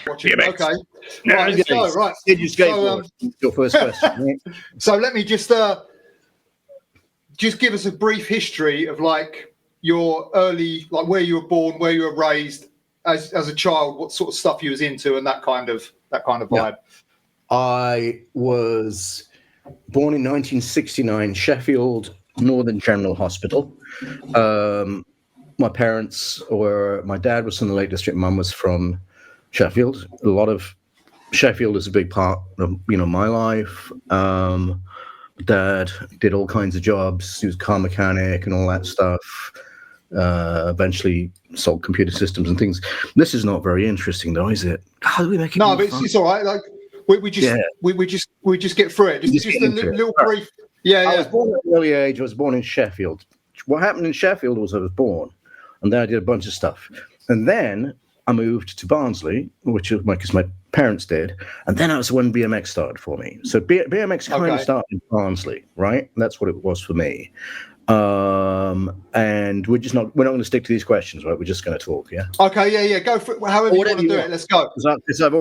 Okay. Right, let's go. Right. Did you skateboard? Your first question. So let me just give us a brief history of like your early, like where you were born, where you were raised as a child, what sort of stuff you was into, and that kind of vibe. Yeah. I was born in 1969, Sheffield Northern General Hospital. My parents my dad was from the Lake District, mum was from Sheffield. A lot of Sheffield is a big part of, my life. Dad did all kinds of jobs. He was a car mechanic and all that stuff. Eventually sold computer systems and things. This is not very interesting though, is it? How do we make it? No, but it's all right. Like we just get through it. Just a little brief. Yeah, I was born at an early age. I was born in Sheffield. What happened in Sheffield was I was born, and then I did a bunch of stuff, and then I moved to Barnsley, which is because my parents did, and then that was when BMX started for me. So BMX kind of started in Barnsley, right? That's what it was for me. And we're not going to stick to these questions, right? We're just going to talk, yeah. Okay, yeah. Go for it. However you want to do it. Let's go. Because I've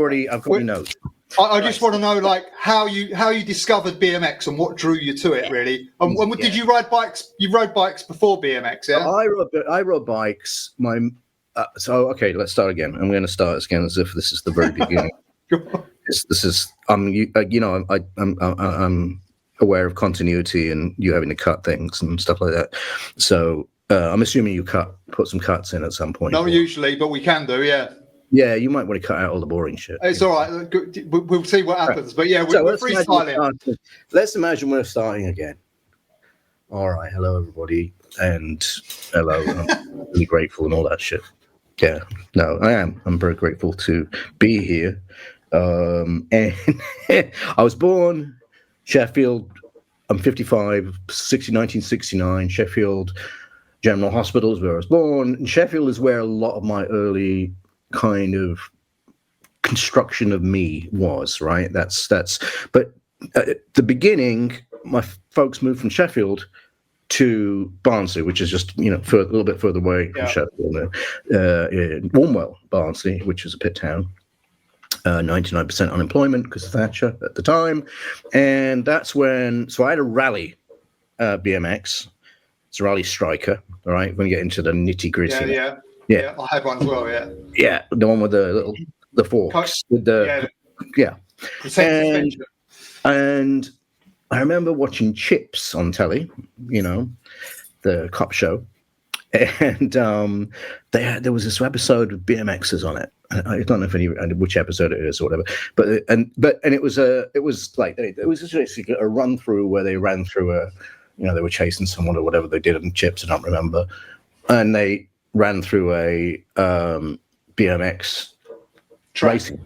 got my notes. I just want to know, like, how you discovered BMX and what drew you to it, really. And did you ride bikes? You rode bikes before BMX, yeah? I rode bikes. Okay, let's start again. I'm going to start again as if this is the very beginning. This is I'm aware of continuity and you having to cut things and stuff like that. So I'm assuming you put some cuts in at some point. Not usually, but we can do, yeah. Yeah, you might want to cut out all the boring shit. It's all right. We'll see what happens. But yeah, we're freestyling. Let's imagine we're starting again. All right. Hello, everybody. And hello. I'm really grateful and all that shit. Yeah. No, I am. I'm very grateful to be here. And I was born Sheffield. I'm 55, 1969. Sheffield General Hospital is where I was born. And Sheffield is where a lot of my early kind of construction of me was, right? But at the beginning, my folks moved from Sheffield to Barnsley, which is just, a little bit further away from Sheffield. In Warmwell, Barnsley, which is a pit town. 99% unemployment because of Thatcher at the time. And that's so I had a rally BMX. It's a rally striker, all right? When you get into the nitty gritty. Yeah, I had one as well. Yeah, the one with the forks with the and I remember watching Chips on telly, the cop show, and there was this episode of BMXers on it. I don't know which episode it is or whatever, but it was just basically a run through where they ran through they were chasing someone or whatever they did on Chips. I don't remember, and they ran through a BMX racing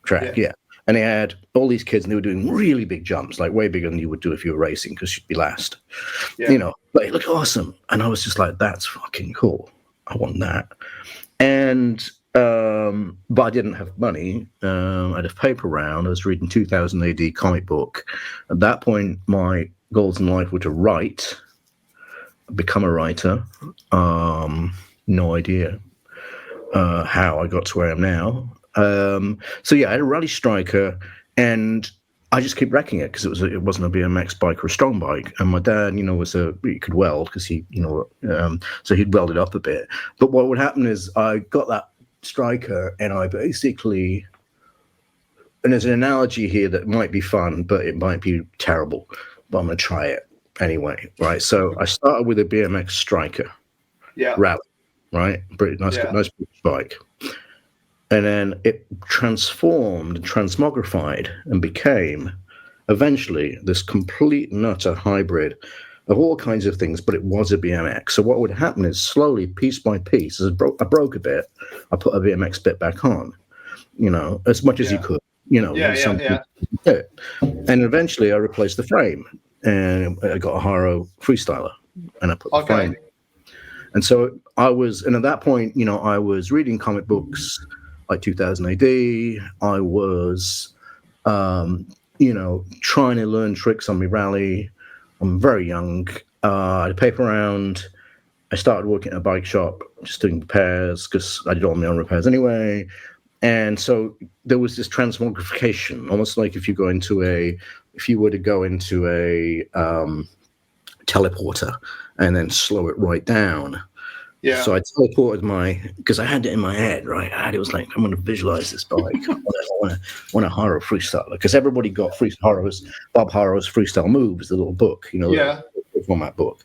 track, yeah. And they had all these kids, and they were doing really big jumps, like way bigger than you would do if you were racing, because you'd be last, But it looked awesome, and I was just like, "That's fucking cool. I want that." And but I didn't have money. I had a paper round. I was reading 2000 AD comic book. At that point, my goals in life were to write, become a writer. No idea how I got to where I am now. So yeah, I had a rally striker, and I just keep wrecking it because it wasn't a BMX bike or a strong bike. And my dad, he could weld because so he'd weld it up a bit. But what would happen is I got that striker, and I basically, and there's an analogy here that might be fun, but it might be terrible. But I'm going to try it anyway, right? So I started with a BMX striker, rally. Right, nice bike, and then it transformed, transmogrified, and became eventually this complete and utter hybrid of all kinds of things. But it was a BMX. So what would happen is slowly, piece by piece, as I broke a bit, I put a BMX bit back on, as much as you could, And eventually, I replaced the frame, and I got a Haro Freestyler, and I put the frame. And so and at that point, I was reading comic books like 2000 AD. I was, trying to learn tricks on my rally. I'm very young. I had a paper round, I started working at a bike shop, just doing repairs because I did all my own repairs anyway. And so there was this transmogrification, almost like if you were to go into a teleporter and then slow it right down. Yeah. So I teleported because I had it in my head, right? It was like, I'm going to visualize this bike. I want a horror freestyler, because everybody got Bob Harrow's freestyle moves, the little book, Yeah. the format book.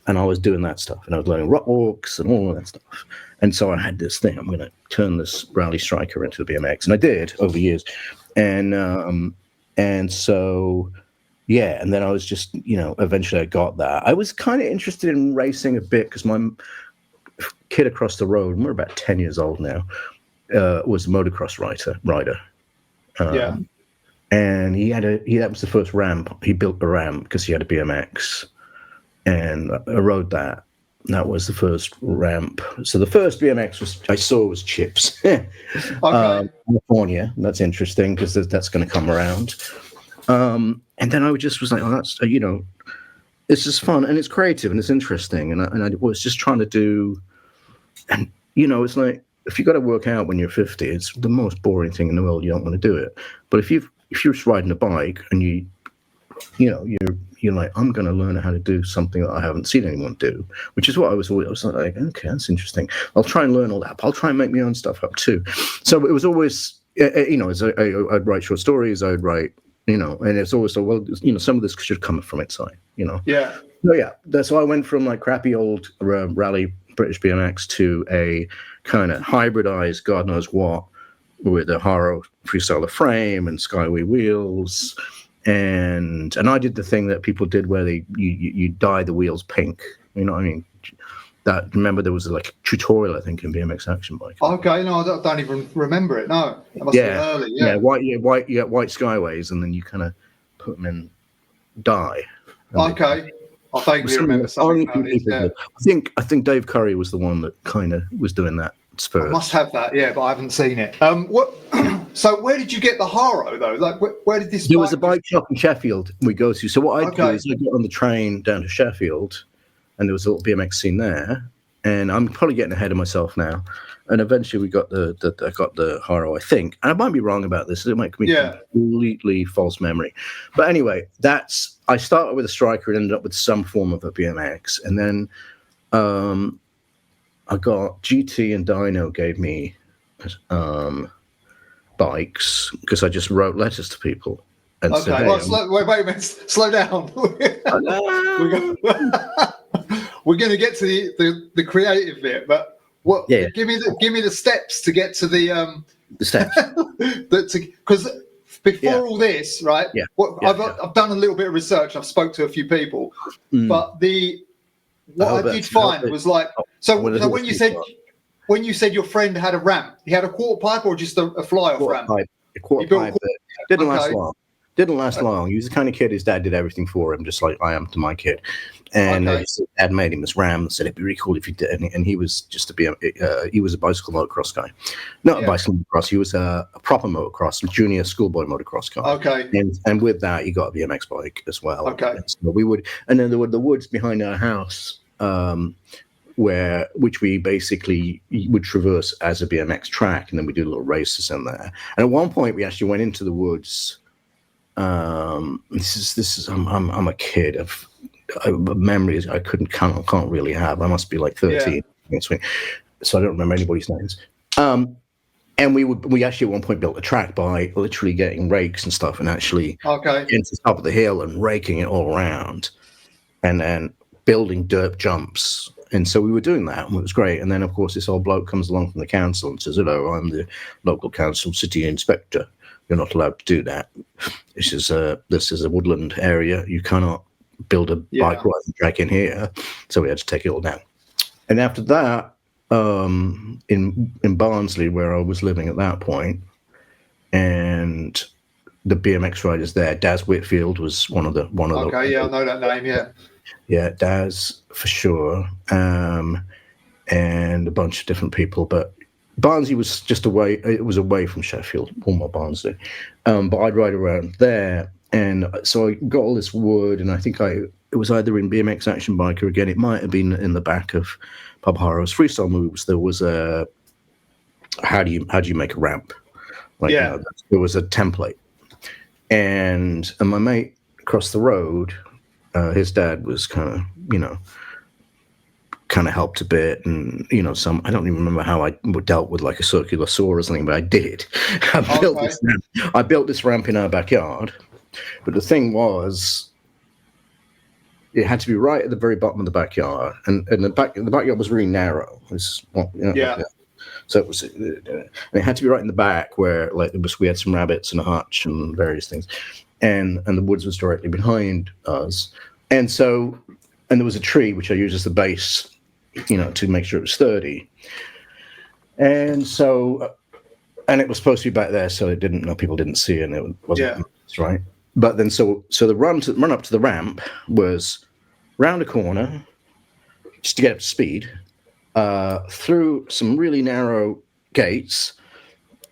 And I was doing that stuff, and I was learning rock walks and all of that stuff. And so I had this thing, I'm going to turn this rally striker into the BMX. And I did over the years. And so, yeah, and then I was just, eventually I got that. I was kind of interested in racing a bit because my kid across the road, and we're about 10 years old now, was a motocross rider. Yeah. And that was the first ramp. He built a ramp because he had a BMX. And I rode that. That was the first ramp. So the first BMX I saw was Chips. California. That's interesting because that's going to come around. And then I was like, oh, that's, this is fun and it's creative and it's interesting. And I was just trying to do, and, it's like, if you got to work out when you're 50, it's the most boring thing in the world. You don't want to do it. But if you're just riding a bike and you're like, I'm going to learn how to do something that I haven't seen anyone do, which is what I was like, okay, that's interesting. I'll try and learn all that. But I'll try and make my own stuff up too. So it was always, I'd write short stories, I'd write, and it's always so, well, some of this should come from inside, Yeah. So yeah, so I went from like crappy old rally British BMX to a kind of hybridized, God knows what, with a Haro freestyler frame and Skyway wheels. And I did the thing that people did where you dye the wheels pink. You know what I mean? Remember there was like a tutorial, I think, in BMX Action Bike. Okay, no, I don't even remember it. No, that must be early. Yeah, white Skyways, and then you kind of put them in dye. Okay, I vaguely remember something about it. Yeah. I think Dave Curry was the one that kind of was doing that first. I must have that, yeah, but I haven't seen it. What? So where did you get the Haro though? Like, where did this? There was a bike shop in Sheffield we go to. So what I'd do is I'd get on the train down to Sheffield, and there was a little BMX scene there. And I'm probably getting ahead of myself now. And eventually we got I got the Haro, I think. And I might be wrong about this. It might be completely false memory. But anyway, I started with a striker and ended up with some form of a BMX. And then I got GT and Dyno gave me bikes because I just wrote letters to people. And said, hey, wait a minute, slow down. We're going to get to the creative bit, but give me the steps to get to the steps. Because before all this, right? Yeah. I've done a little bit of research. I've spoke to a few people, but what I did find was like when you said your friend had a ramp, he had a quarter pipe or just a fly-off ramp? A quarter pipe. Didn't last long. Didn't last long. He was the kind of kid his dad did everything for him, just like I am to my kid. And his dad made him this ram and said it'd be really cool if you did. And he was he was a bicycle motocross guy, not a bicycle motocross. He was a proper motocross, junior schoolboy motocross guy. Okay. And with that, he got a BMX bike as well. Okay. And so and then there were the woods behind our house, which we basically would traverse as a BMX track, and then we do little races in there. And at one point, we actually went into the woods. This is I'm a kid of memories I can't really have. I must be like 13, so I don't remember anybody's names. And we actually at one point built a track by literally getting rakes and stuff and actually getting to the top of the hill and raking it all around, and then building dirt jumps. And so we were doing that, and it was great. And then of course this old bloke comes along from the council and says, "Hello, I'm the local council city inspector. You're not allowed to do that. This is a woodland area. You cannot build a bike riding track in here." So we had to take it all down. And after that, in Barnsley, where I was living at that point, and the BMX riders there, Daz Whitfield was one of the. Okay, I know that name. Yeah. Yeah, Daz for sure, and a bunch of different people, but. Barnsley was just away. It was away from Sheffield, Walmart Barnsley. But I'd ride around there, and so I got all this wood, and I think I it was either in BMX Action Bike, or again, it might have been in the back of Pub Haro's Freestyle Moves. There was a how do you make a ramp? Like, there was a template, and my mate across the road, his dad was kind of helped a bit, and I don't even remember how I dealt with like a circular saw or something, but I did. I built this ramp in our backyard, but the thing was, it had to be right at the very bottom of the backyard, and the backyard was really narrow. So it was, and it had to be right in the back where like we had some rabbits and a hutch and various things, and the woods was directly behind us, and there was a tree which I used as the base, to make sure it was sturdy, and it was supposed to be back there, so people didn't see it, and it wasn't right. But then so the run up to the ramp was round a corner, just to get up to speed, through some really narrow gates,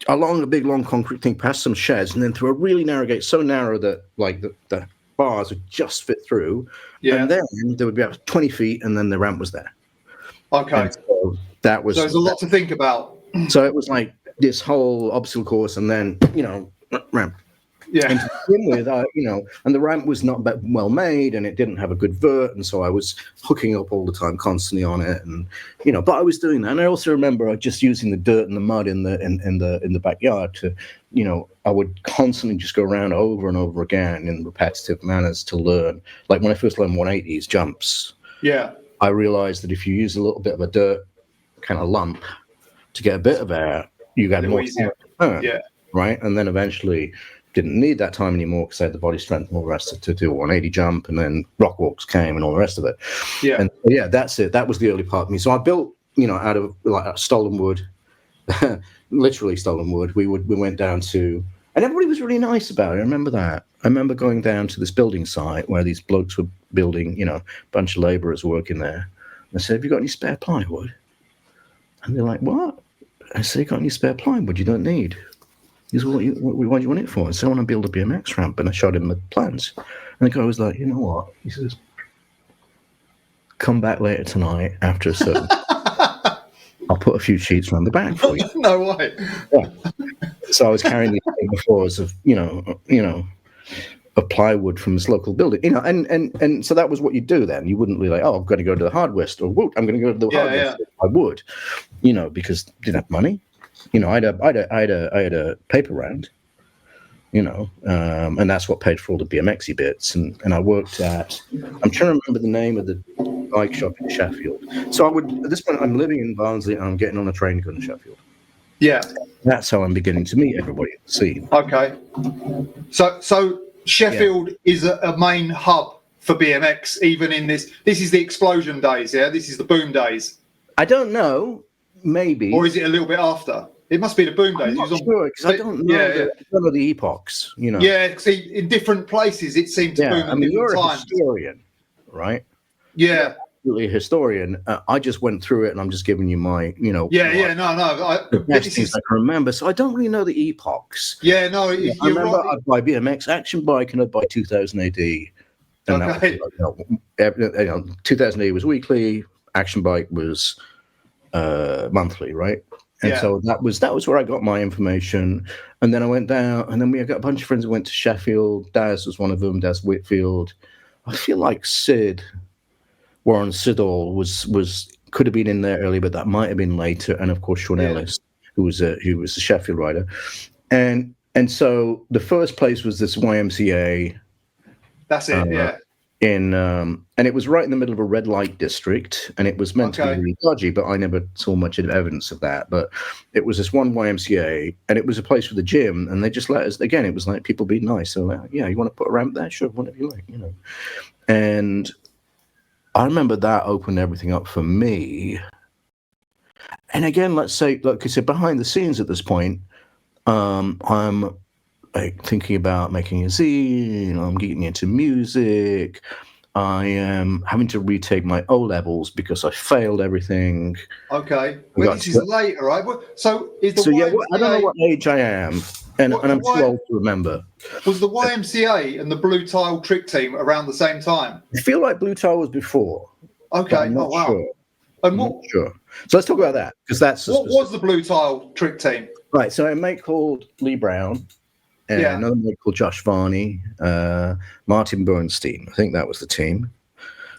along a big long concrete thing, past some sheds, and then through a really narrow gate, so narrow that like the bars would just fit through. And then there would be about 20 feet, and then the ramp was there. Okay. So there's a lot to think about. So it was like this whole obstacle course, and then ramp. Yeah. And to begin with, and the ramp was not well made, and it didn't have a good vert, and so I was hooking up all the time, constantly on it, and but I was doing that. And I also remember just using the dirt and the mud in the backyard to, I would constantly just go around over and over again in repetitive manners to learn. Like when I first learned 180s jumps, I realized that if you use a little bit of a dirt kind of lump to get a bit of air, you got more easier. Right, and then eventually didn't need that time anymore because I had the body strength and all the rest to do a 180 jump, and then rock walks came and all the rest of it. And that's it. That was the early part of me. So I built, out of like stolen wood, literally stolen wood. We went down to, and everybody was really nice about it. I remember that. I remember going down to this building site where these blokes were building, a bunch of laborers working there. And I said, "Have you got any spare plywood?" And they're like, "What?" I said, "You got any spare plywood you don't need?" He goes, "What do you want it for?" I said, "I want to build a BMX ramp." And I showed him the plans. And the guy was like, "You know what?" He says, "Come back later tonight after a certain... I'll put a few sheets around the back for you." No way. Yeah. So I was carrying these floors of, of plywood from this local building, and so that was what you do then. You wouldn't be like, "Oh, I'm going to go to the hardware store. Whoop, I'm going to go to the hardware store." I would, because I didn't have money. I had a paper round, and that's what paid for all the BMXy bits. And I worked at, I'm trying to remember the name of the bike shop in Sheffield. So at this point, I'm living in Barnsley, and I'm getting on a train going to Sheffield. Yeah. That's how I'm beginning to meet everybody at the scene. Okay. So Sheffield is a main hub for BMX, even in this is the explosion days, yeah? This is the boom days. I don't know. Maybe, or is it a little bit after? It must be the boom days. I'm not sure, because I don't know. I don't know the epochs. Yeah, see, in different places it seems to boom. I mean, you're a historian, right? Yeah, absolutely a historian. I just went through it, and I'm just giving you my, No. The best things I can remember. So I don't really know the epochs. Yeah, no. I remember I'd buy BMX Action Bike, and I'd buy 2000 AD, and that was, 2000 AD was weekly. Action Bike was monthly, right? And so that was where I got my information. And then I went down, and then we got a bunch of friends who went to Sheffield. Daz was one of them, Daz Whitfield. I feel like Warren Siddall could have been in there early, but that might have been later. And of course Sean Ellis, who was a Sheffield rider. And so the first place was this YMCA. That's it, and it was right in the middle of a red light district, and it was meant to be really dodgy, but I never saw much evidence of that. But it was this one YMCA, and it was a place with a gym, and they just let us, again, it was like people being nice. So like, you want to put a ramp there? Sure, whatever you like, And I remember that opened everything up for me. And again, let's say, like I said, behind the scenes at this point, I'm like thinking about making a zine. I'm getting into music. I am having to retake my O levels because I failed everything. Okay, well, this is later, right? So is the I don't know what age I am. And I'm too old to remember. Was the YMCA and the Blue Tile Trick Team around the same time? I feel like Blue Tile was before. Okay. I'm not sure. I'm not sure. So let's talk about that, because that's what was the Blue Tile Trick Team? Right. So a mate called Lee Brown, and another mate called Josh Varney, Martin Bernstein. I think that was the team.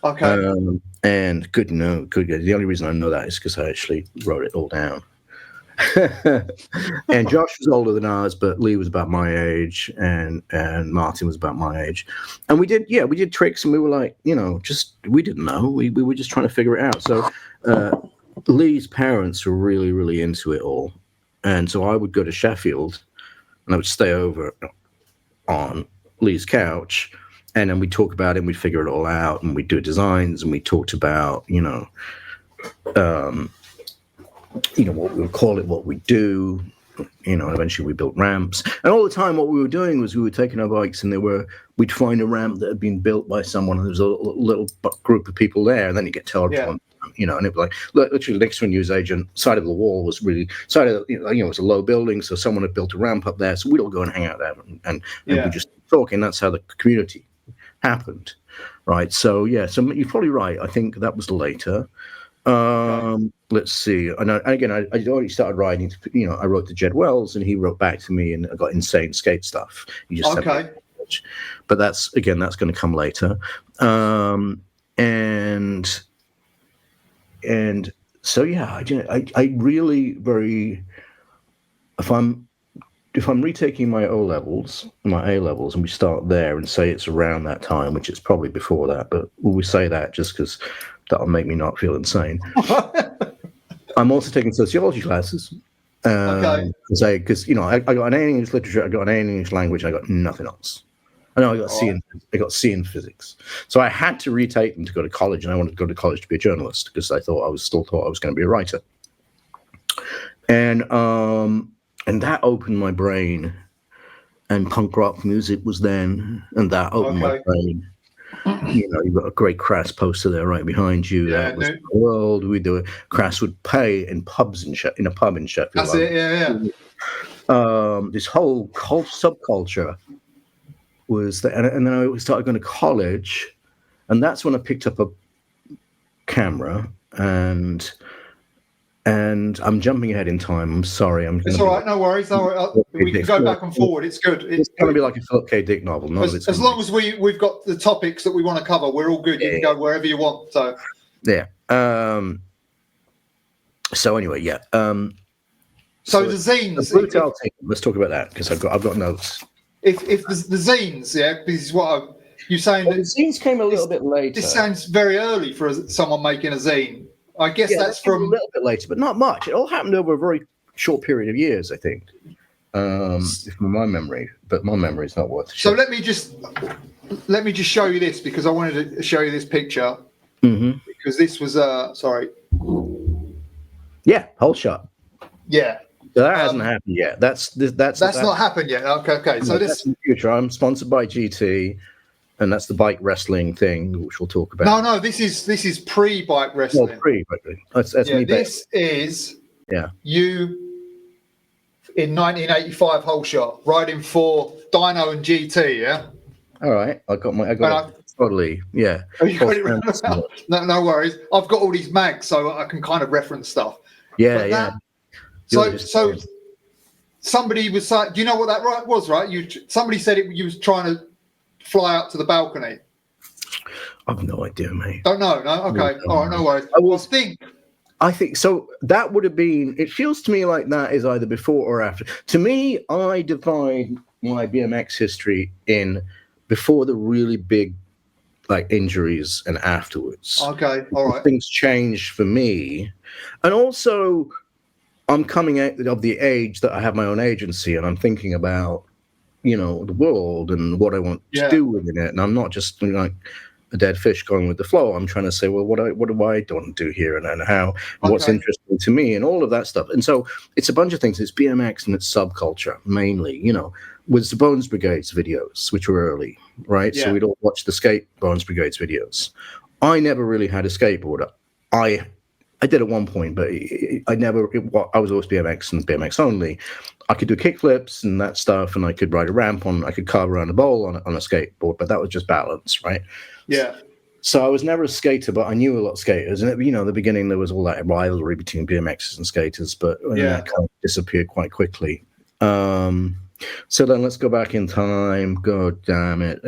Okay. And good. The only reason I know that is because I actually wrote it all down. And Josh was older than us, but Lee was about my age, and Martin was about my age. And we did tricks, and we were like, we didn't know. We were just trying to figure it out. So Lee's parents were really, really into it all. And so I would go to Sheffield, and I would stay over on Lee's couch, and then we'd talk about it, and we'd figure it all out, and we'd do designs, and we talked about, what we would call it, what we do, and eventually we built ramps. And all the time what we were doing was we were taking our bikes, and we'd find a ramp that had been built by someone, and there was a little group of people there, and then you get told, and it was like, literally next to a newsagent, side of the wall was really, it was a low building, so someone had built a ramp up there, so we'd all go and hang out there, and we just talk, and that's how the community happened, right? So so you're probably right. I think that was later. Let's see. And again, I already started writing. I wrote to Jed Wells, and he wrote back to me, and I got insane skate stuff. You just but that's going to come later. And so I really very, if I'm retaking my A levels, and we start there and say it's around that time, which is probably before that, but we say that just because that'll make me not feel insane. I'm also taking sociology classes. Because I got an A in English literature, I got an A in English language, I got nothing else. I know I got C in physics. So I had to retake them to go to college, and I wanted to go to college to be a journalist because I still thought I was going to be a writer. And that opened my brain, and punk rock music was then, and that opened my brain. You've got a great Crass poster there right behind you. That was the world. We do it. Crass would play in pubs in a pub in Sheffield. That's it. Yeah. This whole subculture was that, and then I started going to college, and that's when I picked up a camera, and I'm jumping ahead in time. I'm sorry. It's all right. No worries. We can go back and forward. It's good. It's going to be like a Philip K. Dick novel. As long as we've got the topics that we want to cover, we're all good. You can go wherever you want. So yeah. So anyway, yeah. So the zines. The Blue Tile team. Let's talk about that, because I've got notes. If the zines, this is what you're saying. The zines came a little bit later. This sounds very early for someone making a zine. I guess that's from a little bit later, but not much. It all happened over a very short period of years, I think, from my memory. But my memory is not worth. So let me just show you this, because I wanted to show you this picture, because this was sorry. Yeah, whole shot. Yeah. So that hasn't happened yet. That's not happened yet. Okay. So that's in the future. I'm sponsored by GT. And that's the bike wrestling thing, which we'll talk about. No, this is pre-bike wrestling. Oh, pre-bike. That's me. This is you in 1985 whole shot riding for Dyno and GT. Yeah. All right, I got it totally. Yeah. Oh, you got it. No worries. I've got all these mags, so I can kind of reference stuff. Yeah. So somebody was saying, do you know what that was? Right? Somebody said you was trying to fly up to the balcony. I've no idea, mate. Don't know. No. Okay. All right. No worries. I think so. That would have been. It feels to me like that is either before or after. To me, I divide my BMX history in before the really big, injuries, and afterwards. Okay. All right. Things changed for me, and also, I'm coming out of the age that I have my own agency, and I'm thinking about, the world and what I want to do within it. And I'm not just like a dead fish going with the flow. I'm trying to say, well, what do I want to do here, and how, and what's interesting to me, and all of that stuff. And so it's a bunch of things. It's BMX and it's subculture mainly, with the Bones Brigades videos, which were early, right? Yeah. So we'd all watch the skate Bones Brigades videos. I never really had a skateboard. I I did at one point, but I never. I was always BMX and BMX only. I could do kickflips and that stuff, and I could ride a ramp on. I could carve around a bowl on a skateboard, but that was just balance, right? Yeah. So I was never a skater, but I knew a lot of skaters, and in the beginning there was all that rivalry between BMXers and skaters, but that kind of disappeared quite quickly. So then let's go back in time. God damn it!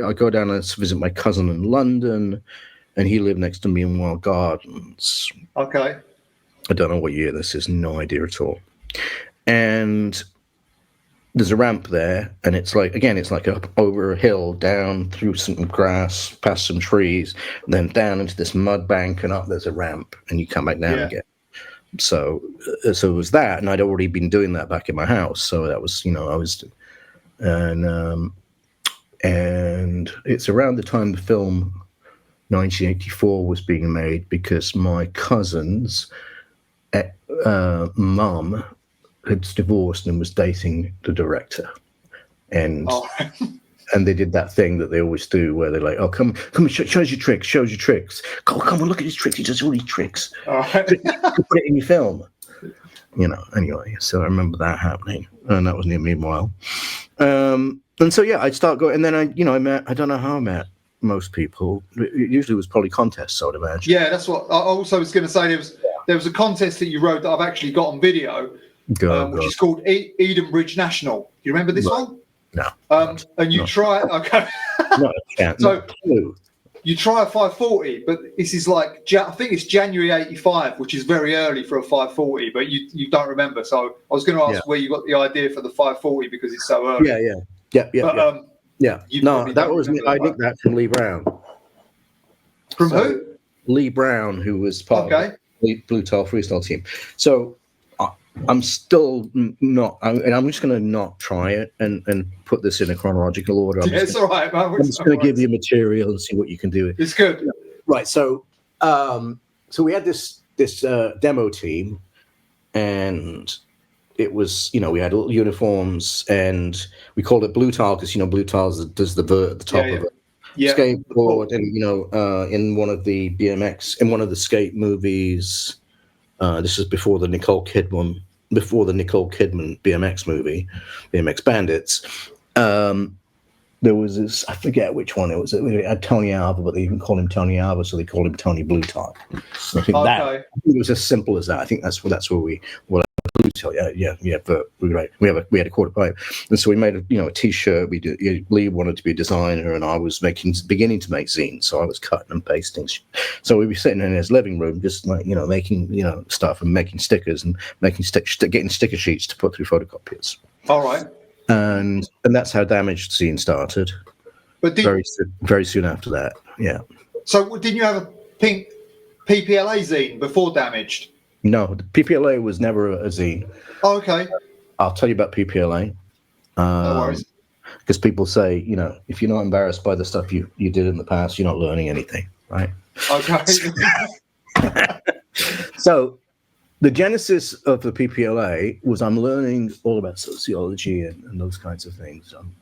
I go down and visit my cousin in London. And he lived next to me in Wild Gardens. Okay. I don't know what year this is, no idea at all. And there's a ramp there, and it's like up over a hill, down through some grass, past some trees, and then down into this mud bank, and up there's a ramp, and you come back down again. So it was that, and I'd already been doing that back in my house. So that was, and it's around the time the film 1984 was being made, because my cousin's mum had divorced and was dating the director, and and they did that thing that they always do, where they're like, "Oh, come, show us your tricks, Come on, look at his tricks. He does all these tricks. Put it in your film." Anyway, so I remember that happening, and that was near me a while. And so I'd start going, and then I met. I don't know how I met most people. It usually was probably contests, I would imagine. Yeah, that's what I also was going to say. There was a contest that you wrote that I've actually got on video, which is called Eden Bridge National. Do you remember this one? No. And you try. Okay. No, I can't. So you try a 540, but this is like I think it's January '85, which is very early for a 540. But you don't remember. So I was going to ask where you got the idea for the 540, because it's so early. Yeah. Yeah, no, that was me. I nicked that from Lee Brown. From who? Lee Brown, who was part of the Blue Tile Freestyle team. So I'm still not, and I'm just going to not try it and put this in a chronological order. It's all right, man. I'm just going to give you material and see what you can do. It's good. Right. So we had this demo team, and it was, we had uniforms, and we called it Blue Tile because, Blue Tile does the vert at the top of a skateboard. And, in one of the BMX, in one of the skate movies, this is before the Nicole Kidman BMX movie, BMX Bandits. There was this, I forget which one it was. It had Tony Alva, but they even called him Tony Alva, so they called him Tony Blue Tile. I think it was as simple as that. I think that's where we Blue Tile. Yeah. But we had a quarter pipe, and so we made a t-shirt. Lee wanted to be a designer, and I was beginning to make zines, so I was cutting and pasting. So we'd be sitting in his living room, just making stuff and making stickers and getting sticker sheets to put through photocopiers. All right. And that's how Damaged Zine started. But very soon after that, yeah. So didn't you have a pink PPLA zine before Damaged? No, the PPLA was never a zine. Oh, okay. I'll tell you about PPLA. No worries. Because people say, if you're not embarrassed by the stuff you did in the past, you're not learning anything, right? Okay. So the genesis of the PPLA was I'm learning all about sociology and those kinds of things. I'm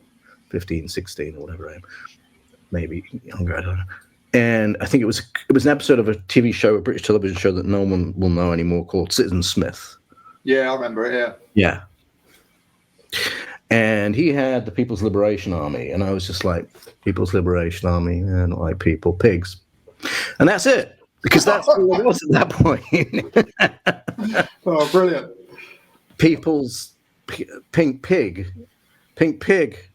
15, 16, or whatever I am. Maybe younger, I don't know. And I think it was an episode of a TV show, a British television show that no one will know anymore, called Citizen Smith. Yeah, I remember it, Yeah. And he had the People's Liberation Army, and I was just like, People's Liberation Army, not like people, pigs. And that's it, because that's all it was at that point. Oh, brilliant. People's Pink Pig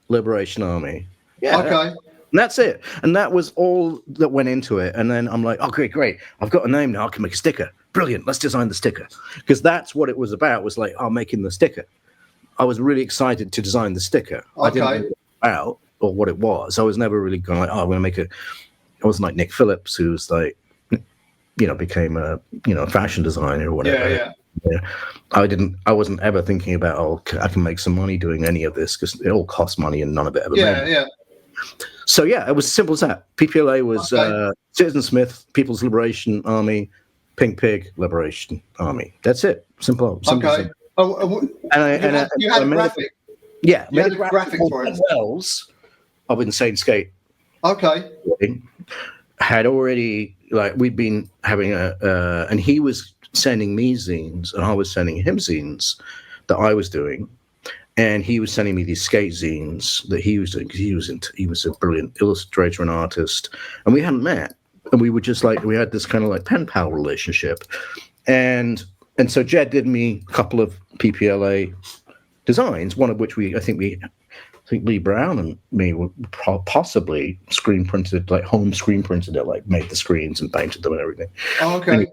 Liberation Army. Yeah. Okay. And that's it. And that was all that went into it. And then I'm like, oh, great. I've got a name now. I can make a sticker. Brilliant. Let's design the sticker. Because that's what it was about, was like, making the sticker. I was really excited to design the sticker. Okay. I didn't know what it was about or what it was. I was never really going like, I'm going to make it. I wasn't like Nick Phillips, who was like, became a, fashion designer or whatever. Yeah. I wasn't ever thinking about, I can make some money doing any of this, because it all costs money and none of it ever made. Yeah. So it was as simple as that. PPLA was Citizen Smith, People's Liberation Army, Pink Pig Liberation Army. That's it. Simple. Okay. And you had a graphic. Yeah, you had a graphic for it. Wells of Insane Skate. Okay. had already, like, we'd been having and he was sending me zines, and I was sending him zines that I was doing, and he was sending me these skate zines that he was doing, because he was a brilliant illustrator and artist, and we hadn't met, and we were just like, we had this kind of like pen pal relationship, and so Jed did me a couple of PPLA designs, one of which I think Lee Brown and me were possibly screen printed, like home screen printed it, like made the screens and painted them and everything. Oh, okay. And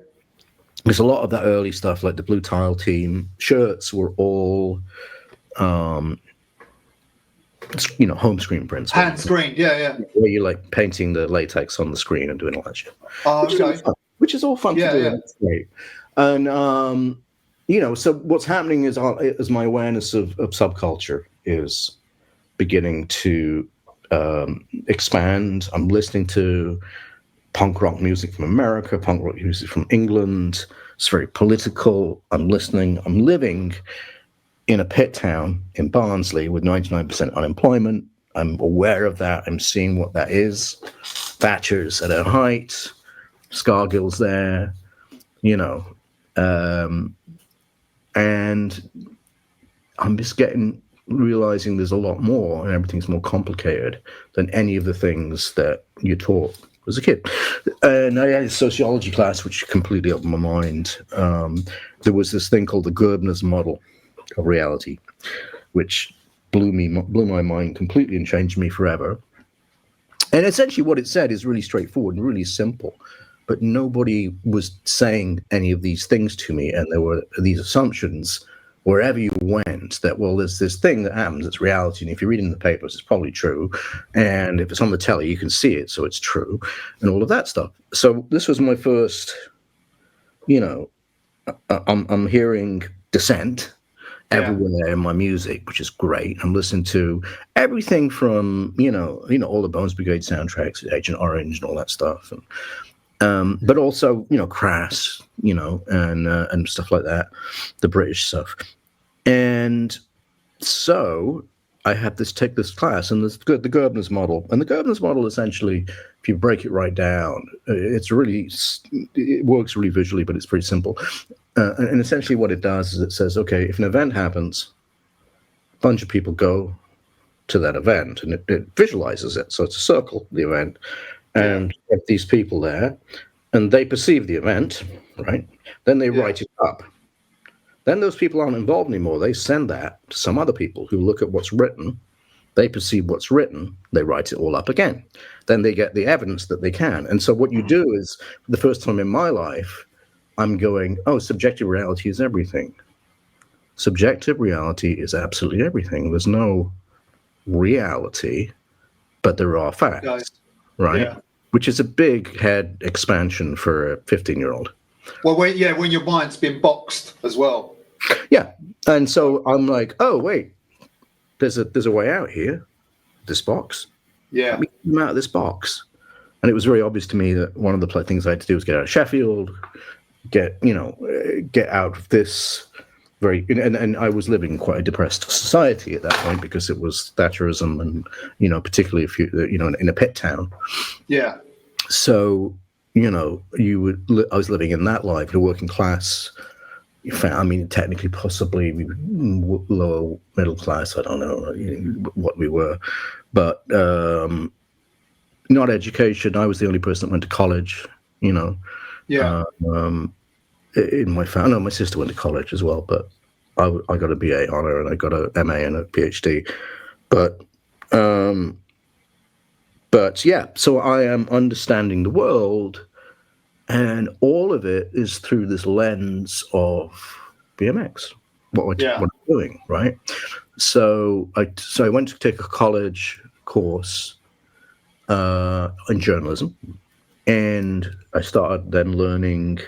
there's a lot of that early stuff, like the Blue Tile Team shirts were all, home screen prints. Hand screened, yeah. Where you're like painting the latex on the screen and doing all that shit. Oh, okay. Which is all fun to do. Yeah. That's great. And, so what's happening is my awareness of subculture is beginning to expand. I'm listening to punk rock music from America, punk rock music from England. It's very political. I'm living in a pit town in Barnsley with 99% unemployment. I'm aware of that. I'm seeing what that is. Thatchers at her height, Scargill's there, and I'm just realizing there's a lot more, and everything's more complicated than any of the things that you taught as a kid. And I had a sociology class, which completely opened my mind. There was this thing called the Gerbner's model of reality, which blew my mind completely and changed me forever. And essentially what it said is really straightforward and really simple, but nobody was saying any of these things to me, and there were these assumptions wherever you went that, well, there's this thing that happens, it's reality, and if you read it in the papers, it's probably true, and if it's on the telly, you can see it, so it's true, and all of that stuff. So this was my first, I'm hearing dissent everywhere in my music, which is great. I'm listening to everything from, all the Bones Brigade soundtracks, Agent Orange and all that stuff, and but also, Crass, and stuff like that, the British stuff. And so I had take this class, and the Gerbner's model. And the Gerbner's model, essentially, if you break it right down, it works really visually, but it's pretty simple. And essentially what it does is it says, okay, if an event happens, a bunch of people go to that event, and it visualizes it. So it's a circle, the event, and you have these people there, and they perceive the event, right? Then they write it up. Then those people aren't involved anymore. They send that to some other people who look at what's written. They perceive what's written. They write it all up again. Then they get the evidence that they can. And so what you do is, for the first time in my life, I'm going, oh, subjective reality is everything. Subjective reality is absolutely everything. There's no reality, but there are facts, right? Yeah. Which is a big head expansion for a 15-year-old. Well, when your mind's been boxed as well. Yeah, and so I'm like, oh wait, there's a way out here. This box. Yeah. Let me come out of this box. And it was very obvious to me that one of the things I had to do was get out of Sheffield, get out of this and I was living in quite a depressed society at that point, because it was Thatcherism, and particularly if you in a pit town. Yeah. So I was living in that life, in a working class. Technically, possibly lower middle class. I don't know what we were, but not education. I was the only person that went to college. Yeah. In my family, no, my sister went to college as well, but I got a BA honor, and I got a MA and a PhD. But yeah, so I am understanding the world, and all of it is through this lens of BMX, what I'm doing, right? So I went to take a college course in journalism, and I started then learning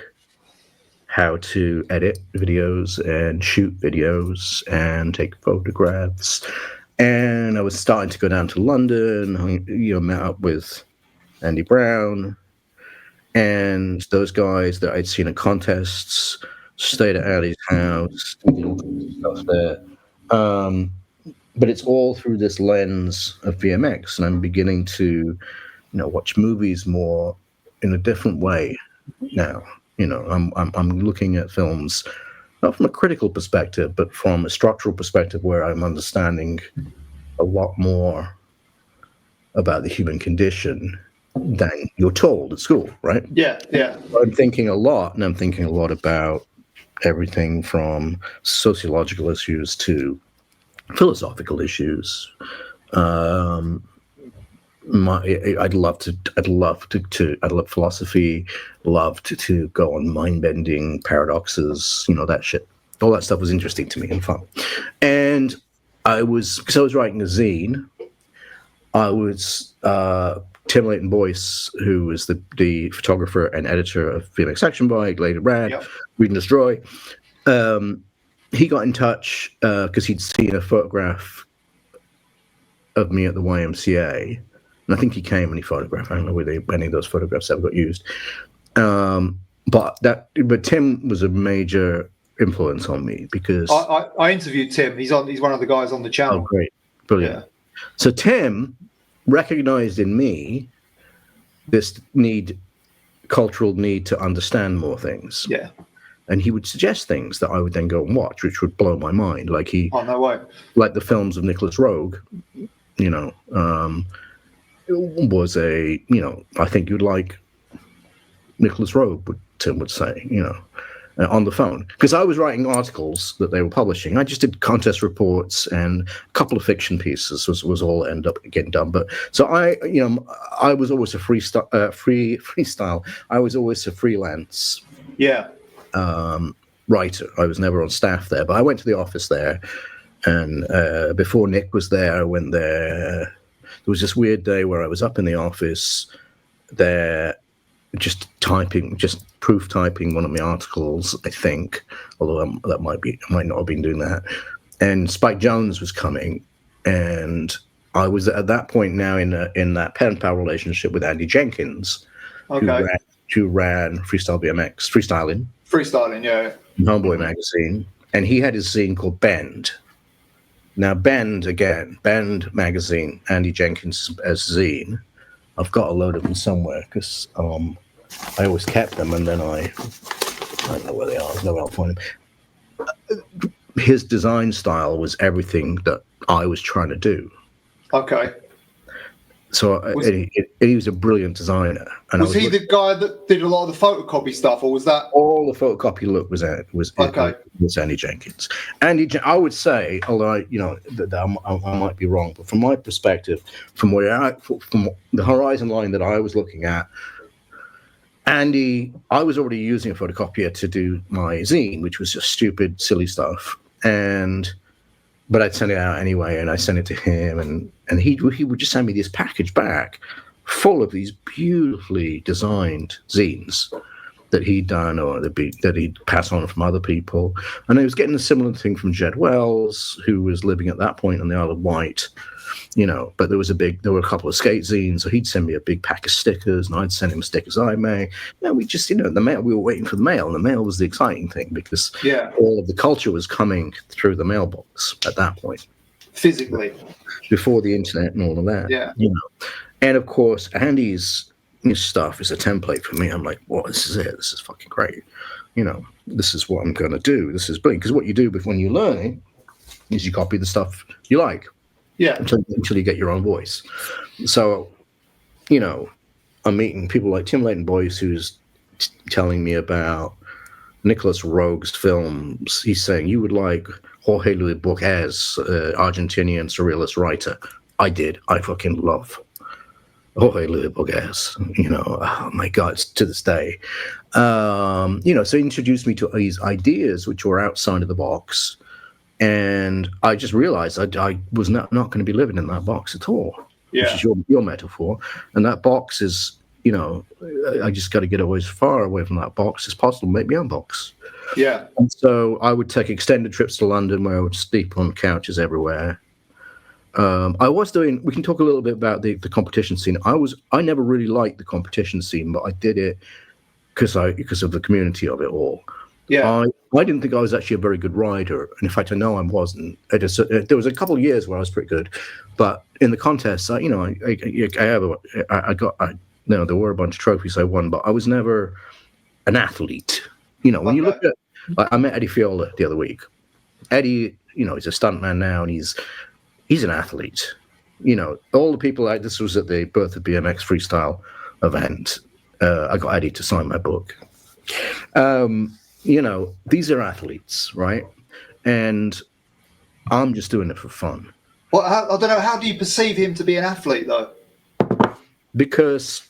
how to edit videos and shoot videos and take photographs. And I was starting to go down to London, met up with Andy Brown and those guys that I'd seen at contests, stayed at Andy's house, did all kinds of stuff there. But it's all through this lens of VMX, and I'm beginning to, watch movies more in a different way now. I'm looking at films not from a critical perspective, but from a structural perspective, where I'm understanding a lot more about the human condition than you're told at school, right? Yeah. I'm thinking a lot, and I'm thinking a lot about everything from sociological issues to philosophical issues. I'd love philosophy, love to go on mind-bending paradoxes, that shit. All that stuff was interesting to me and fun. And because I was writing a zine, I was Tim Leighton Boyce, who was the photographer and editor of BMX Action Bike, later Rad, Read and Destroy. He got in touch because he'd seen a photograph of me at the YMCA, and I think he came and he photographed. I don't know whether any of those photographs ever got used. But Tim was a major influence on me because I interviewed Tim. He's one of the guys on the channel. Oh, great, brilliant. Yeah. So Tim recognized in me this cultural need to understand more things. Yeah. And he would suggest things that I would then go and watch, which would blow my mind. Like no way. Like the films of Nicholas Roeg, was I think you'd like Nicholas Roeg, Tim would say, on the phone. Because I was writing articles that they were publishing. I just did contest reports and a couple of fiction pieces was all end up getting done. But so I was always a freestyle. I was always a freelance. Yeah. Writer. I was never on staff there, but I went to the office there, and before Nick was there, I went there. There was this weird day where I was up in the office there, just proof typing one of my articles, I think, although I might not have been doing that. And Spike Jones was coming, and I was at that point now in that pen pal relationship with Andy Jenkins, who ran Freestyling, yeah. Homeboy magazine, and he had his zine called Bend. Now Bend magazine, Andy Jenkins as zine. I've got a load of them somewhere because I always kept them, and then I don't know where they are. There's nowhere I'll find them. His design style was everything that I was trying to do. Okay. So he was a brilliant designer. And was he the guy that did a lot of the photocopy stuff, or was that all the photocopy look was Andy Jenkins? I would say, although I might be wrong, but from my perspective, from the horizon line that I was looking at, Andy, I was already using a photocopier to do my zine, which was just stupid, silly stuff, but I'd send it out anyway, and I sent it to him, and he would just send me this package back full of these beautifully designed zines that he'd done or that he'd pass on from other people. And I was getting a similar thing from Jed Wells, who was living at that point on the Isle of Wight, but there were a couple of skate zines, so he'd send me a big pack of stickers, and I'd send him stickers I made. We just, the mail, we were waiting for the mail, and the mail was the exciting thing because all of the culture was coming through the mailbox at that point. Physically. Before the internet and all of that. Yeah. And of course, Andy's stuff is a template for me. I'm like, well, this is it. This is fucking great. This is what I'm going to do. This is brilliant. Because what you do when you're learning is you copy the stuff you like. Yeah. Until you get your own voice. So, I'm meeting people like Tim Leighton Boyce, who's telling me about Nicholas Roeg's films. He's saying, you would like Jorge Luis Borges, Argentinian surrealist writer. I did. I fucking love Jorge Luis Borges. Oh my God, to this day. So he introduced me to these ideas which were outside of the box. And I just realized I was not going to be living in that box at all, which is your metaphor. And that box is, I just got to get as far away from that box as possible, make my own box. Yeah. And so I would take extended trips to London where I would sleep on couches everywhere. We can talk a little bit about the competition scene. I never really liked the competition scene, but I did it because of the community of it all. Yeah. I didn't think I was actually a very good rider. And in fact, I know I wasn't. There was a couple of years where I was pretty good. But in the contest, No, there were a bunch of trophies I won, but I was never an athlete. You know, when you look at, like, I met Eddie Fiola the other week. Eddie, you know, he's a stuntman now, and he's an athlete. You know, all the people, like, this was at the Birth of BMX Freestyle event. I got Eddie to sign my book. You know, these are athletes, right? And I'm just doing it for fun. Well, I don't know. How do you perceive him to be an athlete, though? Because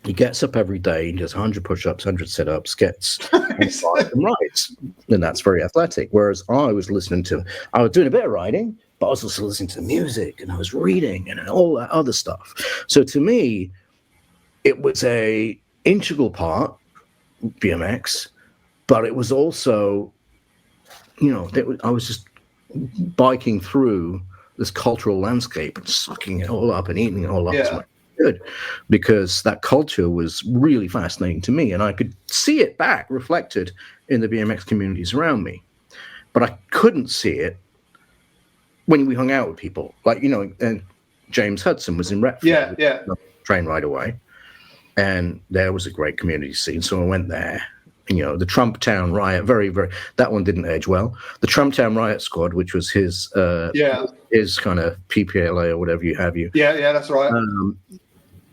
he gets up every day and does 100 push-ups, 100 sit-ups, gets and rides, and that's very athletic. Whereas I was doing a bit of riding, but I was also listening to music, and I was reading and all that other stuff. So to me, it was a integral part of BMX, but it was also, you know, I was just biking through this cultural landscape and sucking it all up and eating it all up. Yeah. Good, because that culture was really fascinating to me, and I could see it back reflected in the BMX communities around me, but I couldn't see it when we hung out with people. Like, you know, and James Hudson was in Retford, train right away, and there was a great community scene, so I went there. And, you know, the Trump Town Riot, very, very, that one didn't age well. The Trump Town Riot Squad, which was his kind of PPLA or whatever you have. Yeah, that's right.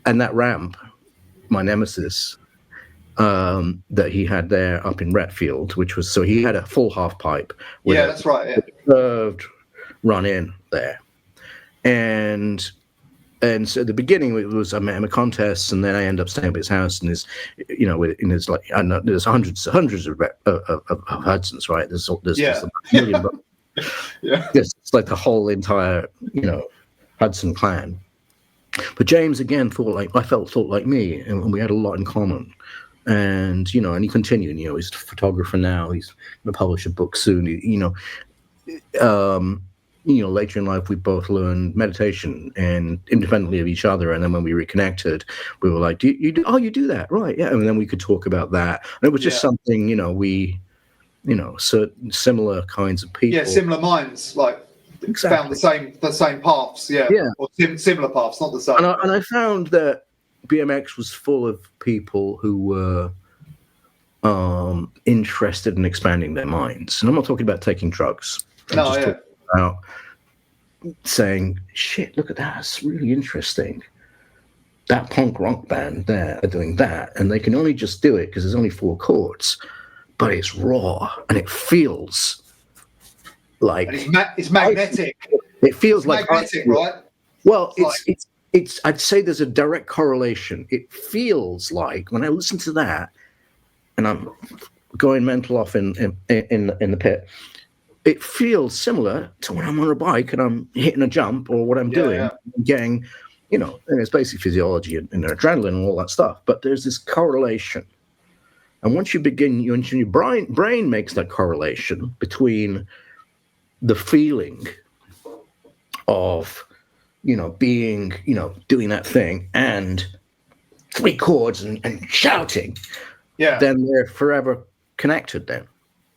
And that ramp, my nemesis, that he had there up in Retfield, which was, so he had a full half pipe. Yeah, that's right. Yeah. Curved run in there. And so at the beginning it was, I met him at contests, and then I end up staying at his house, and you know, in his, like, I don't know, there's hundreds of Hudsons, right? There's a million, but it's like the whole entire, you know, Hudson clan. But James again thought like me, and we had a lot in common. And, you know, and he continued, you know, he's a photographer now, he's going to publish a book soon, you know, later in life, we both learned meditation and independently of each other. And then when we reconnected, we were like, you do that? Right. Yeah. And then we could talk about that. And it was just something, you know, certain similar kinds of people. Yeah. Similar minds, like found the same paths. Yeah. Or similar paths, not the same. And I found that BMX was full of people who were interested in expanding their minds. And I'm not talking about taking drugs. About saying, shit, look at that, it's really interesting. That punk rock band there are doing that, and they can only just do it because there's only 4 chords, but it's raw and it feels like, and it's magnetic. It feels like magnetic, right? Well, it's I'd say there's a direct correlation. It feels like when I listen to that, and I'm going mental off in the pit, it feels similar to when I'm on a bike and I'm hitting a jump, or what I'm doing, I'm getting, you know, and it's basically physiology and adrenaline and all that stuff. But there's this correlation. And once you begin, your brain makes that correlation between the feeling of, you know, being, you know, doing that thing and 3 chords and shouting. Yeah. Then they're forever connected then,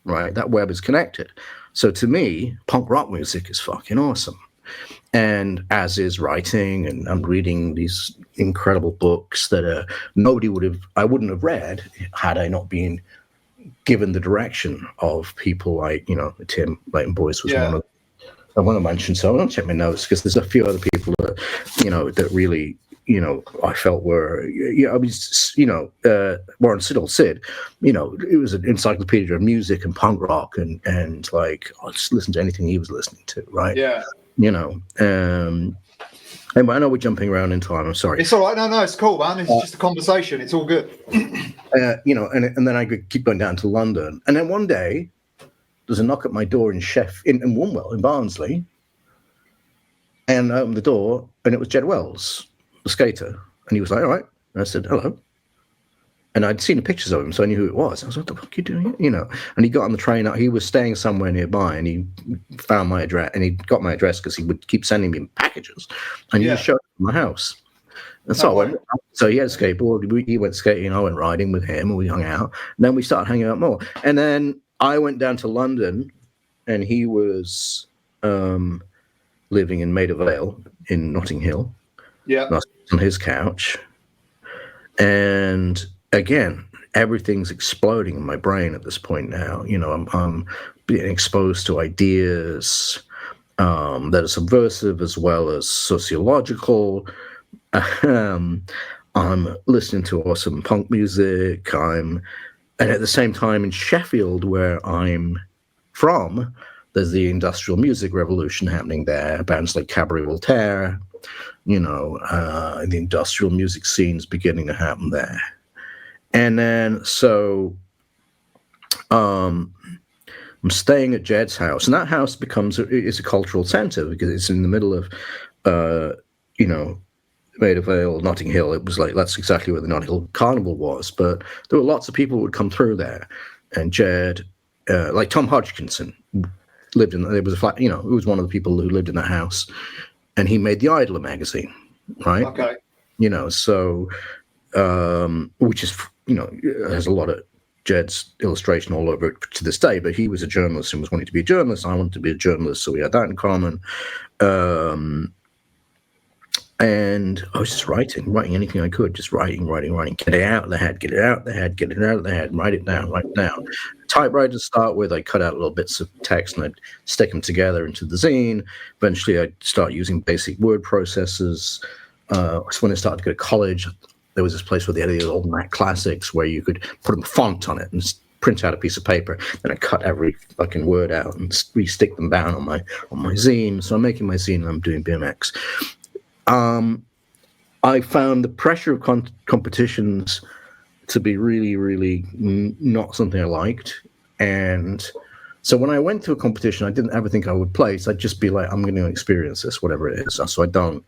right? That web is connected. So to me, punk rock music is fucking awesome. And as is writing, and I'm reading these incredible books that I wouldn't have read had I not been given the direction of people like, you know, Tim Leighton Boyce was one of them. I want to mention, so I don't check my notes because there's a few other people that, you know, that really, you know, I felt were, you know, I was, you know, Warren Sid, you know, it was an encyclopedia of music and punk rock and like, I just listened to anything he was listening to, right? Yeah. You know, anyway, I know we're jumping around in time. I'm sorry. It's all right. No, it's cool, man. It's just a conversation. It's all good. You know, and then I could keep going down to London. And then one day, there's a knock at my door in Woolwell, in Barnsley. And I opened the door, and it was Jed Wells, the skater. And he was like, all right. And I said, hello. And I'd seen the pictures of him, so I knew who it was. I was like, what the fuck are you doing? You know, and he got on the train. He was staying somewhere nearby, and he found my address, and he got my address because he would keep sending me packages. And he just showed up at my house. And so I went, so he had a skateboard. He went skating, I went riding with him, and we hung out. And then we started hanging out more. And then I went down to London, and he was living in Maida Vale in Notting Hill. Yeah. And I was on his couch. And again, everything's exploding in my brain at this point now. You know, I'm being exposed to ideas that are subversive as well as sociological. I'm listening to awesome punk music. And at the same time in Sheffield, where I'm from, there's the industrial music revolution happening there. Bands like Cabaret Voltaire, you know, the industrial music scene's beginning to happen there. And then, so I'm staying at Jed's house, and that house is a cultural center because it's in the middle of, you know, Maida Vale, Notting Hill. It was like, that's exactly where the Notting Hill Carnival was. But there were lots of people who would come through there. And Jed, like Tom Hodgkinson, lived in, there was a flat, you know, who was one of the people who lived in that house. And he made the Idler magazine, right? Okay. You know, so, which is, you know, has a lot of Jed's illustration all over it to this day, but he was a journalist and was wanting to be a journalist. I wanted to be a journalist, so we had that in common. And I was just writing anything I could, just writing, get it out of the head, write it down. Typewriter to start with, I cut out little bits of text and I'd stick them together into the zine. Eventually, I'd start using basic word processors. So when I started to go to college, there was this place where they had these old Mac classics where you could put a font on it and print out a piece of paper. Then I cut every fucking word out and re-stick them down on my zine. So I'm making my zine and I'm doing BMX. I found the pressure of competitions to be really, really not something I liked. And so when I went to a competition, I didn't ever think I would place. I'd just be like, I'm going to experience this, whatever it is, so I don't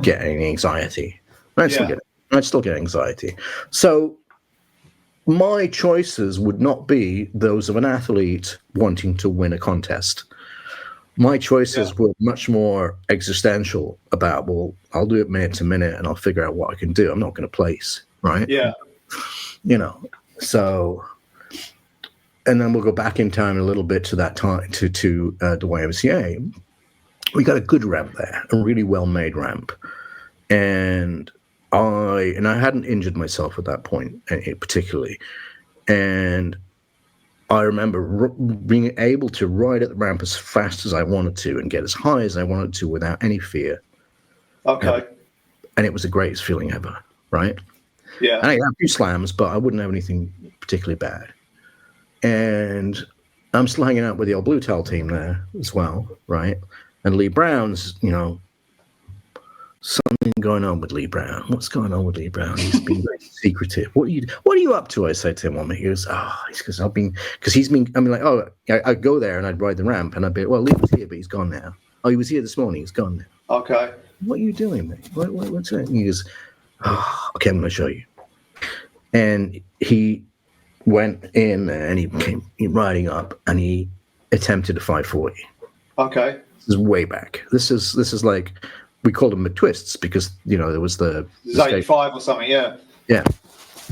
get any anxiety. I'd still get anxiety. So my choices would not be those of an athlete wanting to win a contest. My choices were much more existential about, well, I'll do it minute to minute and I'll figure out what I can do. I'm not going to place, right? Yeah. You know, so, and then we'll go back in time a little bit to that time, to the YMCA. We got a good ramp there, a really well-made ramp. And I hadn't injured myself at that point, particularly. And I remember being able to ride at the ramp as fast as I wanted to and get as high as I wanted to without any fear. Okay. And it was the greatest feeling ever, right? Yeah. And I had a few slams, but I wouldn't have anything particularly bad. And I'm still hanging out with the old Blue Towel team there as well, right? And Lee Brown's, you know, something going on with Lee Brown. What's going on with Lee Brown? He's been very secretive. What are you up to? I say to him one day. He goes, I'd go there and I'd ride the ramp and I'd be, well, Lee was here, but he's gone now. Oh, he was here this morning. He's gone now. Okay. What are you doing, mate? What's that? And he goes, okay, I'm going to show you. And he went in and he came riding up and he attempted a 540. Okay. This is way back. This is like, we called them McTwists because, you know, there was the 85 or something, yeah. Yeah.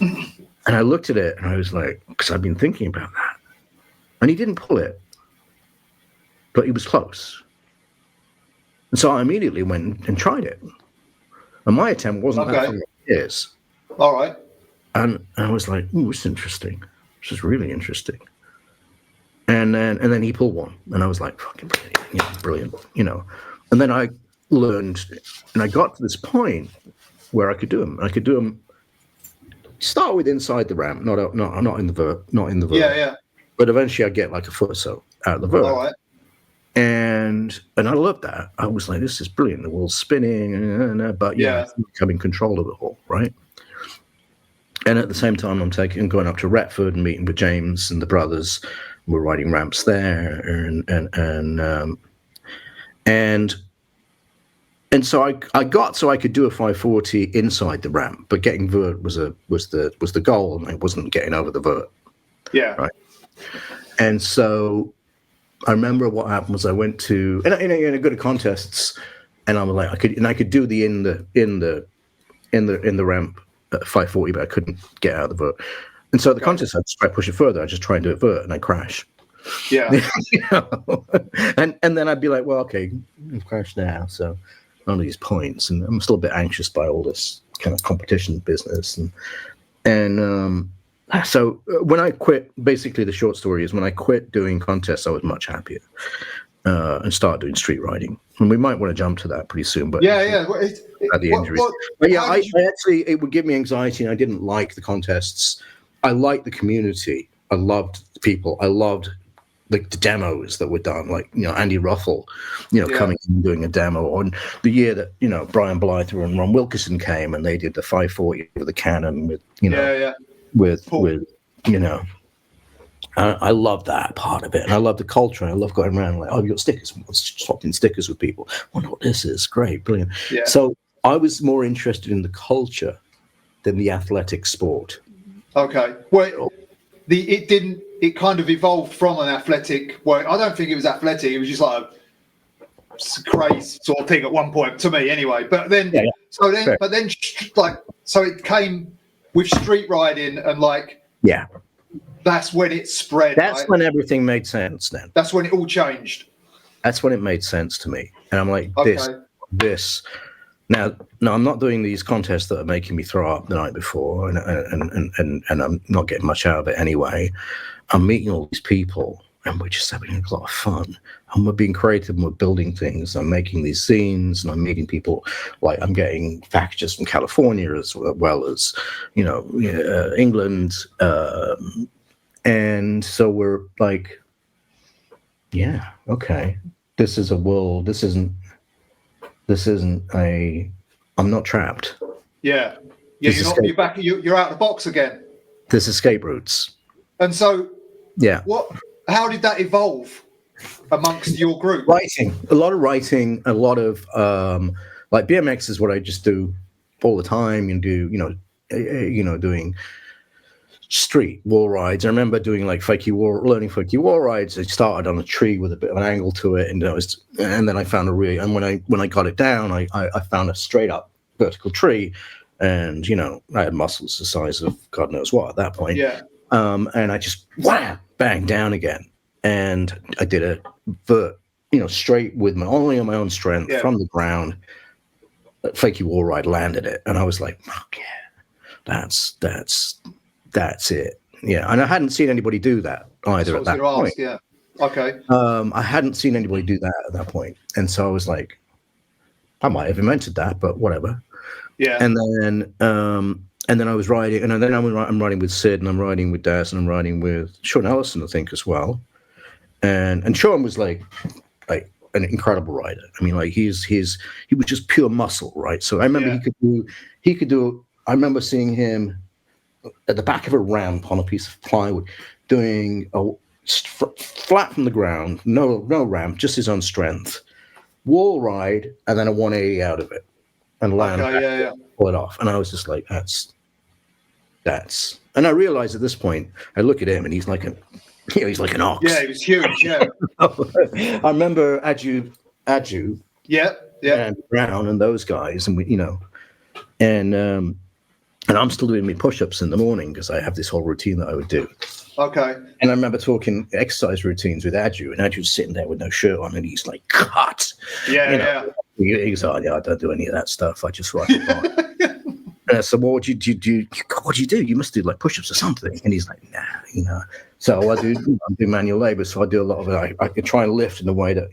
And I looked at it and I was like, because I've been thinking about that. And he didn't pull it, but he was close. And so I immediately went and tried it. And my attempt wasn't that far years. All right. And I was like, ooh, it's interesting. This is really interesting. And then he pulled one. And I was like, fucking brilliant, you know. And then I learned, and I got to this point where I could do them. I could do them. Start with inside the ramp, not in the vert, not in the vert. Yeah. But eventually, I get like a foot or so out of the vert. All right. And I loved that. I was like, this is brilliant. The world's spinning, but I'm in control of it all, right? And at the same time, I'm going up to Retford and meeting with James and the brothers. We're riding ramps there, and so I got so I could do a 540 inside the ramp, but getting vert was the goal, and I wasn't getting over the vert. Yeah. Right. And so I remember what happened was I went to and I go to contests, and I was like I could do the in the ramp at 540, but I couldn't get out of the vert. And so the contest, I'd try to push it further. I just try and do it vert, and I crash. Yeah. You know? And then I'd be like, well, okay, I've crashed now, so none of these points, and I'm still a bit anxious by all this kind of competition business, and so when I quit, basically the short story is when I quit doing contests, I was much happier and started doing street riding. And we might want to jump to that pretty soon, but About the injuries. But yeah, I actually, it would give me anxiety, and I didn't like the contests. I liked the community. I loved people. I loved the demos that were done, like, you know, Andy Ruffle, you know, coming and doing a demo. On the year that, you know, Brian Blyther and Ron Wilkerson came and they did the 540 with the Canon with, you know, with you know, I love that part of it, and I love the culture, and I love going around like, oh, you got stickers, swapping stickers with people. I wonder what this is. Great, brilliant. Yeah. So I was more interested in the culture than the athletic sport. Okay, well, it kind of evolved from an athletic. Well, I don't think it was athletic. It was just like a crazy sort of thing at one point to me, anyway. But then, so it came with street riding and like, that's when it spread. That's when everything made sense. Then that's when it all changed. That's when it made sense to me, and I'm like, this. Now, I'm not doing these contests that are making me throw up the night before, and I'm not getting much out of it anyway. I'm meeting all these people, and we're just having a lot of fun. And we're being creative, and we're building things. I'm making these scenes, and I'm meeting people. Like, I'm getting Thatchers from California as well as, you know, England. And so we're like, yeah, okay, this is a world. This isn't I'm not trapped. Yeah. You're back. You're out of the box again. There's escape routes. And so, how did that evolve amongst your group? A lot of writing, a lot of like BMX is what I just do all the time, and do, doing street wall rides. I remember doing like learning fakey wall rides. I started on a tree with a bit of an angle to it, and then I found when I got it down, I found a straight up vertical tree, and, you know, I had muscles the size of God knows what at that point. Yeah. And I just bang down again, and I did a straight with only on my own strength from the ground. Fakey wall ride, landed it, and I was like, fuck yeah, that's it. Yeah. And I hadn't seen anybody do that either at that point. Yeah. Okay. I hadn't seen anybody do that at that point. And so I was like, I might have invented that, but whatever. Yeah. And then I was riding, and then I'm riding with Sid, and I'm riding with Daz, and I'm riding with Sean Ellison, I think, as well. And Sean was like an incredible rider. I mean, like he was just pure muscle, right? So I remember he could do. I remember seeing him at the back of a ramp on a piece of plywood, doing a flat from the ground, no ramp, just his own strength, wall ride, and then a 180 out of it, and land, pull it off. And I was just like, that's. And I realized at this point, I look at him, and he's like an ox. Yeah, he was huge. Yeah. I remember Aju. Yeah. And Brown and those guys, and we, and I'm still doing my push-ups in the morning because I have this whole routine that I would do. Okay. And I remember talking exercise routines with Adu, and Adu's sitting there with no shirt on, and he's like, cut. Yeah. He's like, I don't do any of that stuff. I just write it down. And I said, well, what do you do? What do you do? You must do like push-ups or something. And he's like, nah, So I do manual labor. So I do a lot of it. I can try and lift in a way that,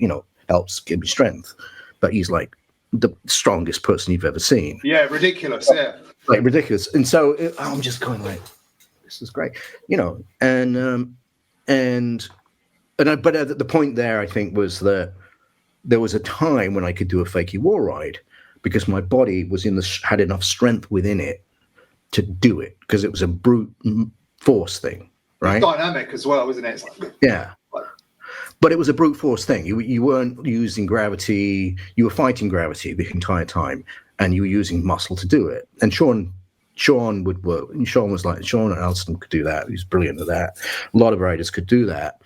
helps give me strength. But he's like the strongest person you've ever seen. Yeah, ridiculous. Yeah. Like ridiculous. And so I'm just going like, this is great, but at the point there, I think, was that there was a time when I could do a fakey wall ride because my body was had enough strength within it to do it, because it was a brute force thing, right? It's dynamic as well, isn't it? Yeah. But it was a brute force thing. You weren't using gravity. You were fighting gravity the entire time, and you were using muscle to do it. And Sean would work. And Sean Alston could do that. He was brilliant at that. A lot of riders could do that.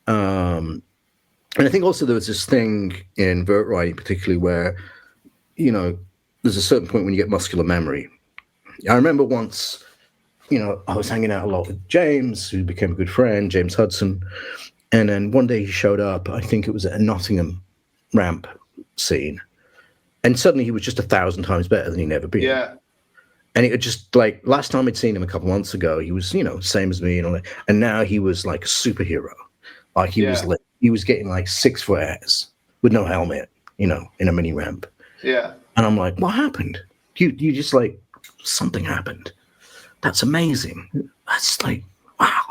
And I think also there was this thing in vert riding, particularly where, there's a certain point when you get muscular memory. I remember once, I was hanging out a lot with James, who became a good friend, James Hudson. And then one day he showed up, I think it was at a Nottingham ramp scene. and suddenly he was just 1,000 times better than he'd ever been. Yeah. And it just like last time I'd seen him a couple months ago, he was, same as me and all that. And now he was like a superhero. Like he was getting like 6 foot airs with no helmet, in a mini ramp. Yeah. And I'm like, what happened? You just like, something happened. That's amazing. That's like, wow.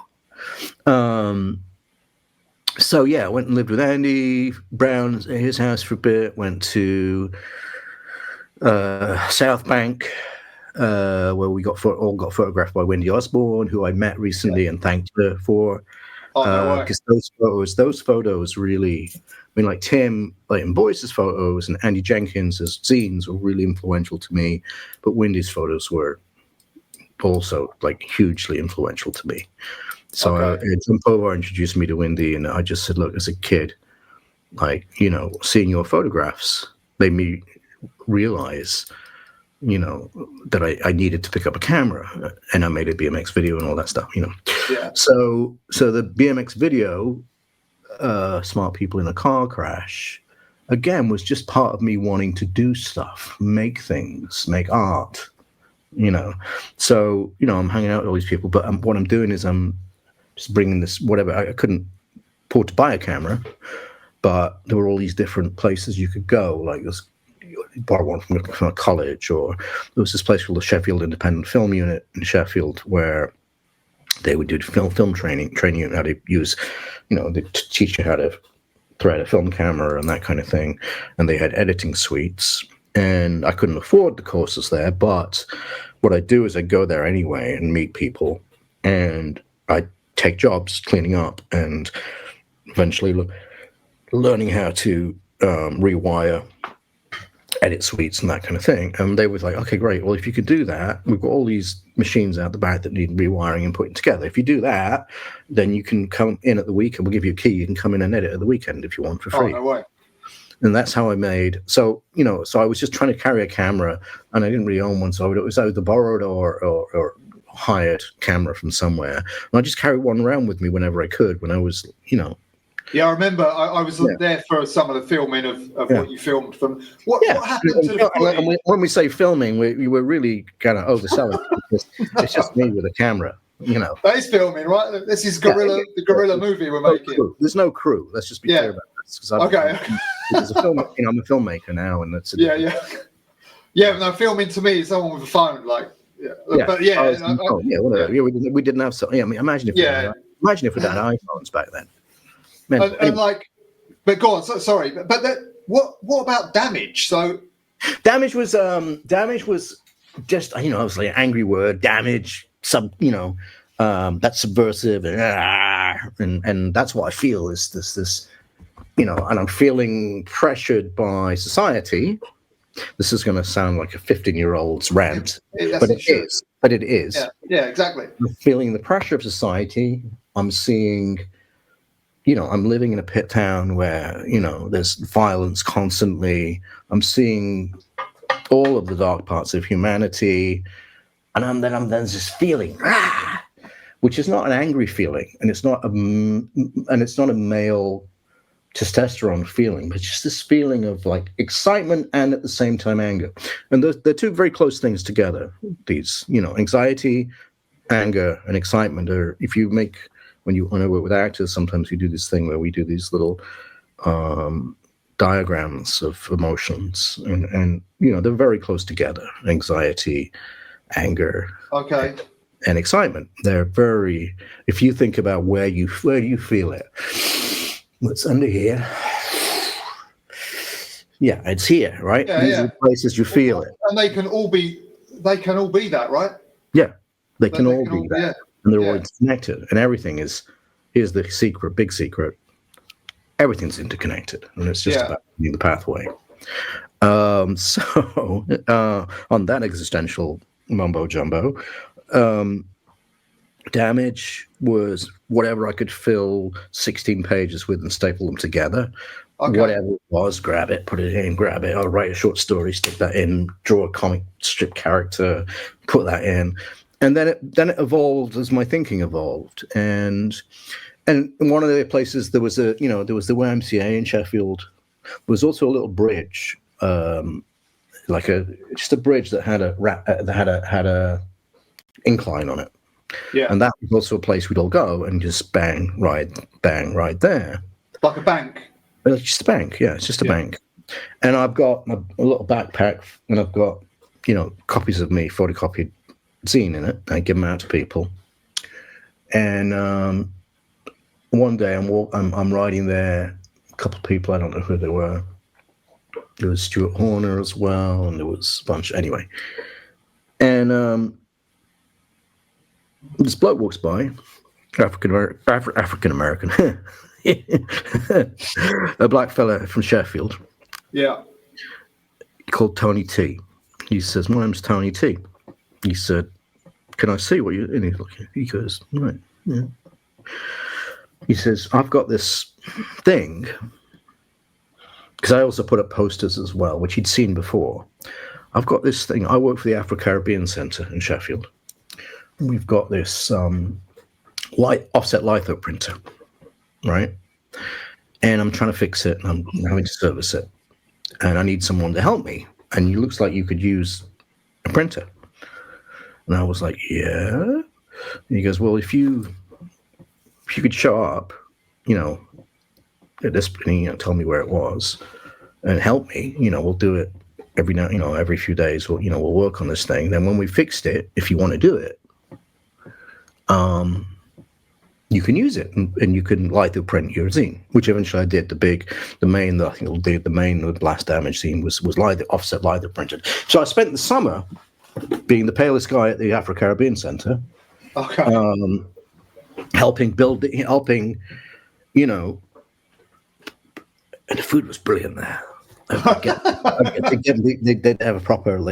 So yeah, I went and lived with Andy Brown at his house for a bit, went to South Bank, where we all got photographed by Wendy Osborne, who I met recently and thanked her for. Because those photos really, like Tim Leighton Boyce's photos and Andy Jenkins's zines were really influential to me, but Wendy's photos were also like hugely influential to me. So Tim Povar introduced me to Wendy, and I just said, look, as a kid, like, seeing your photographs made me realize, that I needed to pick up a camera, and I made a BMX video and all that stuff, Yeah. So the BMX video, Smart People in a Car Crash, again, was just part of me wanting to do stuff, make things, make art, So, I'm hanging out with all these people, but what I'm doing is I'm just bringing this, whatever. I couldn't afford to buy a camera, but there were all these different places you could go, like this. Borrow one from a college, or there was this place called the Sheffield Independent Film Unit in Sheffield, where they would do film training you how to use, they teach you how to thread a film camera and that kind of thing. And they had editing suites, and I couldn't afford the courses there. But what I do is I go there anyway and meet people, and I take jobs cleaning up, and eventually learning how to rewire edit suites and that kind of thing. And they was like, okay, great. Well, if you could do that, we've got all these machines out the back that need rewiring and putting together. If you do that, then you can come in at the weekend. We'll give you a key. You can come in and edit at the weekend if you want for free. Oh, no way. And that's how I made. So, so I was just trying to carry a camera, and I didn't really own one. So it was either borrowed or hired camera from somewhere. And I just carried one around with me whenever I could when I was, Yeah, I remember I was there for some of the filming of what you filmed from. What happened to the footage? When we say filming, we were really kind of overselling it, because it's just me with a camera, That is filming, right? This is the guerrilla movie we're making. Crew. There's no crew. Let's just be clear about this. Because I'm a filmmaker now, and that's No, filming to me is someone with a phone, like But whatever. We didn't have so. Yeah, I mean, imagine if we had iPhones back then. But go on. Sorry, but what about damage? So damage was just I was like an angry word. Damage, that's subversive, and that's what I feel is this, and I'm feeling pressured by society. This is going to sound like a 15-year-old's rant, but it is. But it is. Yeah, exactly. I'm feeling the pressure of society. I'm seeing. I'm living in a pit town where, there's violence constantly. I'm seeing all of the dark parts of humanity. And then there's this feeling, which is not an angry feeling. And it's not a male testosterone feeling, but just this feeling of like excitement and at the same time anger. And they're two very close things together. These, anxiety, anger, and excitement are, if you make... When I work with actors, sometimes we do this thing where we do these little diagrams of emotions, and they're very close together. Anxiety, anger, and excitement. They're very. If you think about where you feel it, what's under here? Yeah, it's here, right? These are the places you feel it, and they can all be that, right? Yeah, they can all be that. Yeah. And they're all interconnected, and everything here's the secret, big secret. Everything's interconnected, and it's just about finding the pathway. So on that existential mumbo jumbo, damage was whatever I could fill 16 pages with and staple them together. Whatever it was, grab it, put it in, grab it. I'll write a short story, stick that in, draw a comic strip character, put that in. And then it evolved as my thinking evolved, and in one of the places there was the YMCA in Sheffield. There was also a little bridge like just a bridge that had a incline on it. Yeah. And that was also a place we'd all go and just bang right there. Like a bank. It's just a bank, yeah. It's just a bank. And I've got a little backpack, and I've got, copies of me, photocopied zine in it. I give them out to people. And one day I'm riding there. A couple of people, I don't know who they were. There was Stuart Horner as well, and there was a bunch. Anyway, and this bloke walks by, African American, a black fella from Sheffield. Yeah. Called Tony T. He says, "My name's Tony T." He said, "Can I see what you?" And he's looking. He goes, "Right, yeah." He says, "I've got this thing." Because I also put up posters as well, which he'd seen before. I've got this thing. I work for the Afro-Caribbean Centre in Sheffield. We've got this offset litho printer, right? And I'm trying to fix it, and I'm having to service it. And I need someone to help me. And it looks like you could use a printer. And I was like, yeah. And he goes, well, if you could show up, at this point, tell me where it was and help me, we'll do it every few days. We'll work on this thing. Then when we fixed it, if you want to do it, you can use it and you can litho print your zine, which eventually I did. The main blast damage zine was offset litho printed. So I spent the summer being the palest guy at the Afro-Caribbean Centre, helping, and the food was brilliant there. They'd have a proper it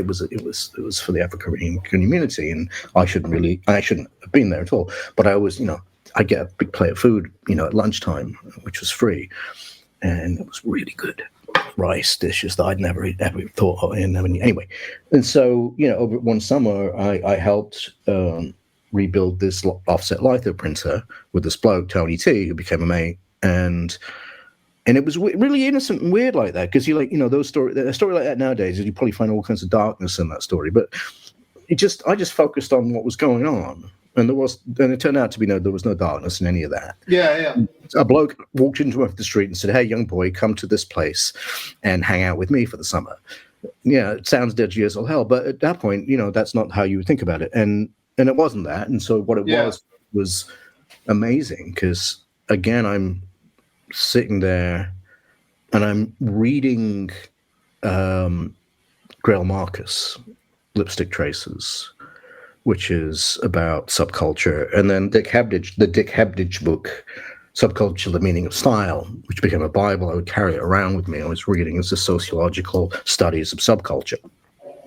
was for the African community, and I shouldn't have been there at all. But I was, I get a big plate of food, at lunchtime, which was free, and it was really good. Rice dishes that I'd never thought of. Anyway, and so over one summer, I helped rebuild this offset litho printer with this bloke Tony T, who became a mate, and it was really innocent and weird like that, because a story like that nowadays, you probably find all kinds of darkness in that story. But I just focused on what was going on, and it turned out to be there was no darkness in any of that. Yeah. A bloke walked into the street and said, "Hey, young boy, come to this place and hang out with me for the summer." Yeah, it sounds dodgy as all hell, but at that point, that's not how you would think about it, and it wasn't that. And so what it was amazing, because again, I'm sitting there and I'm reading Grail Marcus, Lipstick Traces, which is about subculture, and then the Dick Hebdige book, Subculture, The Meaning of Style, which became a Bible. I would carry it around with me. I was reading as the sociological studies of subculture,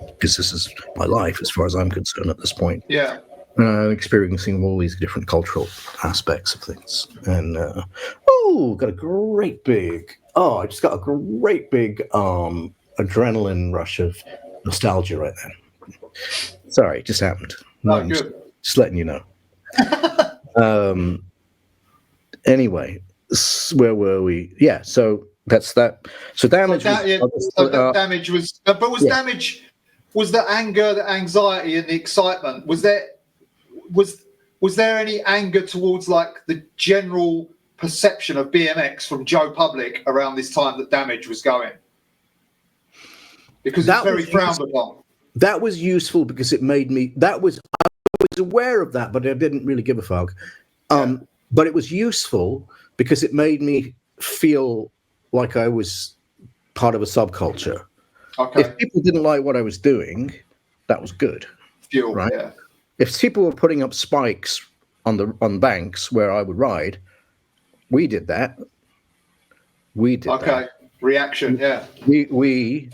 because this is my life as far as I'm concerned at this point. Yeah. Experiencing all these different cultural aspects of things. And I just got a great big adrenaline rush of nostalgia right then. Sorry, it just happened. Good. Just letting you know. Anyway, where were we? Yeah, so that's that. So damage. Damage was, but damage. Was the anger, the anxiety, and the excitement? Was there any anger towards like the general perception of BMX from Joe Public around this time that damage was going? Because it's very frowned upon. That was useful because it made me. I was aware of that, but I didn't really give a fuck. But it was useful because it made me feel like I was part of a subculture. Okay. If people didn't like what I was doing, that was good. Fuel, right? Yeah. If people were putting up spikes on banks where I would ride, we did that. Okay. Reaction, yeah. We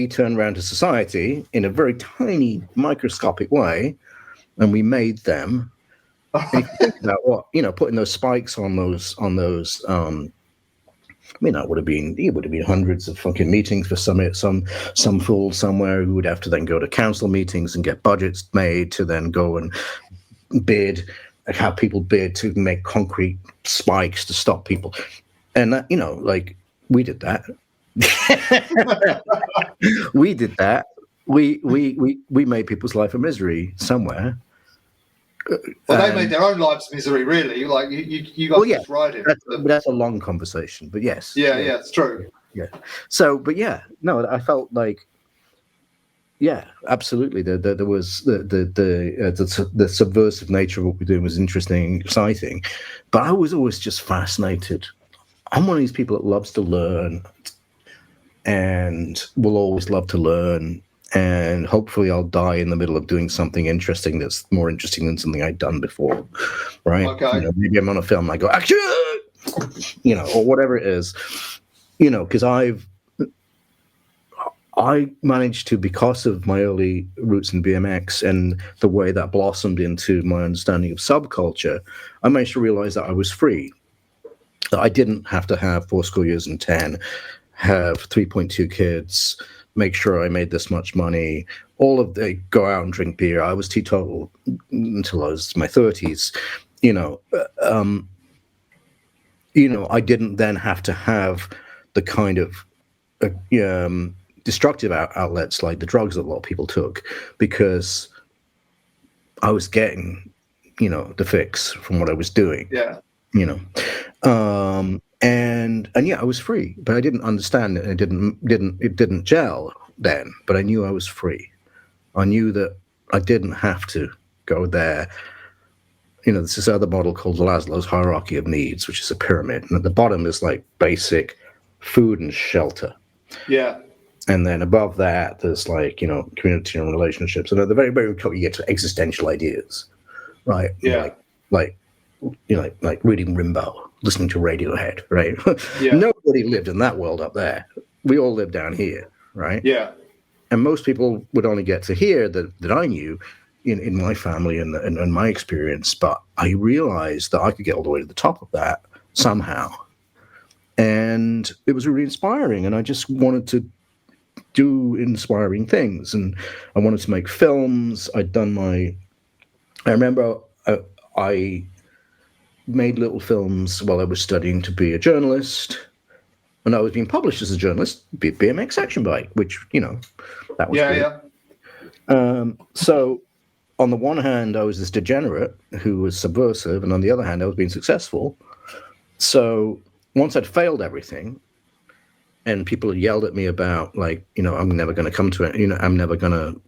turned around to society in a very tiny, microscopic way, and we made them. And if you think about what putting those spikes on those. It would have been hundreds of fucking meetings for some fool somewhere who would have to then go to council meetings and get budgets made to then go and have people bid to make concrete spikes to stop people. And that, we did that. We did that. We made people's life a misery somewhere. Well, they made their own lives misery, really. Like you guys just ride it. That's a long conversation, but yes. Yeah, it's true. Yeah. So, but no, I felt like, absolutely. There was the subversive nature of what we're doing was interesting, exciting, but I was always just fascinated. I'm one of these people that loves to learn, and will always love to learn. And hopefully I'll die in the middle of doing something interesting that's more interesting than something I'd done before, right? Okay. Maybe I'm on a film and I go, action, or whatever it is, because I managed to, because of my early roots in BMX and the way that blossomed into my understanding of subculture, I managed to realize that I was free, that I didn't have to have 4 school years and 10, have 3.2 kids, make sure I made this much money, go out and drink beer. I was teetotal until I was in my 30s. I didn't then have to have the kind of destructive outlets like the drugs that a lot of people took, because I was getting, the fix from what I was doing. Yeah. And I was free, but I didn't understand it. And it didn't gel then, but I knew I was free. I knew that I didn't have to go there. There's this other model called Maslow's hierarchy of needs, which is a pyramid. And at the bottom is like basic food and shelter. Yeah. And then above that, there's like, community and relationships. And at the very, very top, you get to existential ideas, right? Yeah. Like reading Rimbaud, listening to Radiohead, right? Yeah. Nobody lived in that world up there. We all live down here, right? Yeah. And most people would only get to here that I knew in my family and my experience. But I realized that I could get all the way to the top of that somehow. And it was really inspiring. And I just wanted to do inspiring things. And I wanted to make films. I remember I made little films while I was studying to be a journalist, and I was being published as a journalist, BMX Action Bike, which, that was great. So on the one hand, I was this degenerate who was subversive, and on the other hand, I was being successful. So once I'd failed everything, and people had yelled at me about, like, I'm never going to come to it, I'm never going to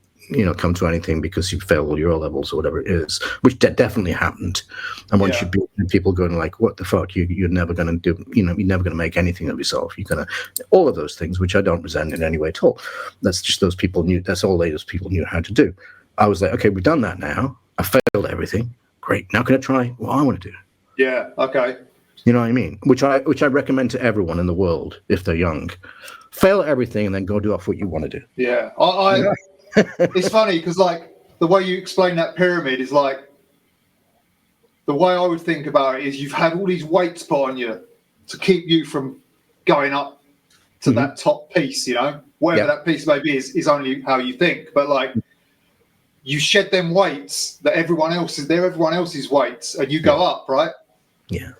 come to anything because you failed all your levels or whatever it is, which definitely happened. And once you beat people going like, what the fuck, you're never going to do, you're never going to make anything of yourself. You're going to, all of those things, which I don't resent in any way at all. That's just those people that's all those people knew how to do. I was like, okay, we've done that now. I failed everything. Great. Now can I try what I want to do? Yeah. Okay. You know what I mean? Which I recommend to everyone in the world if they're young. Fail at everything and then go do off what you want to do. Yeah. It's funny because, like, the way you explain that pyramid is like, the way I would think about it is you've had all these weights put on you to keep you from going up to that top piece, whatever that piece maybe is only how you think. But like, you shed them weights that everyone else's weights, and you go up, right? Yeah.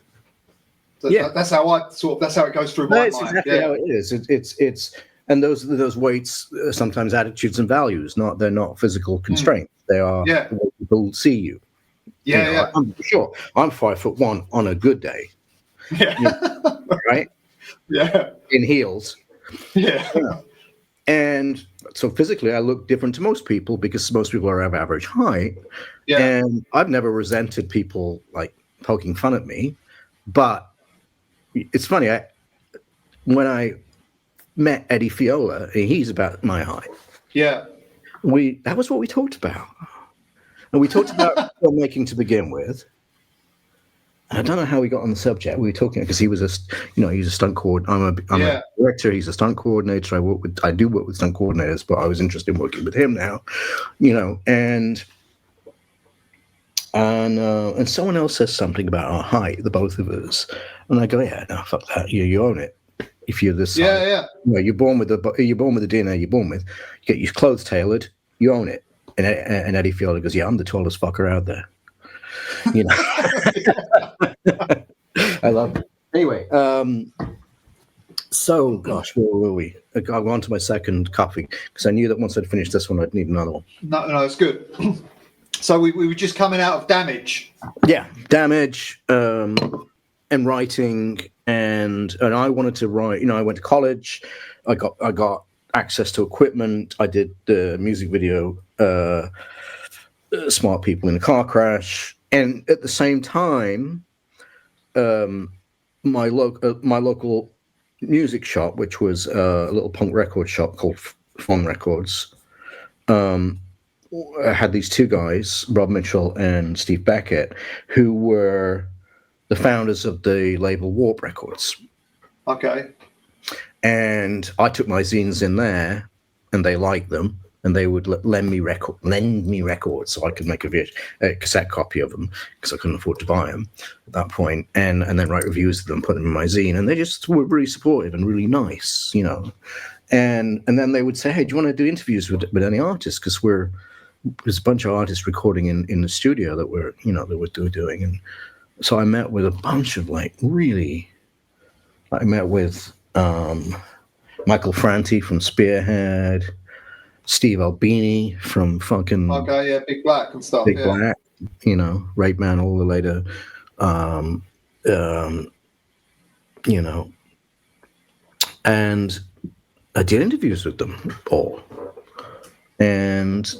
So that's how that's how it goes through my mind. That's exactly how it is. It's and those weights are sometimes attitudes and values. They're not physical constraints. They are the way people see you. Yeah. I'm sure I'm 5'1" on a good day. Yeah. Right. Yeah. In heels. Yeah. And so physically, I look different to most people because most people are of average height. Yeah. And I've never resented people like poking fun at me, but it's funny. When I met Eddie Fiola, he's about my height. Yeah. That was what we talked about. And we talked about filmmaking to begin with. And I don't know how we got on the subject. We were talking because he was he's a stunt coordinator. I'm a director. He's a stunt coordinator. I do work with stunt coordinators, but I was interested in working with him now, and someone else says something about our height, the both of us. And I go, yeah, no, fuck that. You own it. If you're this size. You're born with the DNA you're born with. You get your clothes tailored, you own it. And Eddie Fiola goes, yeah, I'm the tallest fucker out there. I love it. Anyway, So, gosh, where were we? I got on to my second coffee because I knew that once I'd finished this one, I'd need another one. No, it's good. So we were just coming out of Damage. Yeah, Damage, and writing, and I wanted to write. You know, I went to college. I got access to equipment. I did the music video, Smart People in a Car Crash, and at the same time, my local music shop, which was a little punk record shop called Fun Records, had these two guys, Rob Mitchell and Steve Beckett, who were the founders of the label Warp Records. Okay. And I took my zines in there, and they liked them, and they would lend me records so I could make a cassette copy of them because I couldn't afford to buy them at that point, and then write reviews of them, put them in my zine, and they just were really supportive and really nice, you know. And then they would say, "Hey, do you want to do interviews with any artists? Because there's a bunch of artists recording in the studio that we're doing." And so I met with a bunch of I met with Michael Franti from Spearhead, Steve Albini from fucking Big Black and stuff. Big Black, you know, Rape Man, all the later, you know, and I did interviews with them all. And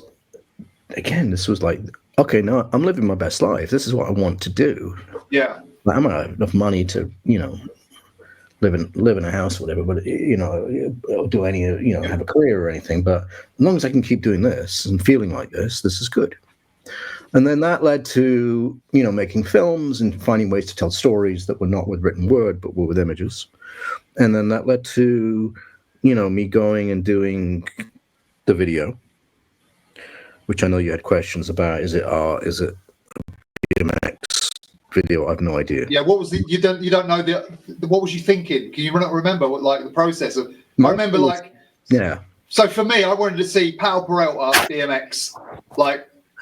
again, this was like, okay, no, I'm living my best life. This is what I want to do. Yeah. I don't have enough money to, you know, live in a house or whatever, but, you know, do any, you know, have a career or anything. But as long as I can keep doing this and feeling like this is good. And then that led to, you know, making films and finding ways to tell stories that were not with written word, but were with images. And then that led to, you know, me going and doing the video, which I know you had questions about. Is it art? Is it BMX video? I have no idea. Yeah, what was the you don't know what was you thinking? Can you not remember what the process of? I remember yeah. So for me, I wanted to see Pal Peralta BMX.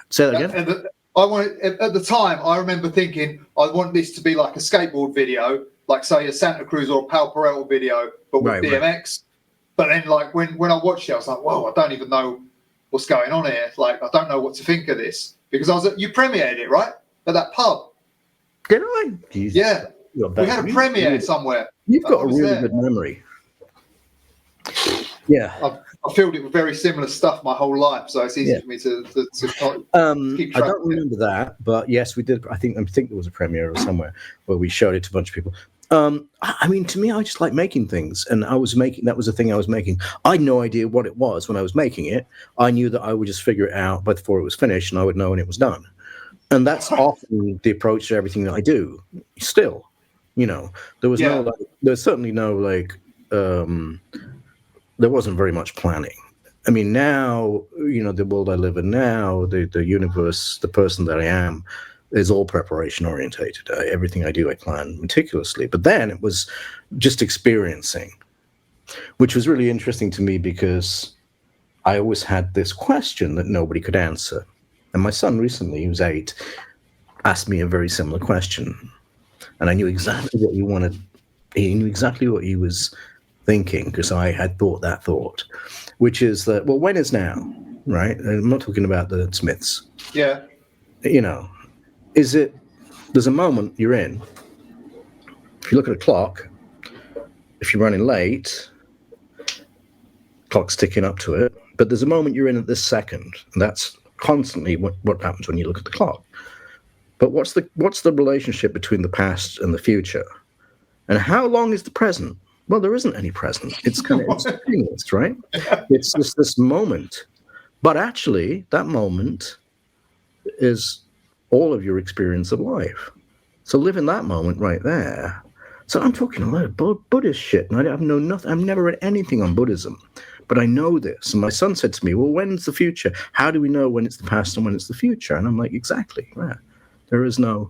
Say that again. And I wanted at the time. I remember thinking I want this to be like a skateboard video, like say a Santa Cruz or a Pal Peralta video, but with BMX. Right. But then when I watched it, I was like, whoa, I don't even know what's going on here. I don't know what to think of this because you premiered it, right? At that pub. Did I? Jesus. Yeah. We had a premiere somewhere. You've got a really good memory. Yeah. I filled it with very similar stuff my whole life, so it's easy for me to keep track. I don't remember that, but yes, we did. I think there was a premiere or somewhere where we showed it to a bunch of people. I mean, to me, I just like making things, and that was the thing I was making. I had no idea what it was when I was making it. I knew that I would just figure it out before it was finished, and I would know when it was done. And that's often the approach to everything that I do. Still, you know, there wasn't very much planning. I mean, now, you know, the world I live in now, the universe, the person that I am, is all preparation orientated. Everything I do, I plan meticulously. But then it was just experiencing, which was really interesting to me because I always had this question that nobody could answer. And my son recently, who's 8, asked me a very similar question. And I knew exactly what he wanted. He knew exactly what he was thinking because I had thought that thought, which is that, well, when is now, right? I'm not talking about the Smiths. Yeah. You know, there's a moment you're in. If you look at a clock, if you're running late, clock's ticking up to it. But there's a moment you're in at this second, and that's constantly what happens when you look at the clock. But what's the relationship between the past and the future? And how long is the present? Well, there isn't any present. It's continuous, right? It's just this moment. But actually, that moment is all of your experience of life. So live in that moment right there. So I'm talking a lot of Buddhist shit, and I've never read anything on Buddhism, but I know this. And my son said to me, well, when's the future? How do we know when it's the past and when it's the future? And I'm like, exactly. Yeah. There is no,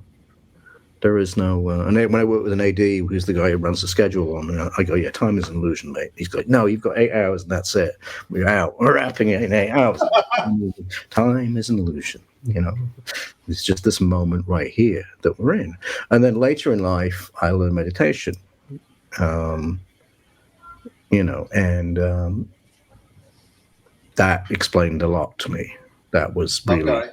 and when I work with an AD, who's the guy who runs the schedule on, and I go, yeah, time is an illusion, mate. He's like, no, you've got 8 hours and that's it. We're out. We're wrapping it in 8 hours. Time is an illusion, you know. It's just this moment right here that we're in. And then later in life, I learned meditation. and that explained a lot to me. That was really,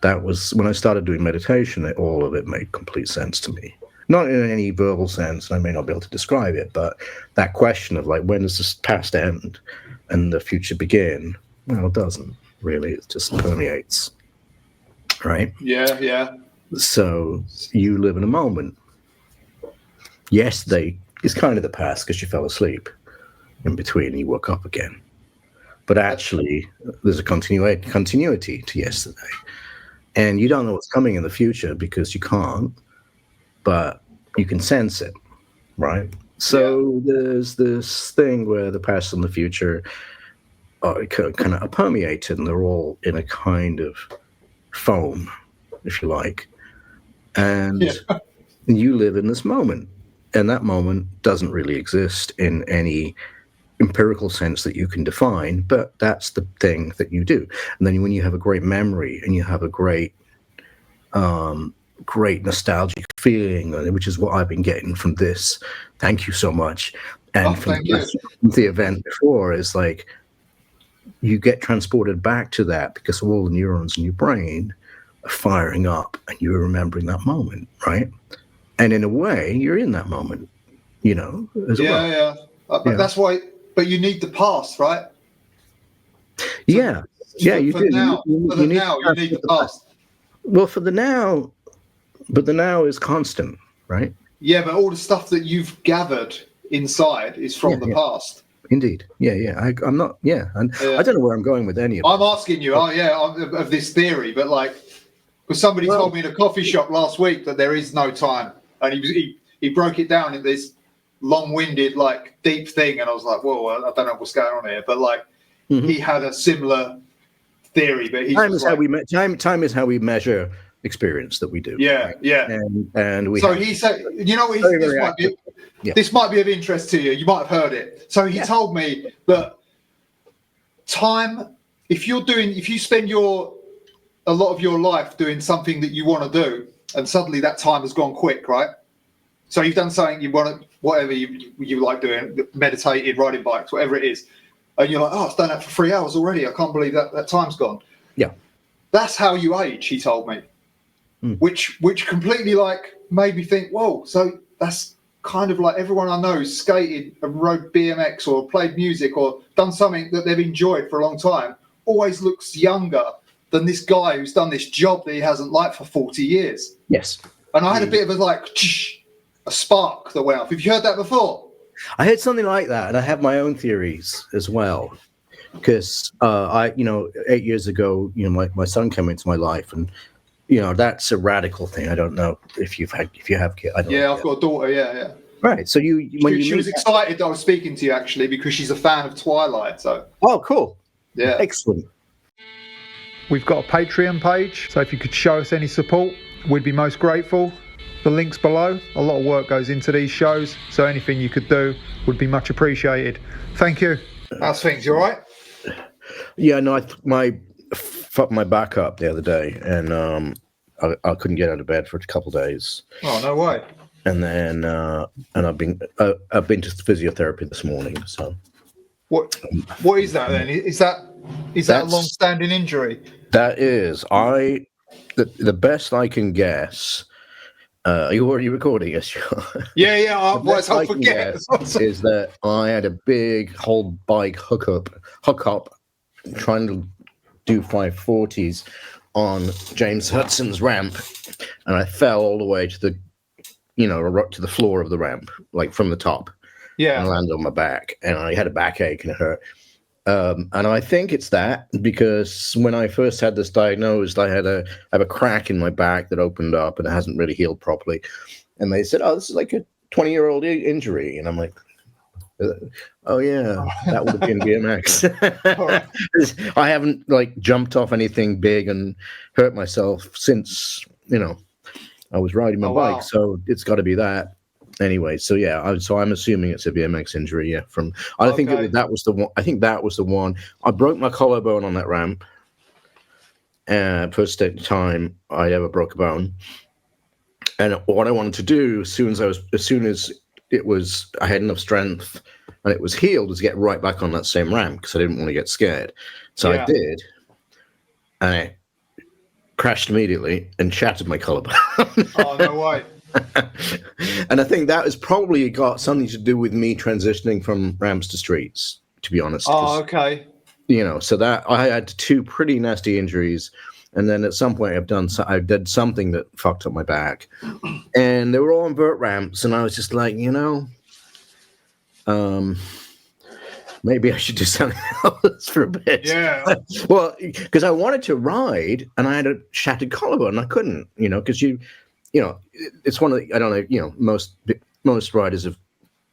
that was when I started doing meditation, all of it made complete sense to me. Not in any verbal sense, and I may not be able to describe it, but that question of like, when does this past end and the future begin? Well, it doesn't really. It just permeates, right? Yeah. So you live in a moment. Yesterday is kind of the past because you fell asleep in between and you woke up again. But actually, there's a continuity to yesterday. And you don't know what's coming in the future because you can't, but you can sense it, right? So there's this thing where the past and the future are kind of permeated, and they're all in a kind of foam, if you like. And you live in this moment, and that moment doesn't really exist in any empirical sense that you can define, but that's the thing that you do. And then when you have a great memory and you have a great nostalgic feeling, which is what I've been getting from this, thank you so much, and from the event before, is like you get transported back to that because all the neurons in your brain are firing up and you're remembering that moment, right? And in a way, you're in that moment, as well. But that's why. But you need the past, right? You do. For now, you need the past. Well, for the now, but the now is constant, right? Yeah, but all the stuff that you've gathered inside is from the past. Indeed. I'm not. And I don't know where I'm going with any of it. I'm asking you. Of this theory, but like, because somebody told me in a coffee shop last week that there is no time, and he broke it down in this long-winded, like, deep thing, and I was like, whoa, I don't know what's going on here, but like, he had a similar theory, but time is how we measure experience that we do. And we. So he said, this might be of interest to you. You might have heard it. So he told me that time, if you spend a lot of your life doing something that you want to do, and suddenly that time has gone quick, right? So you've done something you want to, whatever you like doing, meditated, riding bikes, whatever it is, and you're like, I've done that for 3 hours already. I can't believe that time's gone. Yeah, that's how you age. He told me, which completely like made me think, whoa. So that's kind of like everyone I know skated and rode BMX or played music or done something that they've enjoyed for a long time always looks younger than this guy who's done this job that he hasn't liked for 40 years. Yes. And I had a bit of a spark that went off. Have you heard that before? I heard something like that, and I have my own theories as well. Because 8 years ago, my son came into my life, and that's a radical thing. I don't know if you have kids. I've got a daughter. Yeah. Right. So she was excited that I was speaking to you actually because she's a fan of Twilight. So. Oh, cool. Yeah. Excellent. We've got a Patreon page, so if you could show us any support, we'd be most grateful. The link's below. A lot of work goes into these shows, so anything you could do would be much appreciated. Thank you. How's things? You all right? Yeah, no, I fucked my back up the other day, and I couldn't get out of bed for a couple of days. Oh, no way. And then I've been to physiotherapy this morning. So what is that then? Is that a long-standing injury? That is. The best I can guess. Are you already recording? Yes, Yeah. I forget. Is that I had a big whole bike hook up, trying to do 540s on James Hudson's ramp, and I fell all the way to the floor of the ramp, like from the top. Yeah. And I landed on my back, and I had a backache and it hurt. And I think it's that because when I first had this diagnosed, I have a crack in my back that opened up and it hasn't really healed properly. And they said, "Oh, this is like a 20-year-old injury." And I'm like, "Oh yeah, that would have been BMX." I haven't jumped off anything big and hurt myself since I was riding my bike. Wow. So it's got to be that. Anyway, so yeah, I'm assuming it's a BMX injury. Yeah, I think that was the one. I think that was the one. I broke my collarbone on that ramp. First time I ever broke a bone. And what I wanted to do as soon as I had enough strength and it was healed to get right back on that same ramp because I didn't want to get scared. So I did, and I crashed immediately and shattered my collarbone. Oh, no way. And I think that has probably got something to do with me transitioning from ramps to streets, to be honest. Oh, okay. So that I had 2 pretty nasty injuries, and then at some point I did something that fucked up my back, and they were all on vert ramps, and I was just like, maybe I should do something else for a bit. Yeah. Well, because I wanted to ride, and I had a shattered collarbone, and I couldn't, because it's one of the, I don't know, most riders have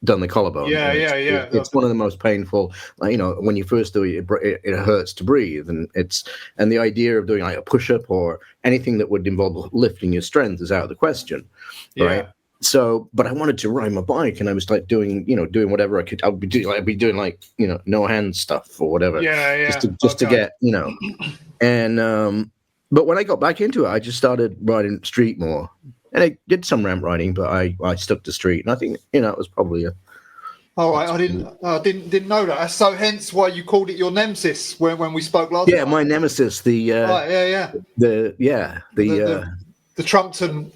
done the collarbone. Yeah. It's one of the most painful. When you first do it, it hurts to breathe, and the idea of doing like a push-up or anything that would involve lifting your strength is out of the question, right? So, but I wanted to ride my bike, and I was like doing whatever I could. I'd be doing like no hand stuff or whatever. Just to get and but when I got back into it, I just started riding street more, and I did some ramp riding, but I stuck to street, and I think it was probably a. All right, I didn't know that. So hence why you called it your nemesis when we spoke last time. Yeah, my nemesis. The The Trumpton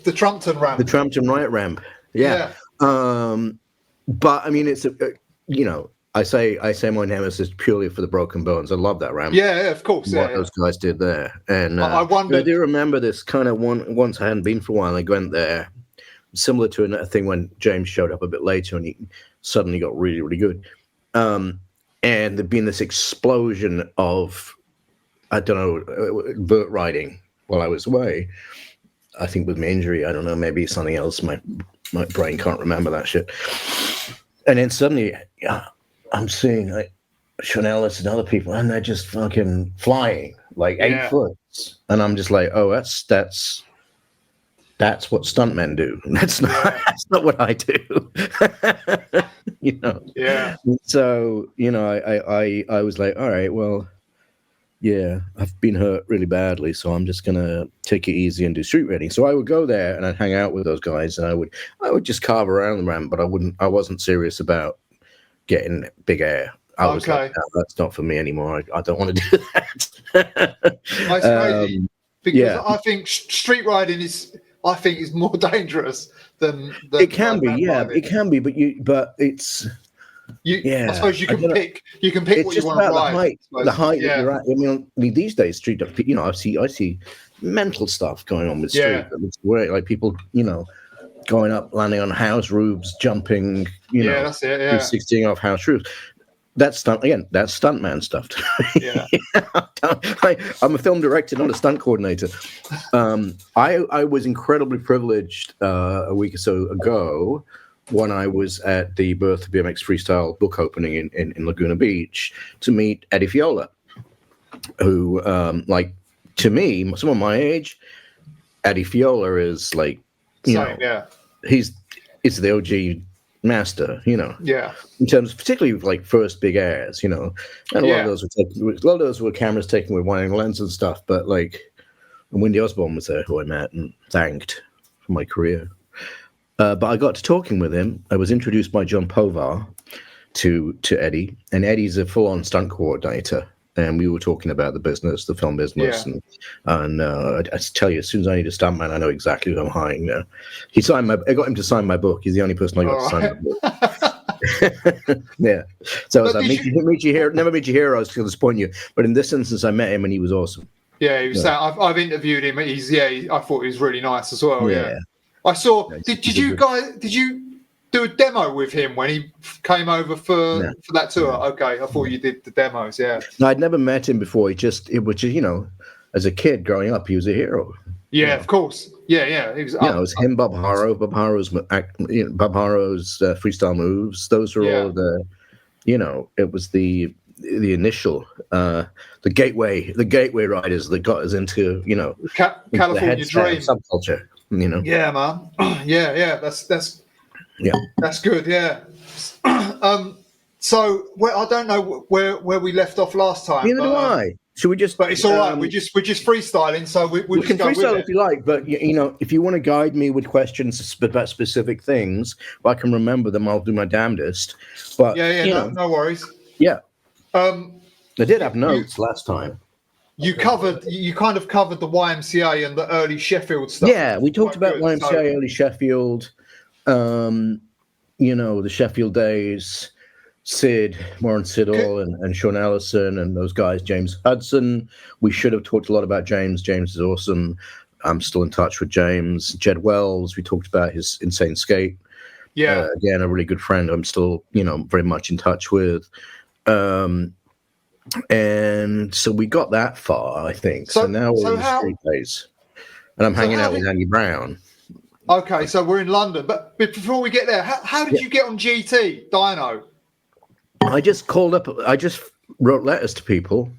ramp. The Trumpton right ramp. Yeah. But I mean, it's I say my nemesis purely for the broken bones. I love that ramp. Yeah, of course. What those guys did there, and I wondered. I do remember this kind of once I hadn't been for a while. I went there, similar to another thing when James showed up a bit later, and he suddenly got really, really good. And there'd been this explosion of, I don't know, vert riding while I was away. I think with my injury, I don't know, maybe something else. My brain can't remember that shit. And then suddenly, I'm seeing like Chanellis and other people, and they're just fucking flying like 8 foot, and I'm just like, oh, that's what stuntmen do. That's not what I do. Yeah. So I was like, all right, well. Yeah, I've been hurt really badly, so I'm just gonna take it easy and do street riding. So I would go there and I'd hang out with those guys, and I would just carve around the ramp, but I wasn't serious about getting big air. I was like, no, that's not for me anymore. I don't want to do that. That's crazy because I think street riding is more dangerous than it can be. Yeah, riding. It can be, but it's. I suppose you can pick. You can pick what you want to ride. The height that you're at. I mean, these days, street. I see mental stuff going on with street. It's great, like people, going up, landing on house roofs, jumping. That's it. Yeah, 16 off house roofs. That's stuntman stuff. Yeah. I'm a film director, not a stunt coordinator. I was incredibly privileged a week or so ago. When I was at the Birth of BMX Freestyle book opening in Laguna Beach to meet Eddie Fiola, who, to me, someone my age, Eddie Fiola is like, he's the OG master, Yeah. In terms, particularly with like first big airs, and a lot of those were cameras taken with wide-angle lens and stuff. But like, Wendy Osborne was there, who I met and thanked for my career. But I got to talking with him. I was introduced by John Povar to Eddie, and Eddie's a full-on stunt coordinator. And we were talking about the business, the film business, and I tell you, as soon as I need a stuntman, I know exactly who I'm hiring now. I got him to sign my book. He's the only person I got to sign my book. Yeah. So I was like, never meet your heroes to disappoint you. But in this instance, I met him, and he was awesome. Yeah, he was. I've interviewed him. I thought he was really nice as well. Yeah. I saw. Did you do a demo with him when he came over for that tour? Okay, I thought you did the demos. Yeah. No, I'd never met him before. It was as a kid growing up, he was a hero. Yeah, of course. Yeah. He was. It was him, Bob Harrow, Bob Harrow's freestyle moves. Those were all the. It was the initial, the gateway riders that got us into California Dream subculture. Yeah, man. Yeah. That's good. Yeah. So I don't know where we left off last time. Neither do I. Should we just? But it's all right. We're just freestyling, so we can just go freestyle with if you like. But you know, if you want to guide me with questions about specific things, if I can remember them, I'll do my damnedest. But no worries. Yeah. I did have you, notes last time. You kind of covered the YMCA and the early Sheffield stuff. Yeah, we talked about YMCA, early Sheffield. You know, the Sheffield days. Sid, Warren Siddall, and Sean Ellison, and those guys, James Hudson. We should have talked a lot about James. James is awesome. I'm still in touch with James. Jed Wells, we talked about his Insane Skate. Yeah. Again, a really good friend I'm still, you know, very much in touch with. And so we got that far, I think. So now we're in the street days. And I'm hanging out with Andy Brown. Okay, so we're in London. But before we get there, how did you get on GT, Dyno? I just called up. I just wrote letters to people.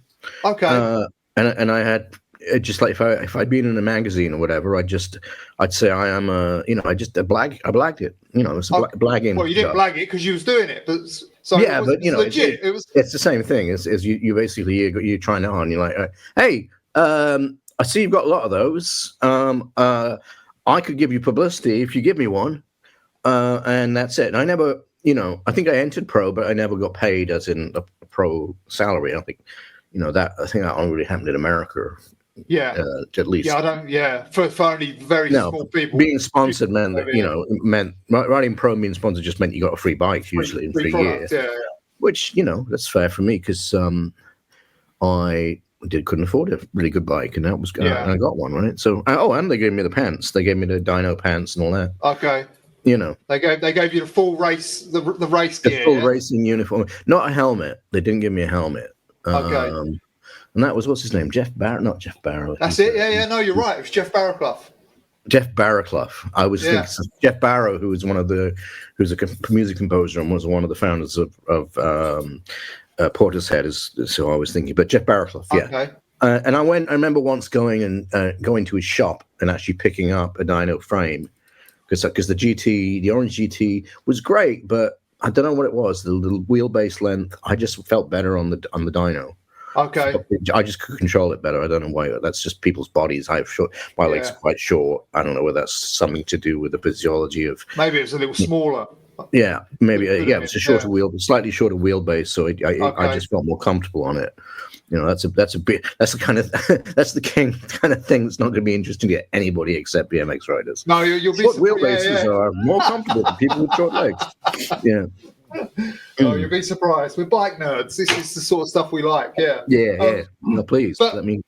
Okay. And I had just like if I'd been in a magazine or whatever, I'd say I am I blagged it. You know, it's blagging. Well, you didn't blag it because you was doing it, but but you know, legit. It's the same thing. As you basically you're trying it on. You're like, hey, I see you've got a lot of those. I could give you publicity if you give me one, and that's it. And I never. You know, I think I entered pro, but I never got paid as in a pro salary. I think, you know, that only really happened in America. Yeah, at least. Yeah, I don't. Yeah, for only very small people. Being sponsored meant that riding pro being sponsored just meant you got a free bike usually for a year. Yeah. Which that's fair for me because I couldn't afford a really good bike, and that was and I got one, right. So and they gave me the pants. They gave me the Dyno pants and all that. Okay. You know, they gave you the full race, the race gear, full racing uniform, not a helmet. They didn't give me a helmet. Okay, and that was what's his name, Jeff Barrett, not Jeff Barrow. That's it. Yeah. No, you're right. It was Jeff Barrowclough. Jeff Barrowclough. I was thinking Jeff Barrow, who's a music composer and was one of the founders of Portishead. So I was thinking, but Jeff Barrowclough. Yeah. Okay. And I remember once going to his shop and actually picking up a Dyno frame. Because the orange GT was great, but I don't know what it was. The little wheelbase length, I just felt better on the Dyno. Okay. I just could control it better. I don't know why. That's just people's bodies. My legs are quite short. I don't know whether that's something to do with the physiology of. Maybe it's a little smaller. Yeah, maybe. It was a slightly shorter wheelbase, so I just felt more comfortable on it. You know, that's the kind of thing that's not going to be interesting to anybody except BMX riders. No, you'll be short wheelbases are more comfortable for people with short legs. Yeah. Oh, you'll be surprised. We're bike nerds. This is the sort of stuff we like. Yeah. Yeah. No, please. But then,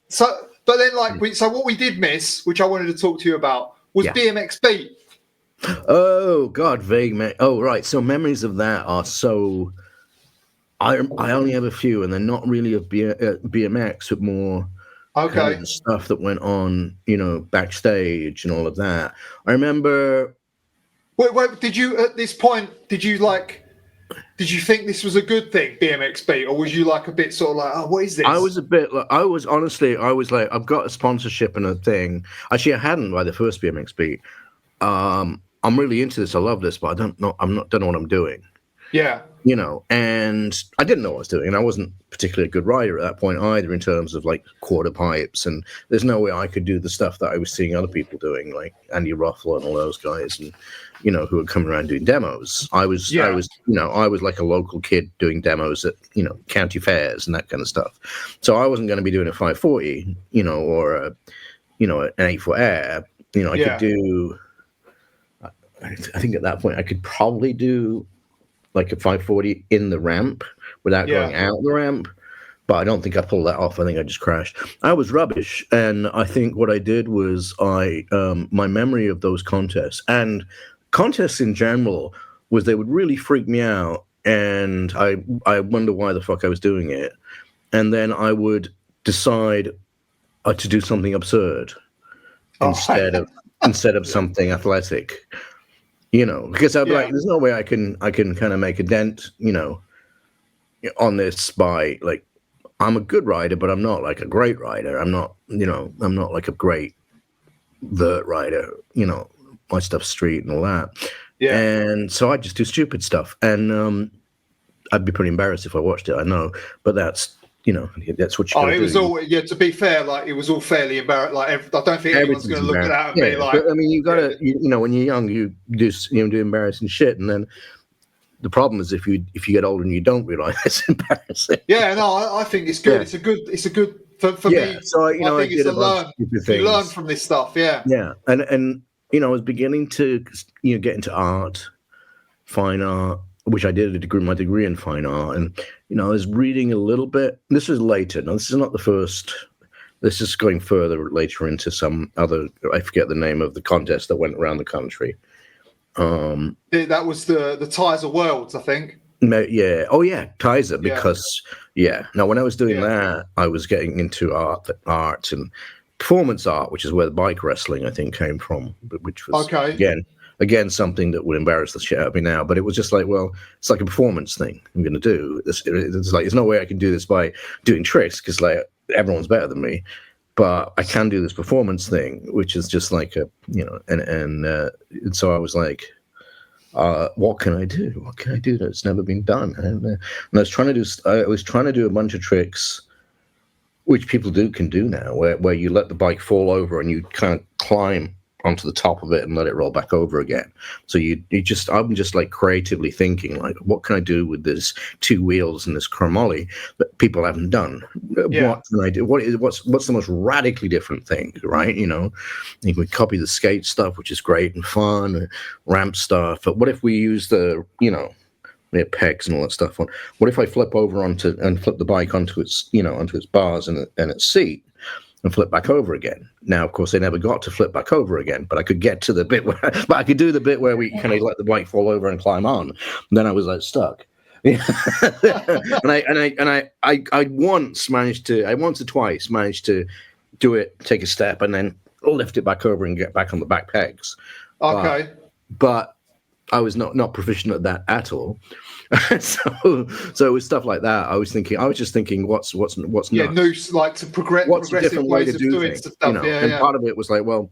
what we did miss, which I wanted to talk to you about, was BMX Beat. Oh God, vague. Oh right. So memories of that are so. I only have a few, and they're not really of BMX, but more kind of stuff that went on, backstage and all of that. I remember. Wait, did you at this point? Did you think this was a good thing, BMX Beat, or was you like a bit sort of like, oh, what is this? I was a bit like, I was like, I've got a sponsorship and a thing. Actually, I hadn't by the first BMX Beat. I'm really into this. I love this, but I don't know what I'm doing. Yeah. And I didn't know what I was doing. And I wasn't particularly a good rider at that point either in terms of like quarter pipes. And there's no way I could do the stuff that I was seeing other people doing, like Andy Ruffalo and all those guys, and who were coming around doing demos. I was like a local kid doing demos at county fairs and that kind of stuff. So I wasn't going to be doing a 540, or an 8-foot air. I could do. I think at that point I could probably do like a 540 in the ramp without going out the ramp, but I don't think I pulled that off. I think I just crashed. I was rubbish, and I think what I did was my memory of those contests and contests in general was they would really freak me out, and I wonder why the fuck I was doing it, and then I would decide to do something absurd instead of something athletic. Because I'd be like, there's no way I can kind of make a dent, on this by like, I'm a good rider, but I'm not like a great rider. I'm not like a great vert rider, my stuff's street and all that. Yeah. And so I just do stupid stuff. And I'd be pretty embarrassed if I watched it, I know, but that's you know, that's what you got to do. It was all, to be fair, like, it was all fairly embarrassing. Like, I don't think anyone's going to look at that and be like... But, I mean, you got to, you know, when you're young, you do embarrassing shit, and then the problem is if you get older and you don't realize it's embarrassing. Yeah, no, I think it's good. Yeah. It's a good for me. So you know, I think it's a learn. You learn from this stuff. Yeah. Yeah, and you know, I was beginning to get into art, fine art, which I did my degree in fine art, and you know, I was reading a little bit. This was later. Now, this is not the first. This is going further later into some other. I forget the name of the contest that went around the country. That was the Ties of Worlds, I think. Yeah. Oh, yeah, Kaiser. Because Now, when I was doing that, I was getting into art and performance art, which is where the bike wrestling I think came from, which was again something that would embarrass the shit out of me now. But it was just like, well, it's like a performance thing I'm going to do. It's like there's no way I can do this by doing tricks because like everyone's better than me. But I can do this performance thing, which is just like and so I was like, what can I do? What can I do that's never been done? And I was trying to do a bunch of tricks, which people can do now, where you let the bike fall over and you kind of climb onto the top of it and let it roll back over again. So I'm just like creatively thinking like, what can I do with this 2 wheels and this chromoly that people haven't done? Yeah. What can I do? What's the most radically different thing, right? You know, you can copy the skate stuff, which is great and fun, ramp stuff. But what if we use the, you know, pegs and all that stuff on? What if I flip over and flip the bike onto its bars and its seat? And flip back over again. Now, of course, they never got to flip back over again, but I could get to the bit but I could do the bit where we kind of let the bike fall over and climb on. And then I was like stuck. and I once or twice managed to do it, take a step, and then lift it back over and get back on the back pegs. Okay. But I was not proficient at that at all. so it was stuff like that. I was just thinking, what's new, like to what's a different way to do things, stuff. You know? And part of it was like, well,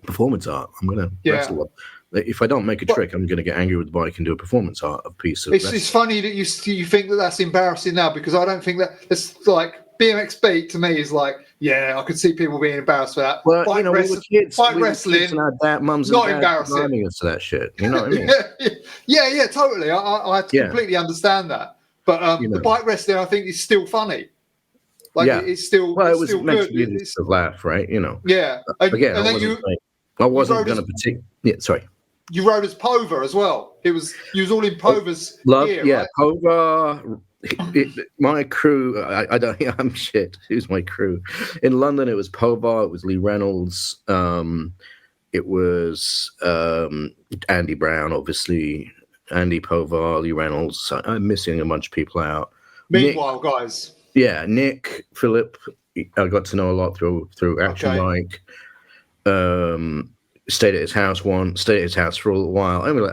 performance art. I'm gonna wrestle. If I don't make a trick, I'm gonna get angry with the bike and do a performance art piece of. It's funny that you think that that's embarrassing now, because I don't think that it's like BMX beat to me is like, I could see people being embarrassed for that. Well, you know, we were kids. Bike wrestling, mums not and dads driving us to that shit. You know what I mean? yeah, totally. I completely understand that. But the bike wrestling, I think, is still funny. Like it's still. Well, it was meant to be a laugh, right? You know. Yeah. Again, I wasn't going to particularly. Yeah, sorry. You rode as Pova as well. You was all in Pova's gear, right? Pova. My crew, I'm shit. Who's my crew? In London, it was Pova, it was Lee Reynolds, it was Andy Brown, obviously, Andy Pova, Lee Reynolds. I'm missing a bunch of people out. Meanwhile, guys. Yeah, Nick, Philip, I got to know a lot through Action Bike. Stayed at his house for a little while. I mean,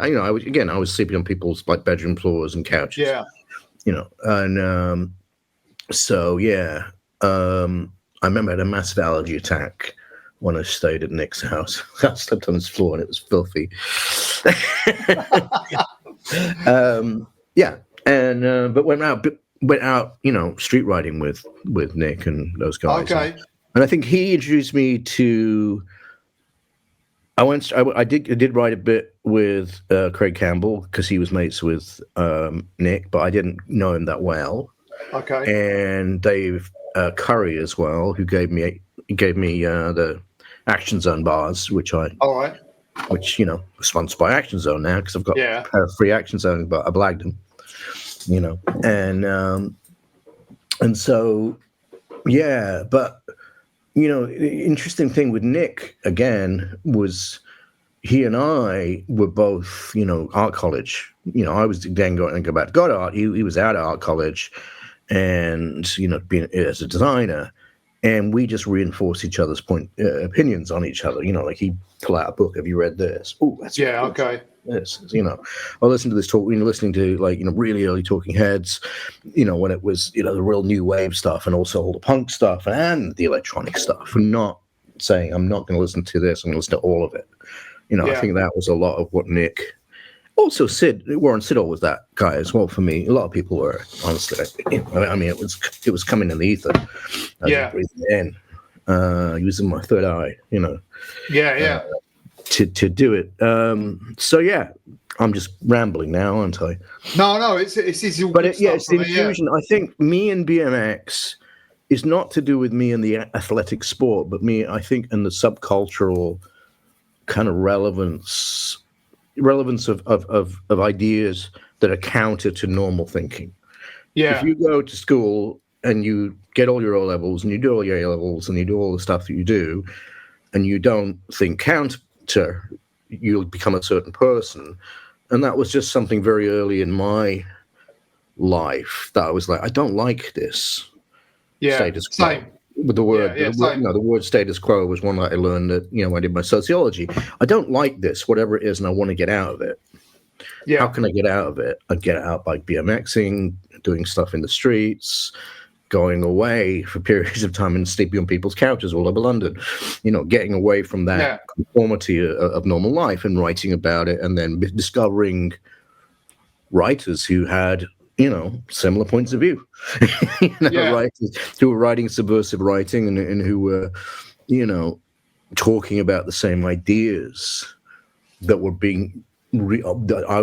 I was sleeping on people's like bedroom floors and couches. Yeah. You know, and I remember I had a massive allergy attack when I stayed at Nick's house. I slept on his floor and it was filthy. But went out, you know, street riding with Nick and those guys. Okay. And I think he introduced me to. I did write a bit with Craig Campbell because he was mates with Nick, but I didn't know him that well. Okay. And Dave Curry as well, who gave me the Action Zone bars, which you know, sponsored by Action Zone now because I've got a free Action Zone, but I blagged them, you know, and so but. You know, the interesting thing with Nick, again, was he and I were both, you know, art college. You know, I was then going to go back to God Art. He was out of art college and, you know, being as a designer. And we just reinforced each other's opinions on each other. You know, like he'd pull out a book. Have you read this? Oh, that's okay. This, you know, I listened to this talk. You know, listening to like, you know, really early Talking Heads. You know, when it was, you know, the real new wave stuff, and also all the punk stuff and the electronic stuff. And not saying I'm not going to listen to this. I'm going to listen to all of it. You know, I think that was a lot of what Nick Also, Warren Siddall was that guy as well for me. A lot of people were, honestly. I mean, it was coming in the ether. I was breathing it in. Using my third eye, to do it. So yeah, I'm just rambling now, aren't I? No, it's easy. But it's the infusion. I think me and BMX is not to do with me and the athletic sport, but me, I think, in the subcultural kind of relevance of ideas that are counter to normal thinking. Yeah. If you go to school and you get all your O levels and you do all your A levels and you do all the stuff that you do, and you don't think counter, you'll become a certain person. And that was just something very early in my life that I was like, I don't like this status quo. Same. With the word, the word status quo was one that I learned that, when I did my sociology. I don't like this, whatever it is, and I want to get out of it. Yeah. How can I get out of it? I get out by BMXing, doing stuff in the streets, going away for periods of time and sleeping on people's couches all over London, getting away from that conformity of normal life and writing about it, and then discovering writers who had similar points of view, writers who were writing subversive writing and who were, talking about the same ideas that were being, that I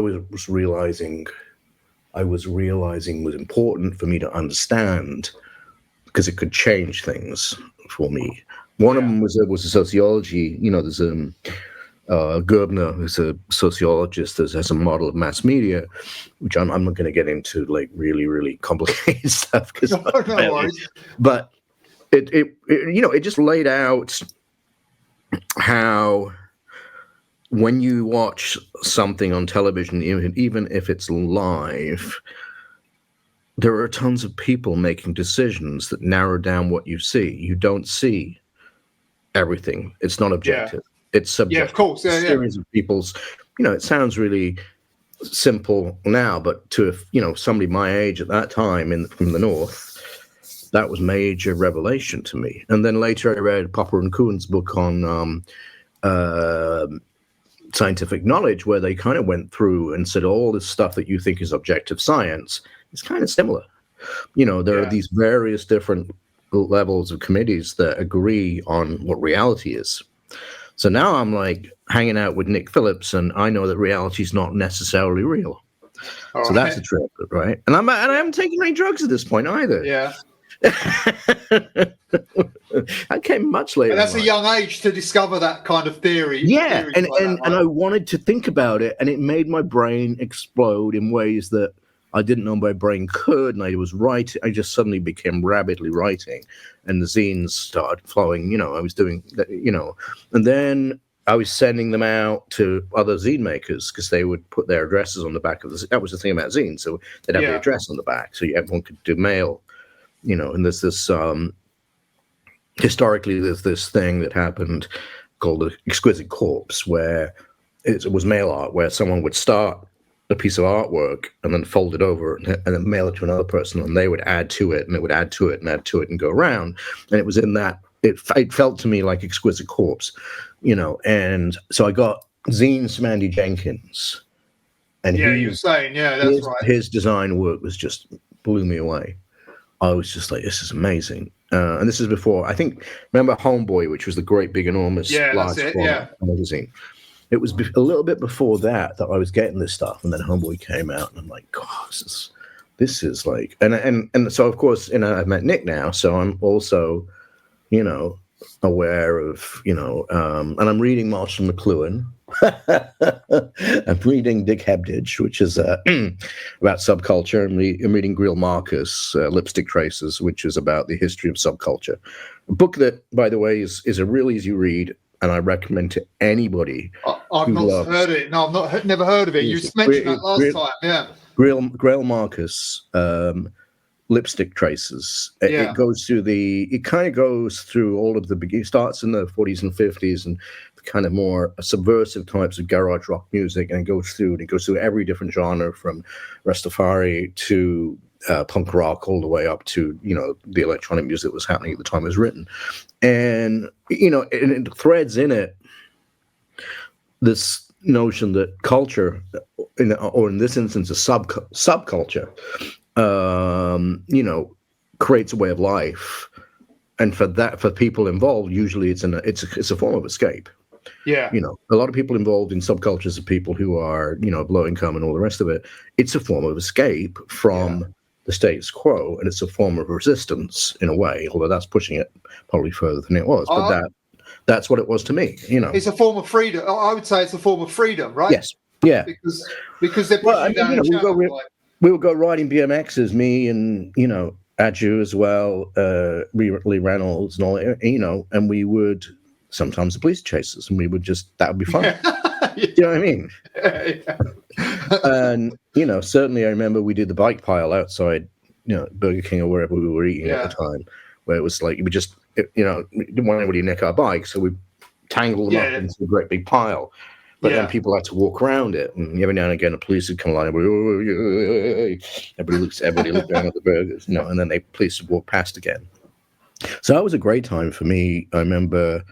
was realizing was important for me to understand, because it could change things for me. One of them was a sociology. There's Gerbner, who's a sociologist, that has a model of mass media, which I'm not going to get into, like really, really complicated stuff. But it just laid out how when you watch something on television, even if it's live, there are tons of people making decisions that narrow down what you see. You don't see everything. It's not objective. It's subjective. Yeah, of course. A series of people's, it sounds really simple now, but to somebody my age at that time from the north, that was major revelation to me. And then later I read Popper and Kuhn's book on scientific knowledge, where they kind of went through and said all this stuff that you think is objective science is kind of similar. There are these various different levels of committees that agree on what reality is. So now I'm like hanging out with Nick Phillips, and I know that reality is not necessarily real. So that's a trip, right? And I haven't taken any drugs at this point either. Yeah. I came much later. And that's a young age to discover that kind of theory. Yeah, and I wanted to think about it, and it made my brain explode in ways that I didn't know my brain could, and I was writing. I just suddenly became rapidly writing, and the zines started flowing. I was doing, and then I was sending them out to other zine makers, because they would put their addresses on the back of the. That was the thing about zines, so they'd have the address on the back, so everyone could do mail. And there's this historically, there's this thing that happened called the Exquisite Corpse, where it was mail art, where someone would start a piece of artwork and then fold it over and then mail it to another person, and they would add to it, and it would add to it and add to it and go around. And it was in that, it felt to me like Exquisite Corpse, and so I got zines from Andy Jenkins, and you're saying, that's right. His design work was just blew me away. I was just like, this is amazing. And this is before, I think, remember Homeboy, which was the great, big, enormous large magazine. It was a little bit before that I was getting this stuff, and then Homeboy came out, and I'm like, God, this is like, and so of course, I've met Nick now, so I'm also, aware of, and I'm reading Marshall McLuhan. I'm reading Dick Hebdige, which is about subculture, and I'm reading Greil Marcus, Lipstick Traces, which is about the history of subculture. A book that, by the way, is a real easy read, and I recommend to anybody. I've not heard it. No, I've never heard of it. You mentioned that last time, yeah. Greil Marcus, Lipstick Traces. It goes through it kind of goes through all of it starts in the 40s and 50s and kind of more subversive types of garage rock music, and it goes through every different genre, from Rastafari to punk rock, all the way up to the electronic music that was happening at the time it was written. And it threads in it this notion that culture, or in this instance, a subculture, creates a way of life, and for people involved, usually it's a form of escape. Yeah. A lot of people involved in subcultures are people who are, low income and all the rest of it. It's a form of escape from the status quo, and it's a form of resistance in a way, although that's pushing it probably further than it was. But that's what it was to me, It's a form of freedom. I would say it's a form of freedom, right? Yes. Yeah. Because they're pushing you down we would go riding BMXs, me and, Adju as well, Lee Reynolds and all, and we would, sometimes the police chase us, and we would that would be fun. You know what I mean? And, certainly I remember we did the bike pile outside, Burger King or wherever we were eating at the time, where it was like, we just, we didn't want anybody to nick our bikes, so we tangled them up into a great big pile. But then people had to walk around it, and every now and again, the police would come along. Everybody looked down at the burgers, and then the police would walk past again. So that was a great time for me. I remember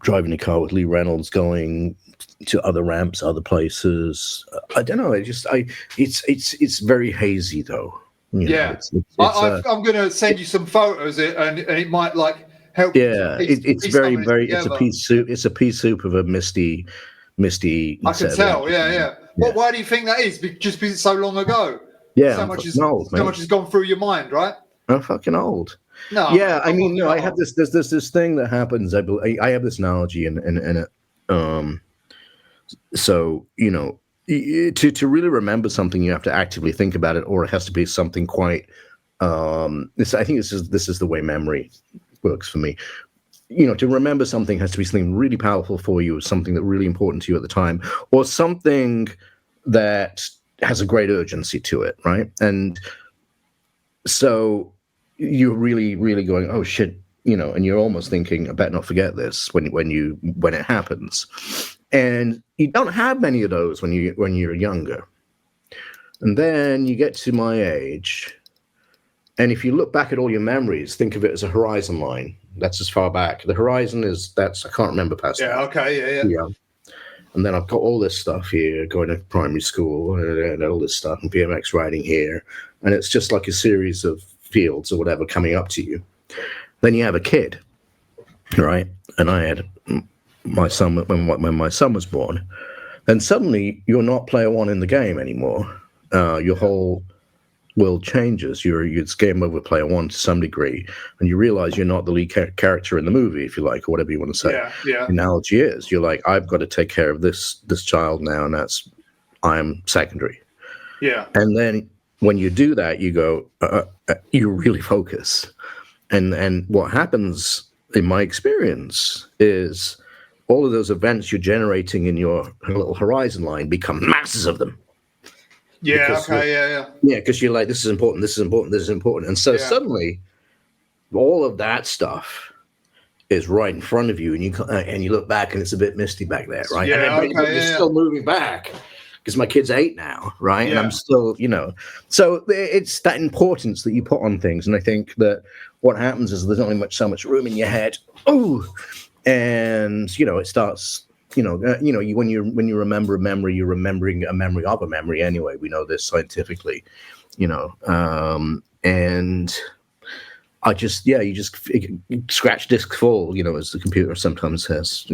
driving the car with Lee Reynolds, going to other ramps, other places. I don't know. It's very hazy though. I'm going to send you some photos, and it might help. Yeah, it's very it's a pea soup. It's a pea soup of a misty. I can tell. Yeah. Well, why do you think that is? Just because it's so long ago. Yeah, so much has gone through your mind, right? I'm fucking old. No. Yeah, I mean, I have this. There's this thing that happens. I have this analogy, and so to really remember something, you have to actively think about it, or it has to be something quite. I think this is the way memory works for me. To remember something has to be something really powerful for you, or something that really important to you at the time, or something that has a great urgency to it, right? And so you're really, really going, oh shit, and you're almost thinking, I better not forget this when it happens. And you don't have many of those when you're younger. And then you get to my age, and if you look back at all your memories, think of it as a horizon line. That's as far back. The horizon I can't remember past that. Yeah, okay, yeah. And then I've got all this stuff here, going to primary school, and all this stuff, and BMX riding here. And it's just like a series of fields or whatever coming up to you. Then you have a kid, right? And I had my son, when my son was born. Then suddenly you're not player one in the game anymore. Your whole world changes. It's game over player one to some degree, and you realize you're not the lead character in the movie, if you like, or whatever you want to say. Yeah. The analogy is, you're like, I've got to take care of this child now, and I'm secondary. Yeah. And then when you do that, you go, you really focus, and what happens in my experience is all of those events you're generating in your little horizon line become masses of them. Yeah. Yeah, because you're like, this is important, this is important, this is important. And so suddenly all of that stuff is right in front of you, and you look back and it's a bit misty back there, right? Yeah, and you're still moving back because my kid's 8 now, right? Yeah. And I'm still, so it's that importance that you put on things. And I think that what happens is there's only so much room in your head. Oh, and it starts. When you remember a memory, you're remembering a memory of a memory anyway. We know this scientifically, and I just, you just scratch disk full, as the computer sometimes says,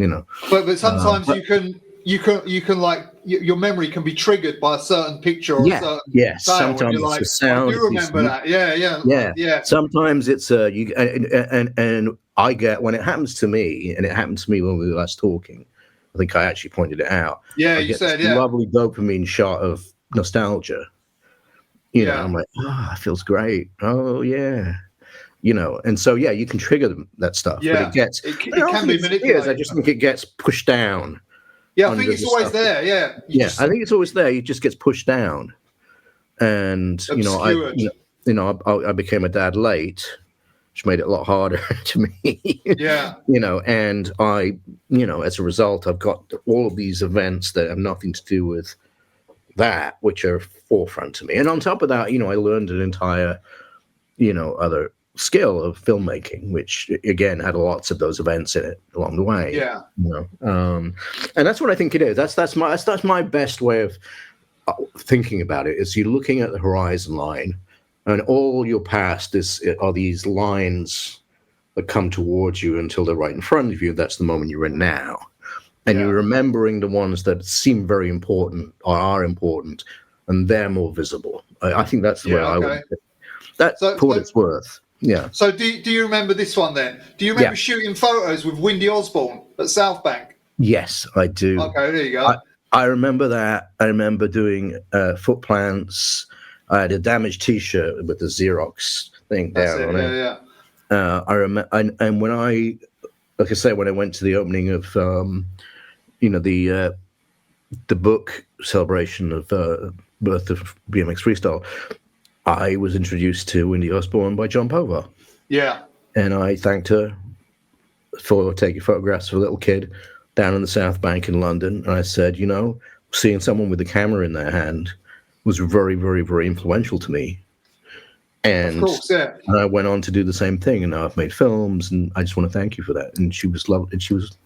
But sometimes you can like your memory can be triggered by a certain picture or a certain sometimes it's like, a sound. I do remember that. Yeah. Sometimes it's and I get, when it happens to me, and it happened to me when we were last talking. I think I actually pointed it out. Yeah, you said, lovely dopamine shot of nostalgia. I'm like, it feels great. Oh yeah. And so you can trigger that stuff. Yeah, but it can be manipulated. I just think it gets pushed down. Yeah, I think it's always there. Yeah. I think it's always there. It just gets pushed down. And I became a dad late, which made it a lot harder to me. Yeah. And I, as a result, I've got all of these events that have nothing to do with that, which are forefront to me. And on top of that, I learned an entire, other skill of filmmaking, which again had lots of those events in it along the way. Yeah. And that's what I think it is. That's my best way of thinking about it. Is you're looking at the horizon line, and all your past are these lines that come towards you until they're right in front of you. That's the moment you're in now. And you're remembering the ones that seem very important or are important, and they're more visible. I think that's the way I would. That's for what it's worth. Yeah. So do you remember this one then? Do you remember shooting photos with Windy Osborne at South Bank? Yes, I do. Okay, there you go. I remember that. I remember doing foot plants. I had a damaged T-shirt with the Xerox thing down on it. Yeah. I remember, and when I, like I say, when I went to the opening of, the book celebration of birth of BMX Freestyle, I was introduced to Windy Osborne by John Povar. Yeah. And I thanked her for taking photographs of a little kid down in the South Bank in London. And I said, seeing someone with a camera in their hand was very, very, very influential to me. And, of course, yeah. And I went on to do the same thing, and now I've made films, and I just want to thank you for that. And she was lovely, and she was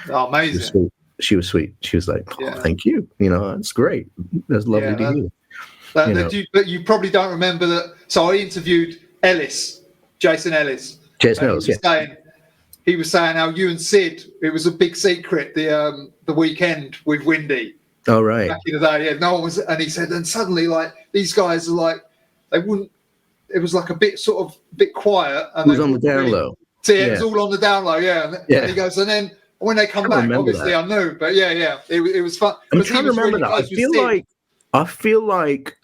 amazing. She was sweet. She was like, thank you. That's great. That's lovely to hear. But you probably don't remember that. So I interviewed Jason Ellis. He was saying how you and Sid, it was a big secret, the weekend with Windy. Oh, right. Back in the day, no one was, and he said, and suddenly, like, these guys are like, they wouldn't, it was like a bit quiet. And it was on the down low. It was all on the down low, And he goes, and then when they come back, obviously I knew, but it was fun. I'm trying to remember that. I feel like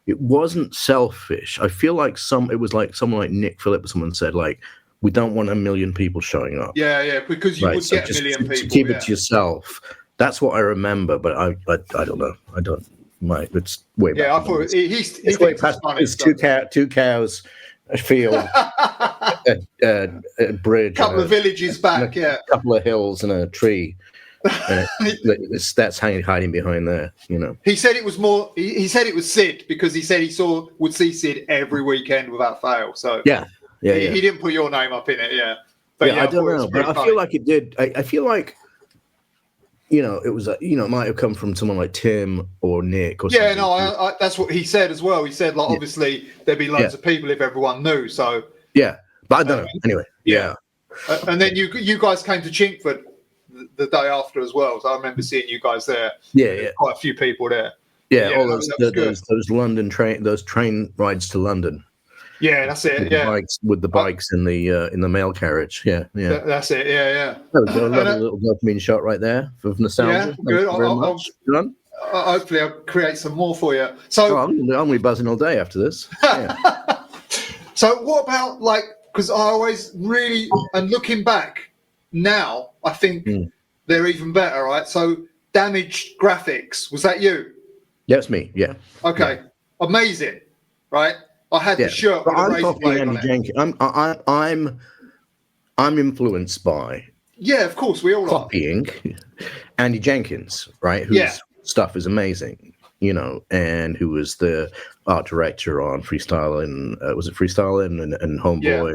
it wasn't selfish. I feel like it was like someone like Nick Phillip or someone said, like, we don't want 1 million people showing up. Yeah, because you would get 1 million people. To keep it to yourself. That's what I remember, but I don't know. It's way back. Yeah, I thought it's way past. It's two cows, a field, a bridge, couple of villages back, a couple of hills and a tree. That's hiding behind there. He said it was more. He said it was Sid because he said he would see Sid every weekend without fail. So he didn't put your name up in it. Yeah, but I don't know. But I feel like it did. I feel like. It was it might have come from someone like Tim or Nick or something. Yeah, no, that's what he said as well. He said, like, obviously there'd be loads of people if everyone knew. So but I don't know. Anyway, and then you guys came to Chinkford the day after as well. So I remember seeing you guys there. Yeah. Quite a few people there. Yeah, all those London train rides to London. Yeah, that's it. With the bikes in the mail carriage. Yeah. That's it. Yeah. That was a lovely little dopamine shot right there for nostalgia. Yeah, good. Hopefully, I'll create some more for you. So I'm gonna be buzzing all day after this. Yeah. So what about because I always really, and looking back now, I think they're even better, right? So damaged graphics, was that you? Yeah, it's me. Yeah. Okay. Yeah. Amazing, right? I had the shirt with a razor blade on it. I'm influenced by. Yeah, of course, we all copying Andy Jenkins, right? Whose stuff is amazing, and who was the art director on Freestyle and was it Freestyle and Homeboy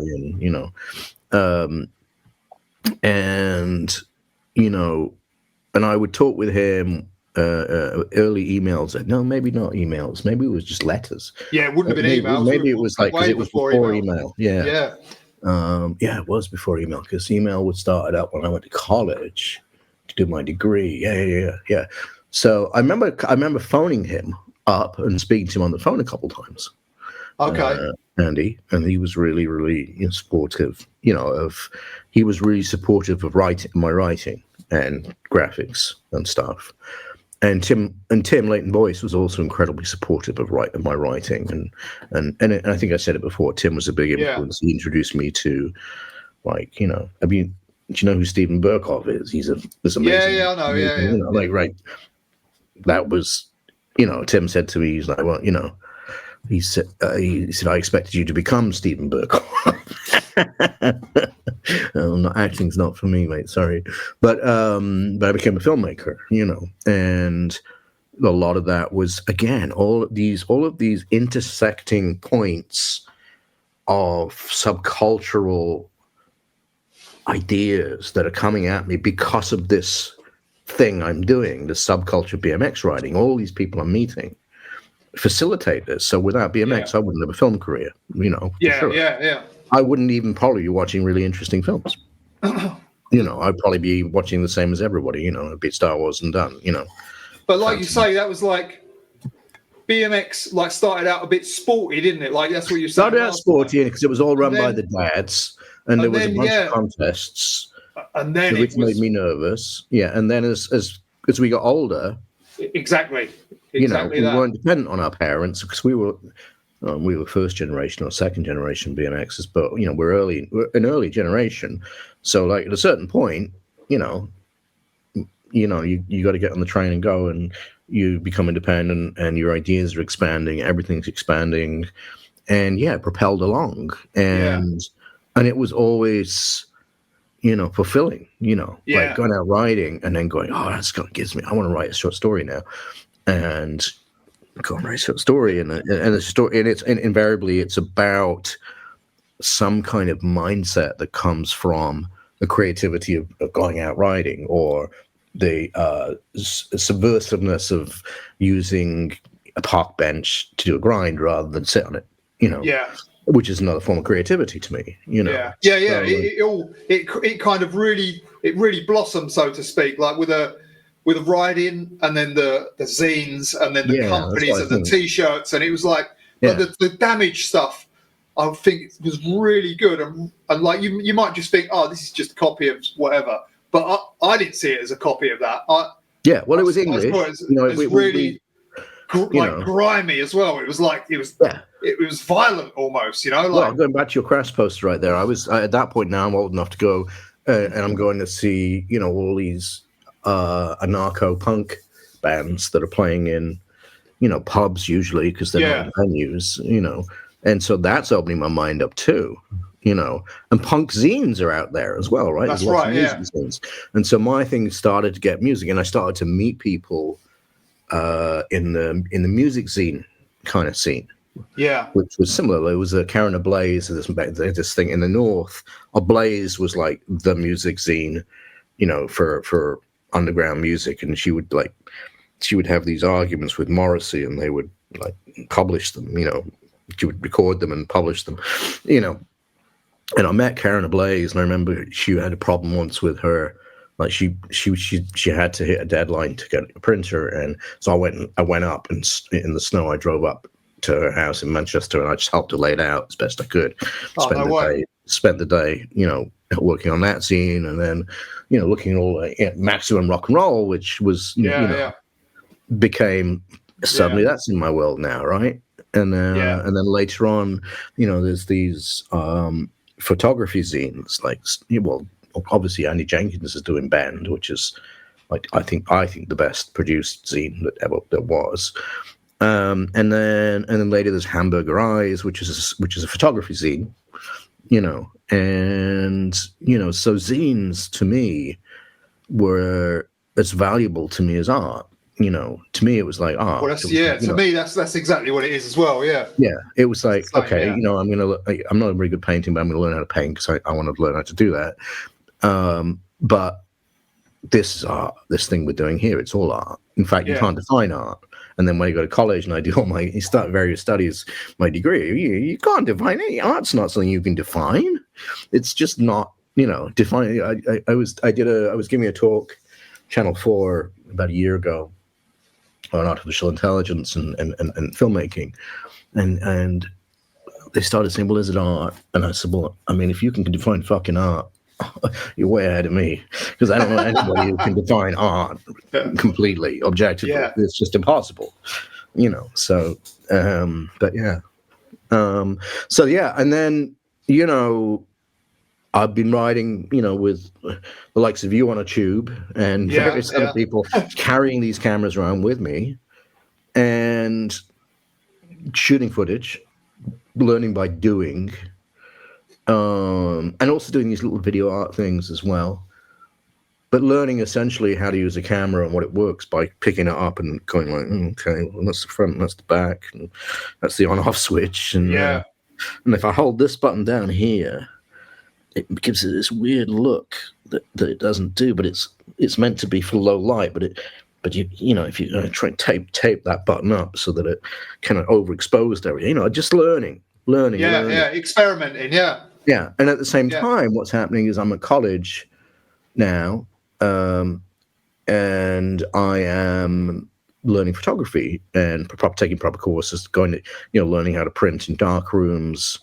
and I would talk with him. Early emails. No, maybe not emails. Maybe it was just letters. Yeah, it wouldn't have been emails. Maybe it was because it was before email. Yeah. Yeah. It was before email because email would start up when I went to college to do my degree. Yeah. So I remember phoning him up and speaking to him on the phone a couple times. Okay. Andy, and he was really, really supportive. He was really supportive of my writing and graphics and stuff. And Tim Leighton Boyce was also incredibly supportive of my writing, and I think I said it before. Tim was a big influence. He introduced me to, do you know who Stephen Burkhoff is? He's this amazing. Yeah, I know. Yeah. Right. That was, Tim said to me, he's like, well, he said, I expected you to become Stephen Burkhoff. Acting's not for me, mate. Sorry, but I became a filmmaker, and a lot of that was, again, all of these intersecting points of subcultural ideas that are coming at me because of this thing I'm doing, the subculture BMX riding. All these people I'm meeting facilitate this. So without BMX, I wouldn't have a film career, for sure. Yeah. I wouldn't even probably be watching really interesting films. I'd probably be watching the same as everybody, a bit Star Wars and done, But like you say, that was like BMX like started out a bit sporty, didn't it? Like that's what you started out sporty because it was all run by the dads, and there was a bunch of contests, and then which made me nervous. Yeah, and then as we got older, exactly we weren't dependent on our parents because we were first generation or second generation BMXers, but we're an early generation. So like at a certain point, you got to get on the train and go, and you become independent, and your ideas are expanding, everything's expanding, and propelled along, and it was always fulfilling, like going out riding and then going, oh, that's kind of gives me, I want to write a short story now, and go and write a short story, and the story, and it's invariably it's about some kind of mindset that comes from the creativity of going out riding, or the subversiveness of using a park bench to do a grind rather than sit on it, which is another form of creativity to me, So, it kind of really blossomed, so to speak, like with a riding, and then the zines, and then the companies and the t-shirts, and it was like the damage stuff. I think it was really good, and like you might just think, oh, this is just a copy of whatever, but I didn't see it as a copy of that. It was English. It was really grimy as well. It was like it was violent almost. Well, going back to your crash poster right there, I was at that point. Now I'm old enough to go, and I'm going to see all these anarcho punk bands that are playing in pubs usually because they're not venues, and so that's opening my mind up too, and punk zines are out there as well, right? That's right, zines. And so my thing started to get music, and I started to meet people in the music zine kind of scene, which was similar. There was a Karen Ablaze, this thing in the north. Ablaze was like the music zine, for underground music, and she would have these arguments with Morrissey, and they would like publish them, she would record them and publish them, and I met Karen Ablaze, and I remember she had a problem once with her, like she had to hit a deadline to get a printer, and so I went up, and in the snow I drove up to her house in Manchester, and I just helped her lay it out as best I could. Spent the day, working on that scene, and then looking at all Maximum Rock and Roll, which was became suddenly that's in my world now, right? And then later on, there's these photography zines, like obviously Andy Jenkins is doing Band, which is like I think the best produced zine that ever there was. And then later there's Hamburger Eyes, which is a photography zine, and so zines to me were as valuable to me as art. To me it was like art. Well, to me that's exactly what it is as well. Yeah. It was like I'm not a very good painting, but I'm gonna learn how to paint because I want to learn how to do that. But this is art. This thing we're doing here, it's all art. In fact, you can't define art. And then when you go to college and I do start various studies, my degree, you can't define it. Art's not something you can define. It's just not, define. I was giving a talk, Channel 4, about a year ago, on artificial intelligence and filmmaking, and they started saying, well, is it art? And I said, well, I mean, if you can define fucking art, you're way ahead of me, because I don't know anybody who can define art completely, objectively. It's just impossible, so but and then I've been riding with the likes of you on a tube and various other people carrying these cameras around with me and shooting footage, learning by doing, and also doing these little video art things as well. but learning essentially how to use a camera and what it works by picking it up and going like, okay, well, that's the front, that's the back, and that's the on-off switch, and and if I hold this button down here, it gives it this weird look that it doesn't do, but it's meant to be for low light, but you know, if you try and tape that button up so that it kind of overexposed everything, you know, just learning. Experimenting, and at the same time, what's happening is I'm at college now, and I am learning photography and taking proper courses, going to, you know, learning how to print in dark rooms,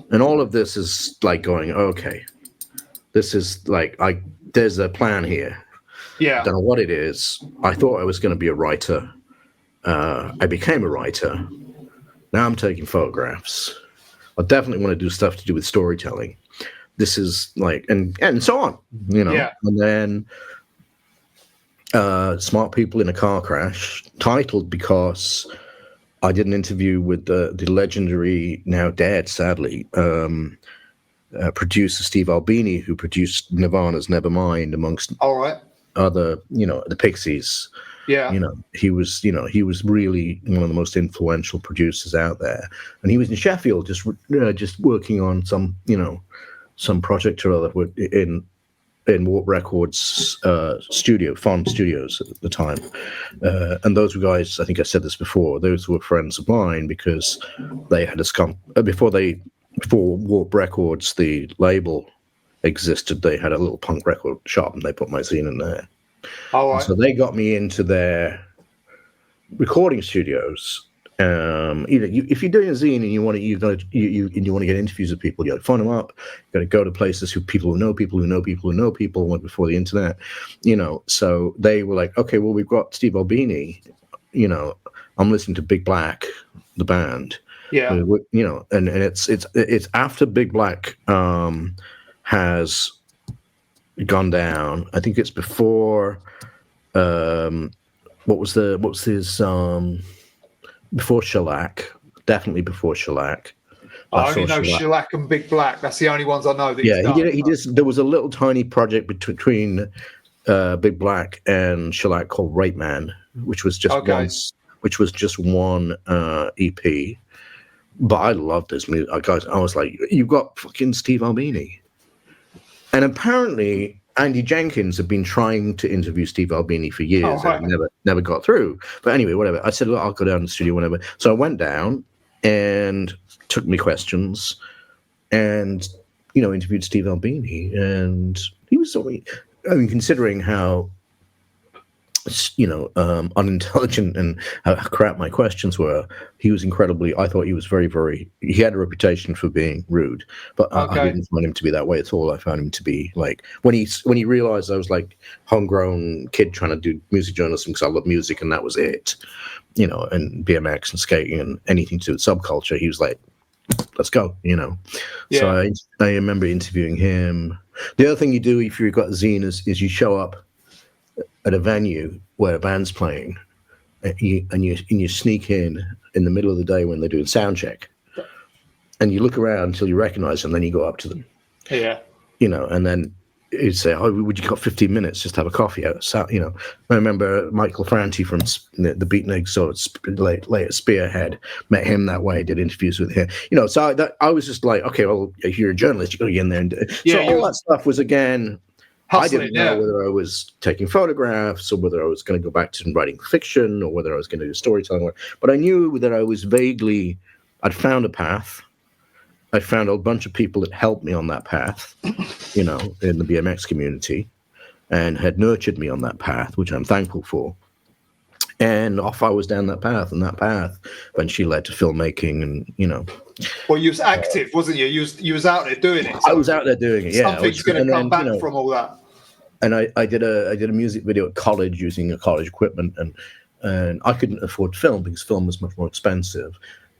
and all of this is like going, okay, this is like, there's a plan here. I don't know what it is. I thought I was going to be a writer. I became a writer. Now I'm taking photographs. I definitely want to do stuff to do with storytelling. This is like, and so on, you know. And then Smart People in a Car Crash, titled because I did an interview with the legendary, now dead, sadly, producer Steve Albini, who produced Nirvana's Nevermind, amongst other, you know, the Pixies. You know, he was really one of the most influential producers out there, and he was in Sheffield, just working on some project or other in Warp Records farm studios at the time, and those were guys. I think I said this before. Those were friends of mine because they had before Warp Records, the label, existed. They had a little punk record shop, and they put my zine in there. So they got me into their recording studios. If you're doing a zine and you want to get interviews with people, you got to phone them up. You got to go to places people who know people who know people who know people. Went before the internet, you know. So they were like, okay, well, we've got Steve Albini. You know, I'm listening to Big Black, the band. You know, and it's after Big Black has gone down. I think it's before before Shellac, definitely before Shellac. I only know Shellac and Big Black. That's the only ones I know that he did. There was a little tiny project between Big Black and Shellac called Rape Man, which was just one EP. But I loved this music, guys. I was like, "You've got fucking Steve Albini." And apparently, Andy Jenkins had been trying to interview Steve Albini for years and never got through. But anyway, whatever. I said, well, I'll go down to the studio whenever. So I went down and took me questions and, you know, interviewed Steve Albini. And he was considering how, you know, unintelligent and how crap my questions were, he was I thought he was very, very, he had a reputation for being rude, but I didn't find him to be that way at all. I found him to be like, when he realized I was like homegrown kid trying to do music journalism because I love music and that was it, you know, and BMX and skating and anything to do with subculture, he was like, let's go, you know. So I remember interviewing him. The other thing you do if you've got a zine is you show up at a venue where a band's playing, and you sneak in the middle of the day when they're doing sound check, and you look around until you recognize them, then you go up to them. You know, and then you'd say, "Oh, would you got 15 minutes just to have a coffee out?" So, you know, I remember Michael Franti from the Beatniks, so it's late at Spearhead, met him that way, did interviews with him. You know, so I was just like, okay, well, if you're a journalist, you got to get in there. All that stuff was, again, hustling, I didn't know whether I was taking photographs or whether I was going to go back to writing fiction or whether I was going to do storytelling. But I knew that I was I'd found a path. I found a bunch of people that helped me on that path, you know, in the BMX community, and had nurtured me on that path, which I'm thankful for. And off I was down that path, and that path eventually led to filmmaking, and, you know. Well, you was active, wasn't you? You was out there doing it. So I was out there doing it, yeah. Something's going to come back from all that. And I did a music video at college using a college equipment, and I couldn't afford film because film was much more expensive.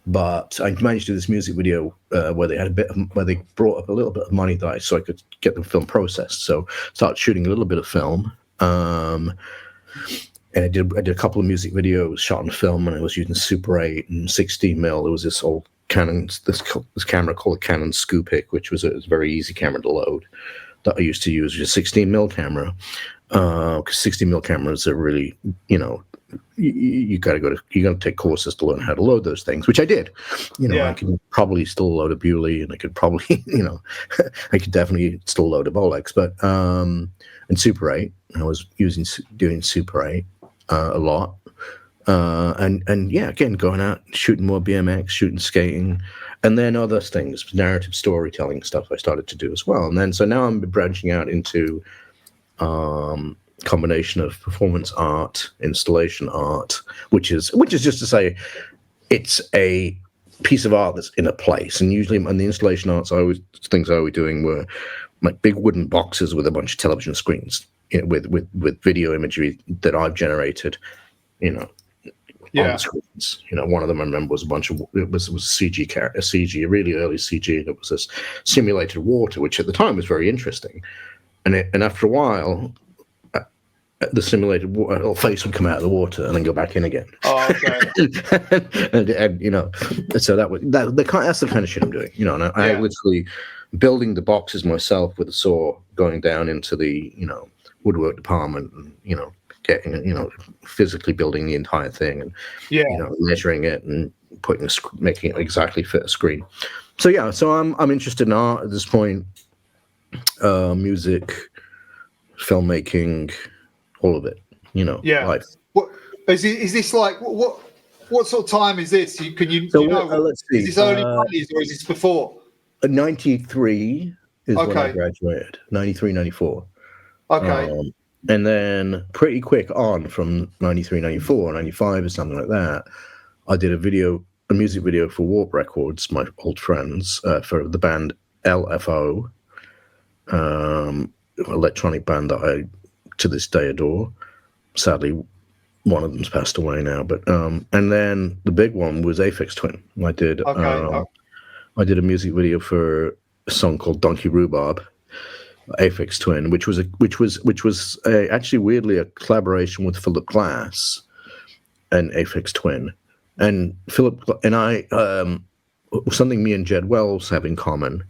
But I managed to do this music video where they brought up a little bit of money so I could get the film processed. So started shooting a little bit of film. And I did a couple of music videos shot on film, and I was using Super 8 and 16mm. There was this old Canon, this camera called a Canon Scoop Pick, which was a very easy camera to load that I used to use, a 16mm camera. because 60mm cameras are really, you got to take courses to learn how to load those things, which I did. I could probably still load a Bewley, and I could probably, I could definitely still load a Bolex, but and Super 8, I was doing Super 8 a lot, and yeah, again, going out shooting more BMX, shooting skating, and then other things, narrative storytelling stuff I started to do as well, and then so now I'm branching out into combination of performance art, installation art, which is just to say it's a piece of art that's in a place. And usually on the installation arts, things I was doing were like big wooden boxes with a bunch of television screens, with video imagery that I've generated, on the screens. One of them I remember was it was a CG, a really early CG that was this simulated water, which at the time was very interesting. And after a while, the simulated face would come out of the water and then go back in again. Oh, okay. and so that's the kind of shit I'm doing. And I literally building the boxes myself with a saw, going down into the woodwork department, and getting physically building the entire thing, and measuring it and making it exactly fit a screen. So so I'm interested in art at this point. Music, filmmaking, all of it, life. What is this like? What sort of time is this? Let's see. Is this early 90s or is this before? 93 is when I graduated. 93, 94. Okay. And then pretty quick on from 93, 94, 95 or something like that, I did a music video for Warp Records, my old friends, for the band LFO. Electronic band that I to this day adore. Sadly, one of them's passed away now, but and then the big one was Aphex Twin. I did a music video for a song called Donkey Rhubarb, Aphex Twin, which was actually weirdly a collaboration with Philip Glass and Aphex Twin. And Philip and I, something me and Jed Wells have in common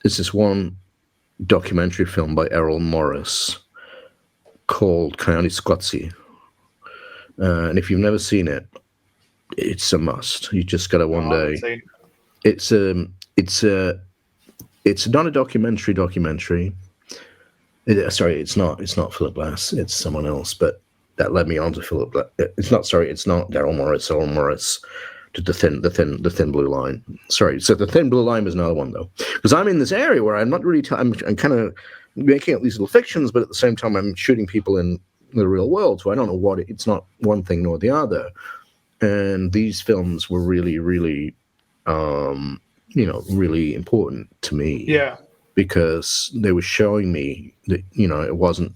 is this one documentary film by Errol Morris called Coyote Scotsy. And if you've never seen it, it's a must. You just gotta one day. It's not a documentary. Sorry, it's not Philip Glass. It's someone else. But that led me on to Philip Glass. It's not Errol Morris. Errol Morris did the thin blue line. Sorry. So the thin blue line was another one though, because I'm in this area where I'm not really. I'm kind of making up these little fictions, but at the same time I'm shooting people in the real world. So I don't know what it's not one thing nor the other. And these films were really, really, really important to me. Yeah. Because they were showing me that, it wasn't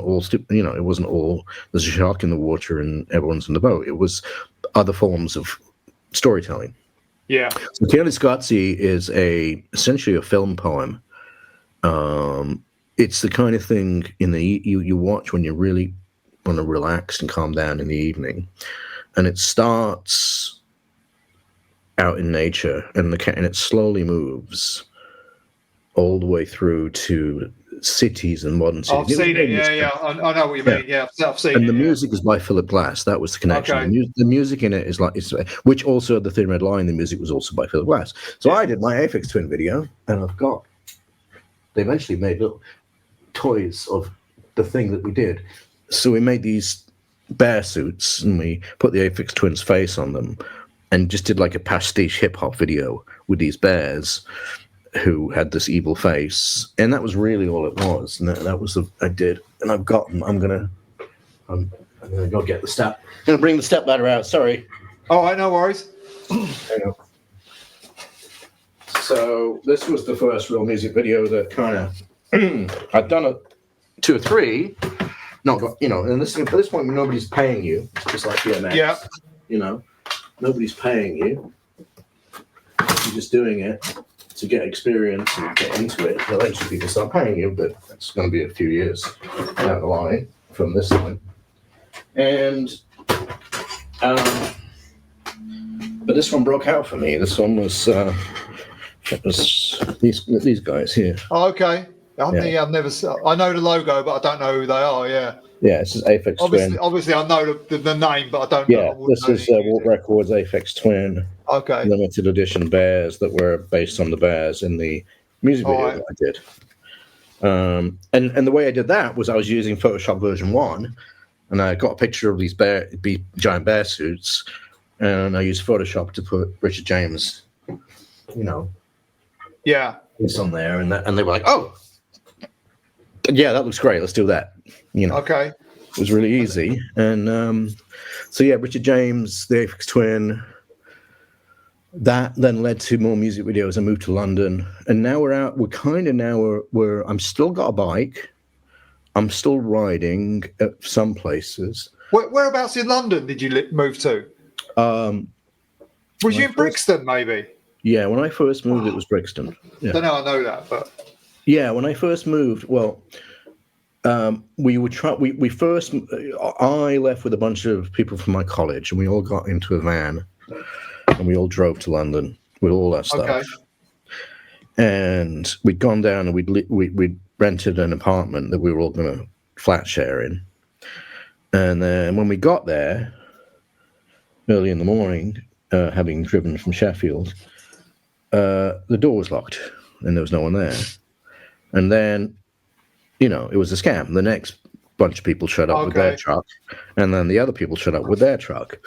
all, it wasn't all, there's a shark in the water and everyone's in the boat. It was other forms of storytelling. Yeah. So Coyote Scotsy is essentially a film poem. It's the kind of thing you watch when you really want to relax and calm down in the evening. And it starts out in nature, and it slowly moves all the way through to cities and modern cities. I've seen it. Yeah. I know what you mean. Yeah, I've seen it. And the music is by Philip Glass. That was the connection. Okay. The music in it is which also the Thin Red Line. The music was also by Philip Glass. So I did my Aphex Twin video, and they eventually made little toys of the thing that we did. So we made these bear suits, and we put the Aphex Twins face on them, and just did like a pastiche hip hop video with these bears who had this evil face, and that was really all it was. And that was I did, and I've got them. I'm gonna go get the step. I'm gonna bring the step ladder out. Sorry. Oh, I know worries. There you go. So this was the first real music video that kind of I've done 2 or 3. Not got, and at this point nobody's paying you. It's just like BMX. Yeah. Nobody's paying you. You're just doing it to get experience and get into it. Eventually people start paying you, but that's going to be a few years down the line from this one. And but this one broke out for me. This one was these guys here. Oh, okay. I've never. I know the logo, but I don't know who they are. Yeah. Yeah, this is Aphex Twin. Obviously, I know the name, but I don't. Yeah, this is Warp Records Aphex Twin. Okay. Limited edition bears that were based on the bears in the music video that I did. And the way I did that was I was using Photoshop version 1, and I got a picture of these giant bear suits, and I used Photoshop to put Richard James, it's on there, and they were like, oh, yeah, that looks great. Let's do that. Okay. It was really easy, and so yeah, Richard James, the Aphex Twin. That then led to more music videos. I moved to London, and now we're out. We're kind of now we're I'm still got a bike. I'm still riding at some places. Whereabouts in London did you move to? Was you in Brixton, maybe? Yeah, when I first moved, it was Brixton. Yeah. I don't know. I know that, but yeah, when I first moved, well, we would try. We first. I left with a bunch of people from my college, and we all got into a van. And we all drove to London with all our stuff. Okay. And we'd gone down and we'd rented an apartment that we were all going to flat share in. And then when we got there, early in the morning, having driven from Sheffield, the door was locked and there was no one there. And then, it was a scam. The next bunch of people showed up with their truck, and then the other people showed up with their truck,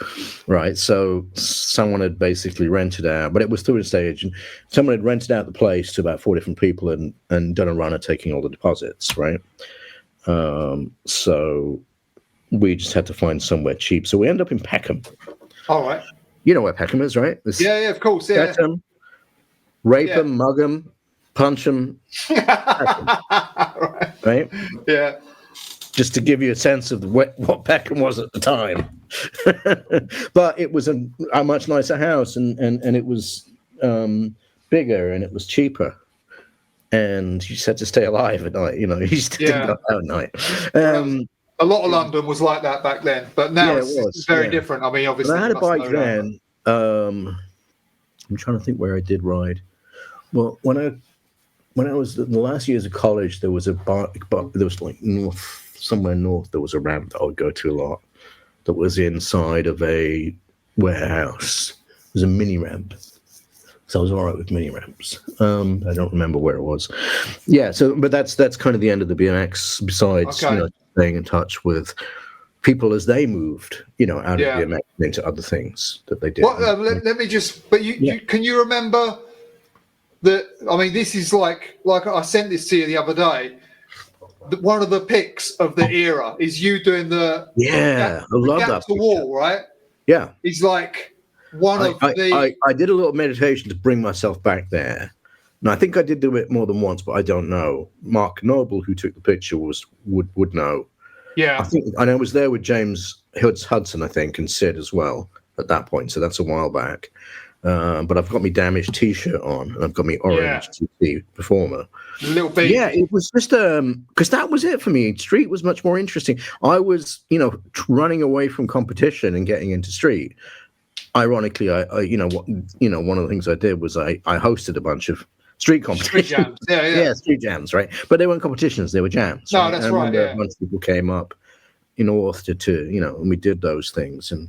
right? So someone had basically rented out, but it was through a stage, and someone had rented out the place to about 4 different people and done a run at taking all the deposits, right? So we just had to find somewhere cheap. So we ended up in Peckham. All right. You know where Peckham is, right? Yeah, of course, yeah. Get them, rape them, mug them, punch them, right? Yeah. Just to give you a sense of what Peckham was at the time. But it was a much nicer house, and it was bigger, and it was cheaper. And you just had to stay alive at night, you just didn't go out at night. A lot of London was like that back then, but now it's very different. I mean, obviously, I had a bike then. I'm trying to think where I did ride. Well, when I was in the last years of college, there was there was like somewhere north, there was a ramp that I would go to a lot that was inside of a warehouse. It was a mini ramp. So I was all right with mini ramps. I don't remember where it was. Yeah, but that's kind of the end of the BMX, besides staying in touch with people as they moved, out of BMX into other things that they did. Let me just, but you can you remember that? I mean, this is like I sent this to you the other day. One of the pics of the era is you doing the I love that the wall, right? Yeah, he's like one of the. I did a little meditation to bring myself back there, and I think I did do it more than once, but I don't know. Mark Noble, who took the picture, would know. Yeah, I know I was there with James Hudson, I think, and Sid as well at that point. So that's a while back. But I've got my damaged T-shirt on, and I've got my orange TT Performer. A little bit. Yeah, it was just because that was it for me. Street was much more interesting. I was, running away from competition and getting into street. Ironically, I one of the things I did was I hosted a bunch of street competitions. Street jams. Yeah, street jams, right? But they weren't competitions; they were jams. No, that's right. A bunch of people came up in North to and we did those things, and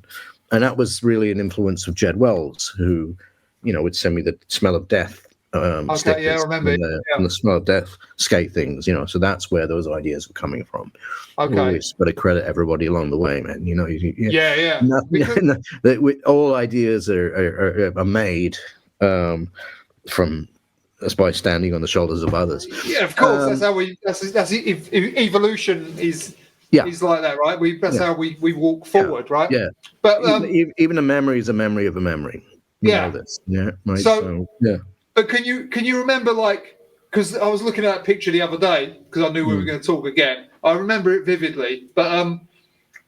that was really an influence of Jed Wells, who, would send me the Smell of Death. I remember. And the Smell of Death skate things, so that's where those ideas were coming from. Okay. Always got to credit everybody along the way, man. All ideas are made from us by standing on the shoulders of others. Yeah, of course. That's how we. That's evolution is. Yeah, it's like that, right? That's how we walk forward, right? Yeah, but even a memory is a memory of a memory. You know this. Yeah, right. So yeah. But can you remember, because I was looking at that picture the other day because I knew we were going to talk again. I remember it vividly, but I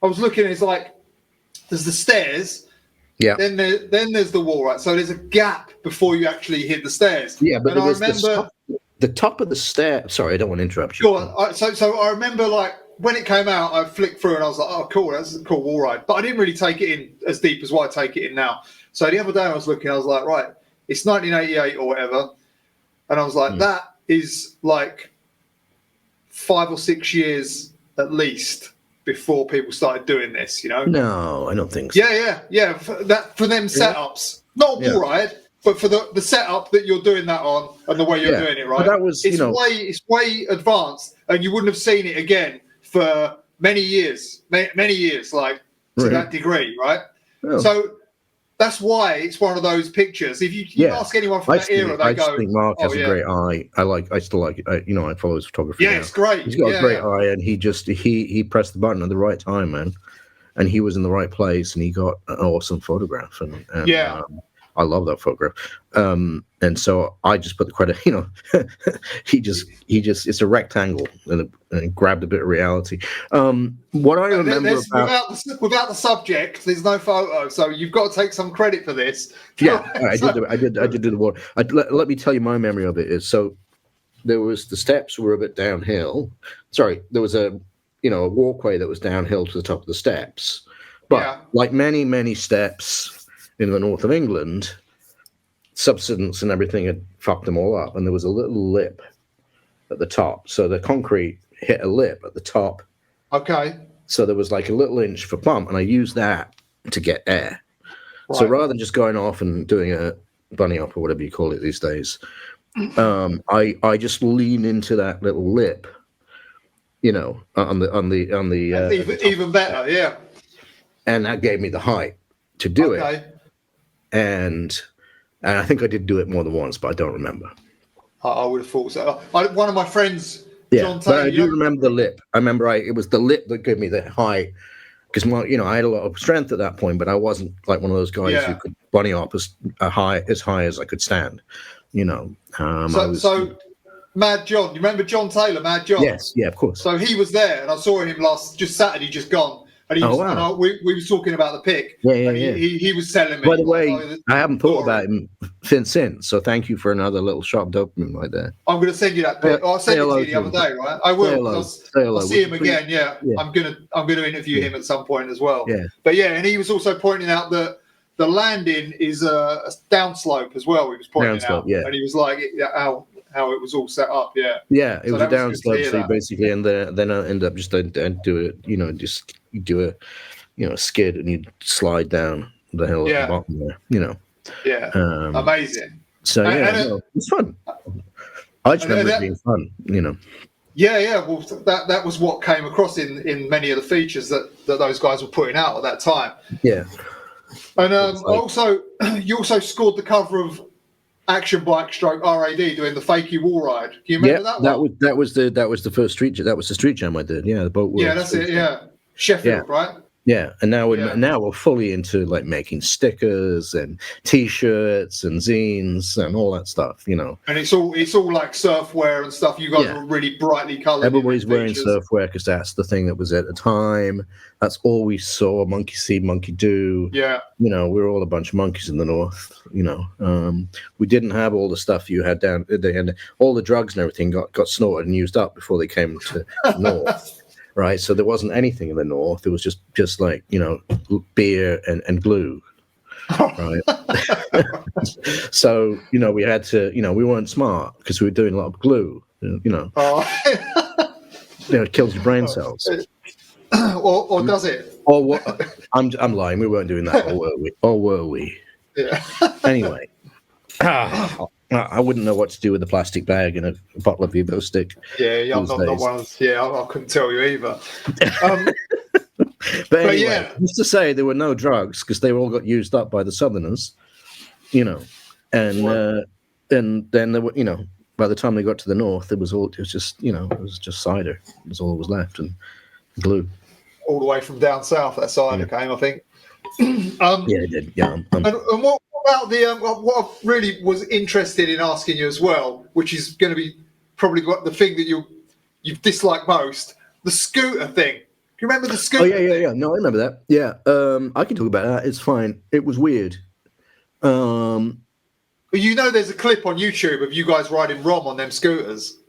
was looking. It's like there's the stairs. Yeah. Then there's the wall, right? So there's a gap before you actually hit the stairs. Yeah, but I remember the top of the stair. Sorry, I don't want to interrupt you. Go on. So I remember when it came out, I flicked through and I was like, oh, cool, that's a cool wall ride. But I didn't really take it in as deep as what I take it in now. So the other day I was looking, I was like, right, it's 1988 or whatever. And I was like, that is 5 or 6 years at least before people started doing this, you know? No, I don't think so. Yeah. For them setups, not a wall ride, but for the setup that you're doing that on and the way you're doing it, right? But that was, it's way advanced, and you wouldn't have seen it again for many years, like to that degree, right? Oh. So that's why it's one of those pictures. If you ask anyone from that era, they go, I think Mark has a great eye. I still like it. I follow his photography. Yeah, now. It's great. He's got a great eye, and he pressed the button at the right time, man. And he was in the right place, and he got an awesome photograph. And I love that photograph. And so I just put the credit, he just it's a rectangle and it grabbed a bit of reality. What I remember without the subject, there's no photo, so you've got to take some credit for this. Yeah, I did do the water. Let me tell you my memory of it is, so there was the steps were a bit downhill. Sorry, there was a walkway that was downhill to the top of the steps. But like many steps in the north of England, subsidence and everything had fucked them all up, and there was a little lip at the top. So the concrete hit a lip at the top. Okay. So there was like a little inch for bump, and I used that to get air. Right. So rather than just going off and doing a bunny up or whatever you call it these days, I just lean into that little lip, on the even better, yeah. And that gave me the height to do it. And I think I did do it more than once, but I don't remember. I would have thought so. One of my friends, John Taylor. But I do remember the lip. I remember it was the lip that gave me the height, because I had a lot of strength at that point, but I wasn't like one of those guys who could bunny up as high as I could stand. So Mad John, you remember John Taylor, Mad John? Yes, yeah, of course. So he was there, and I saw him Saturday, just gone. And he was, and we were talking about the pick. He was telling me. By the way, I haven't thought about him since. So thank you for another little sharp dopamine right there. I'm going to send you that pick. I sent it to you the other day, right? I will. I'll see him again. Yeah. I'm gonna interview him at some point as well. Yeah. But and he was also pointing out that the landing is a downslope as well. He was pointing out, and he was like how it was all set up. Yeah. Yeah, it was a downslope. So you basically end up just do it. Just do a skid, and you slide down the hill at the bottom there. Yeah. Amazing. So it was fun. I just remember it being fun. Yeah. Well, that was what came across in many of the features that those guys were putting out at that time. Yeah. And you also scored the cover of Action Bike / RAD doing the fakey wall ride. Do you remember that one? That was the first street. That was the street jam I did. Yeah, the boat. Yeah, that's it. Yeah, Sheffield, right? Yeah, and now we're fully into like making stickers and T-shirts and zines and all that stuff, And it's all like surfwear and stuff. You guys are really brightly coloured. Everybody's wearing surfwear because that's the thing that was at the time. That's all we saw. Monkey see, monkey do. Yeah. We're all a bunch of monkeys in the north. We didn't have all the stuff you had down. They had all the drugs and everything got snorted and used up before they came to the north. Right, so there wasn't anything in the north. It was just like beer and glue, right? So we had to we weren't smart because we were doing a lot of glue. It kills your brain cells. Or does it? Or what? I'm lying. We weren't doing that, or were we? Yeah. Anyway. I wouldn't know what to do with a plastic bag and a bottle of Vivo stick. Yeah, I'm not one. I couldn't tell you either. But anyway, just to say, there were no drugs because they all got used up by the Southerners, and then there were, by the time they got to the north, it was just cider. It was all that was left, and glue. All the way from down south, that cider came, I think. It did. Yeah. And what about what I really was interested in asking you as well, which is going to be probably the thing that you've disliked most, the scooter thing. Do you remember the scooter? Oh yeah. No, I remember that. Yeah. I can talk about that. It's fine. It was weird. But there's a clip on YouTube of you guys riding ROM on them scooters.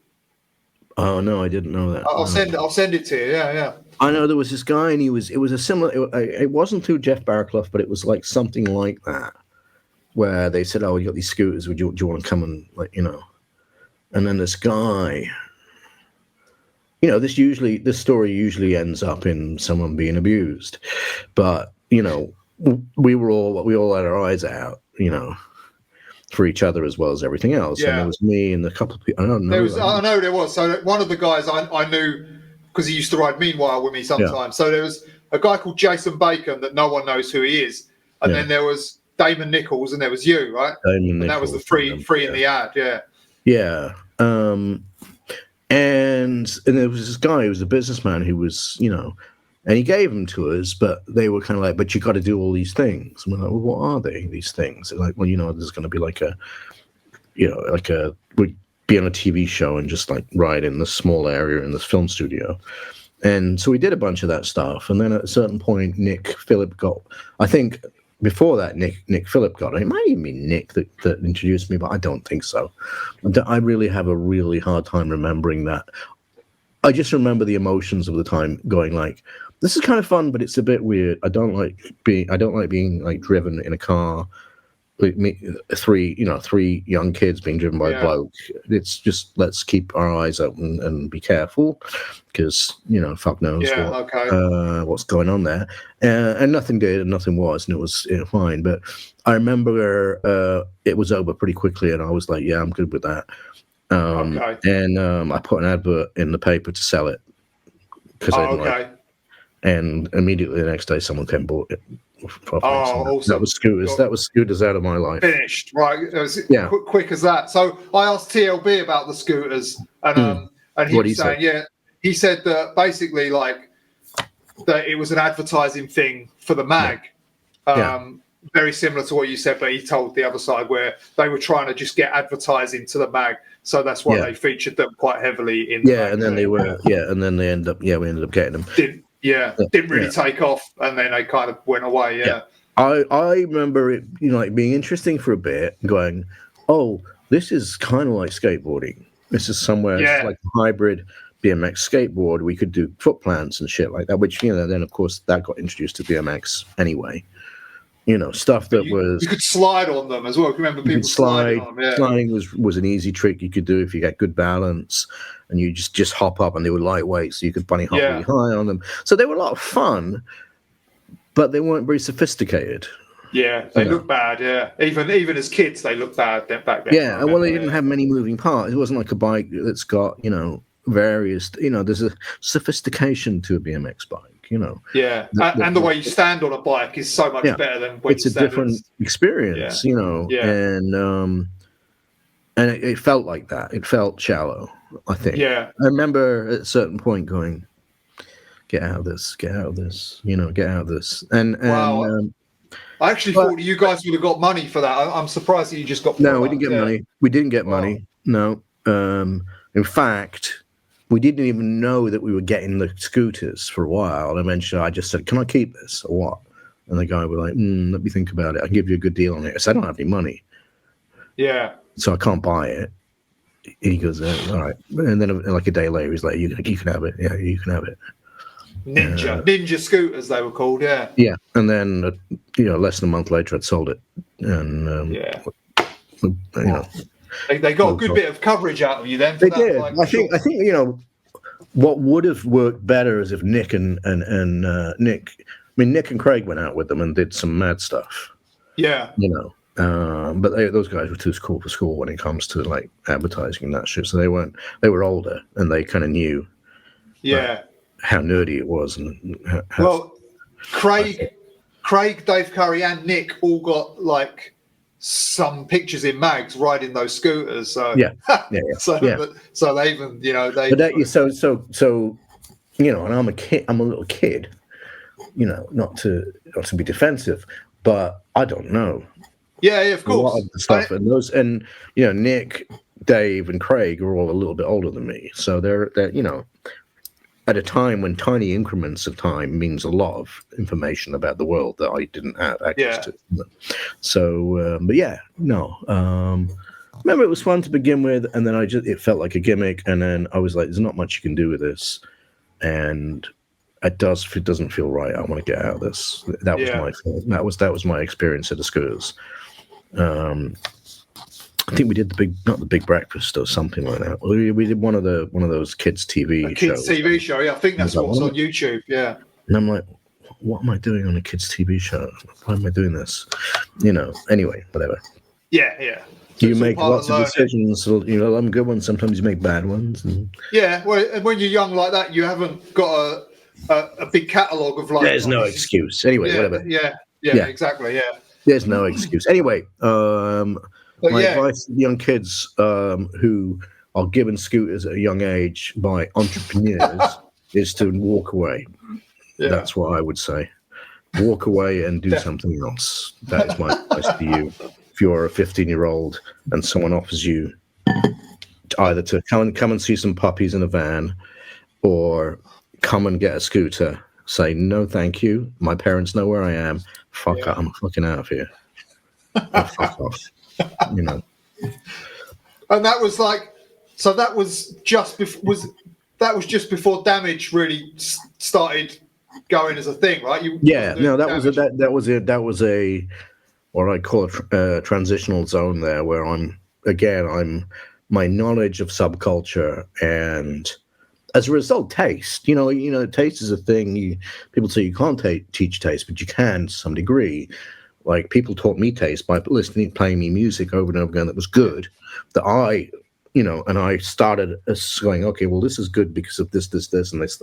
Oh no, I didn't know that. I'll send it to you. Yeah. I know there was this guy, and it was a similar. It wasn't through Jeff Barraclough, but it was like something like that, where they said, "Oh, you got these scooters. Do you want to come and And then this guy, this story usually ends up in someone being abused, but we all had our eyes out, for each other as well as everything else. Yeah. And there was me and a couple of people. I don't know. I know there was. So one of the guys I knew, because he used to ride Meanwhile with me sometimes. Yeah. So there was a guy called Jason Bacon that no one knows who he is. And then there was Damon Nichols, and there was you, right? And that was the three in the ad, yeah. Yeah. And there was this guy who was a businessman who was, and he gave them to us, but they were kind of like, but you got to do all these things. And we're like, well, what are they, these things? And like, well, there's going to be we'd be on a TV show and just like ride in this small area in this film studio. And so we did a bunch of that stuff. And then at a certain point, Nick Phillip got, I think before that, Nick Phillip got it. It might even be Nick that introduced me, but I don't think so. I really have a really hard time remembering that. I just remember the emotions of the time going like, this is kind of fun, but it's a bit weird. I don't like being like driven in a car. Three young kids being driven by a bloke. It's just, let's keep our eyes open and be careful, because fuck knows what's going on there. And nothing did, and nothing was, and it was fine. But I remember it was over pretty quickly, and I was like, yeah, I'm good with that. And I put an advert in the paper to sell it, because and immediately the next day someone came and bought it. Awesome. That was scooters. That was scooters out of my life. Finished, right? It was quick as that. So I asked TLB about the scooters, and he was saying, he said that basically like that it was an advertising thing for the mag. Very similar to what you said, but he told the other side where they were trying to just get advertising to the mag, so that's why they featured them quite heavily in. And then they were, and then they ended up, we ended up getting them. Didn't really take off, and then they kind of went away. I remember it, like being interesting for a bit, going, oh, this is kind of like skateboarding. This is somewhere it's like a hybrid BMX skateboard. We could do foot plants and shit like that, which then of course that got introduced to BMX anyway. Stuff that you could slide on them as well. Remember people sliding on them? Sliding was an easy trick you could do if you get good balance, and you just hop up, and they were lightweight, so you could bunny hop really high on them. So they were a lot of fun, but they weren't very sophisticated. Yeah, they look bad. Yeah, even as kids, they look bad back then. Yeah, well, they didn't have many moving parts. It wasn't like a bike that's got various. There's a sophistication to a BMX bike. And the way you stand on a bike is so much better than when it's a different experience, and it felt like that. It felt shallow, I think. I remember at a certain point going, get out of this, get out of this. And wow. I actually thought you guys would have got money for that. I'm surprised that you just got. No, we didn't get money. We didn't get money. No. In fact, we didn't even know that we were getting the scooters for a while. And eventually I just said, can I keep this or what? And the guy was like, let me think about it. I'll give you a good deal on it. I said, I don't have any money. Yeah. So I can't buy it. He goes, all right. And then like a day later, he's like, you can have it. Yeah, you can have it. Ninja scooters, they were called, yeah. Yeah. And then, less than a month later, I'd sold it. And, They got a good bit of coverage out of you then. They did. I think what would have worked better is if Nick and Craig went out with them and did some mad stuff. Yeah. But those guys were too cool for school when it comes to like advertising and that shit. So they were older, and they kind of knew how nerdy it was. And Craig, Dave Curry, and Nick all got like some pictures in mags riding those scooters. So so they even and I'm a kid. I'm a little kid. Not to be defensive, but I don't know. Yeah, of course. A lot of the stuff and Nick, Dave, and Craig are all a little bit older than me, so they're at a time when tiny increments of time means a lot of information about the world that I didn't have access to. So, remember it was fun to begin with, and then it felt like a gimmick, and then I was like, there's not much you can do with this, and it doesn't feel right. I want to get out of this. That was my experience at the scooters. I think we did not the Big Breakfast or something like that. We did one of those kids TV shows. Kids TV show, yeah. I think that's like, what's on YouTube, yeah. And I'm like, what am I doing on a kids TV show? Why am I doing this? Anyway, whatever. Yeah. So you make lots of decisions. I'm good ones. Sometimes you make bad ones. Yeah, well, when you're young like that, you haven't got a big catalogue of like. There's no excuse. Anyway, whatever. Yeah, exactly. Yeah. There's no excuse. Anyway, my advice to young kids who are given scooters at a young age by entrepreneurs is to walk away. Yeah. That's what I would say. Walk away and do something else. That is my advice to you. If you're a 15-year-old and someone offers you either to come and see some puppies in a van or come and get a scooter, say, no, thank you. My parents know where I am. Fuck up. I'm fucking out of here. Fuck off. And that was that was just before Damage really started going as a thing, right? That was a what I call a transitional zone there, where I'm my knowledge of subculture and as a result taste. Taste is a thing. People say you can't teach taste, but you can to some degree. Like, people taught me taste by playing me music over and over again that was good, that and I started going, okay, well, this is good because of this, and this,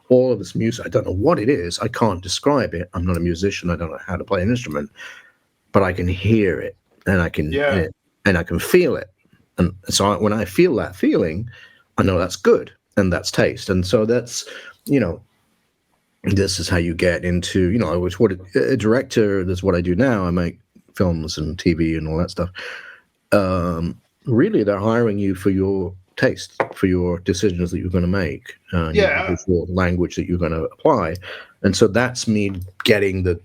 all of this music. I don't know what it is. I can't describe it. I'm not a musician. I don't know how to play an instrument, but I can hear it, and I can and I can feel it. And so when I feel that feeling, I know that's good, and that's taste. And so that's, this is how you get into, I was a director. That's what I do now. I make films and TV and all that stuff. Really, they're hiring you for your taste, for your decisions that you're going to make, your visual language that you're going to apply. And so that's me getting the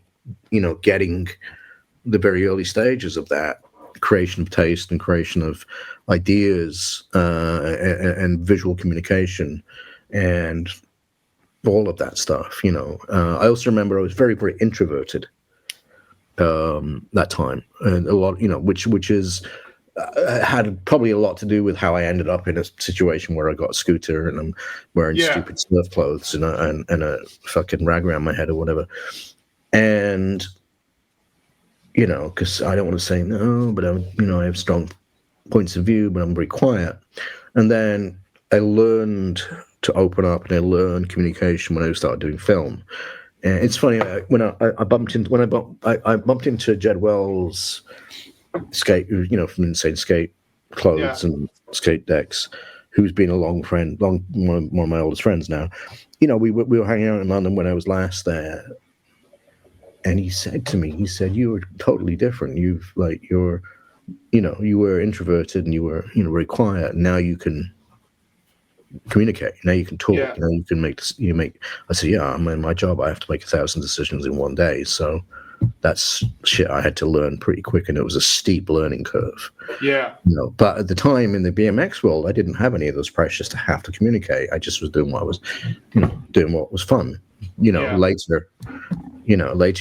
very early stages of that creation of taste and creation of ideas and visual communication and all of that stuff. I also remember I was very, very introverted that time, and a lot, which is had probably a lot to do with how I ended up in a situation where I got a scooter and I'm wearing stupid surf clothes and a fucking rag around my head or whatever. And, because I don't want to say no, but I have strong points of view, but I'm very quiet. And then I learned to open up, and I learned communication when I started doing film. And it's funny, when I bumped into Jed Wells' skate, from Insane Skate clothes and skate decks, who's been a long friend, one of my oldest friends now. We were hanging out in London when I was last there, and he said to me, you were totally different. You were introverted and you were very quiet. Now you can communicate. Now you can talk. Yeah. Now you can make. I said, I'm in my job. I have to make 1,000 decisions in one day. So that's shit I had to learn pretty quick, and it was a steep learning curve. Yeah. But at the time in the BMX world, I didn't have any of those pressures to have to communicate. I just was doing what was fun. Later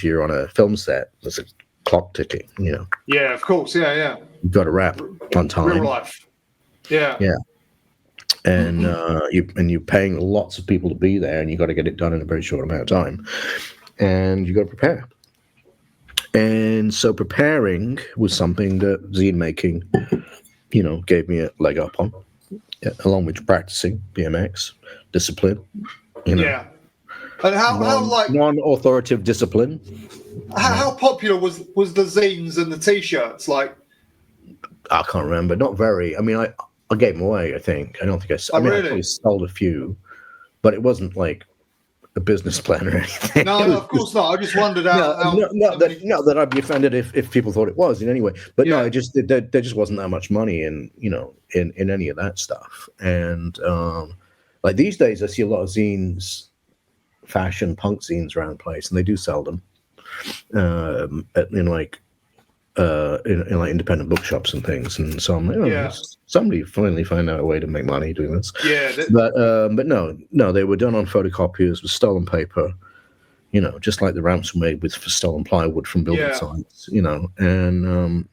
you're on a film set. There's a clock ticking. Yeah, of course. Yeah. You've got to wrap on time. Real life. Yeah. Yeah. And you're paying lots of people to be there, and you got to get it done in a very short amount of time, and you got to prepare. And so preparing was something that zine making, gave me a leg up on, along with practicing BMX discipline. Yeah. And how non-authoritative discipline. How popular was the zines and the t-shirts? Like, I can't remember. Not very. I mean, I gave them away, I think. I don't think I probably sold a few, but it wasn't like a business plan or anything. No, of course not. I just wondered how not that I'd be offended if people thought it was in any way. But no, it just there just wasn't that much money in any of that stuff. And like these days I see a lot of zines, fashion punk zines around the place, and they do sell them in like independent bookshops and things. And so I'm like, somebody finally find out a way to make money doing this. Yeah. But no, they were done on photocopiers with stolen paper, just like the ramps were made with stolen plywood from building sites, and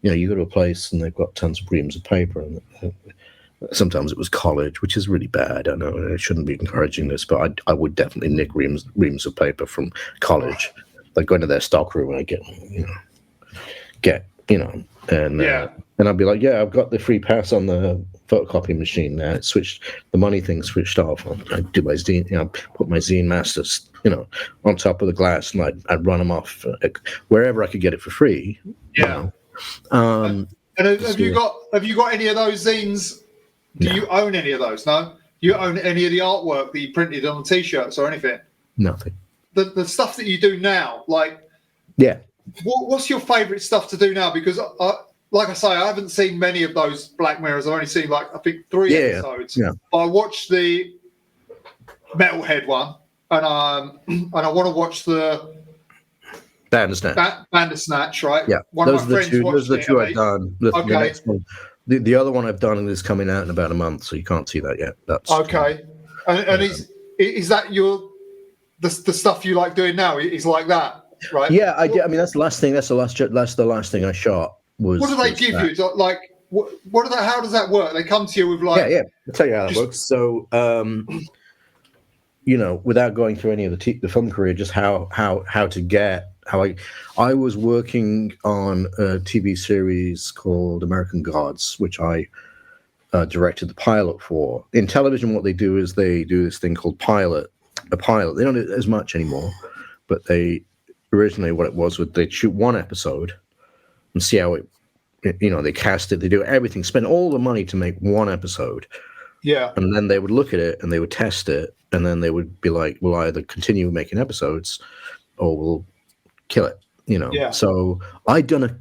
you go to a place and they've got tons of reams of paper, and sometimes it was college, which is really bad. I know I shouldn't be encouraging this, but I would definitely nick reams of paper from college. Like go into their stock room and I and I'd be like, yeah, I've got the free pass on the photocopy machine now. It switched, the money thing switched off. I do my zine, put my zine masters, on top of the glass, and I'd run them off wherever I could get it for free. Yeah. And have you got any of those zines? Do you own any of those? No? Do you own any of the artwork that you printed on the T-shirts or anything? Nothing. The stuff that you do now, like, yeah. What's your favourite stuff to do now? Because like I say, I haven't seen many of those Black Mirrors. I've only seen I think 3 episodes. Yeah. But I watched the Metalhead one, and I want to watch the Bandersnatch, right? Yeah. Those are the two I've done. The next one. The other one I've done is coming out in about a month, so you can't see that yet. That's okay. And is that the stuff you like doing now? Is like that, right? Yeah, I mean that's the last thing. That's the last thing I shot. What do they give you? Like, how does that work? They come to you with like, yeah. I'll tell you how that works. So, without going through any of the film career, just how I was working on a TV series called American Gods, which I directed the pilot for. In television, what they do is they do this thing called a pilot. They don't do it as much anymore, but originally what it was they'd shoot one episode and see how they cast it, they do everything, spend all the money to make one episode. Yeah. And then they would look at it and they would test it, and then they would be like, we'll either continue making episodes or we'll kill it, Yeah. So I'd done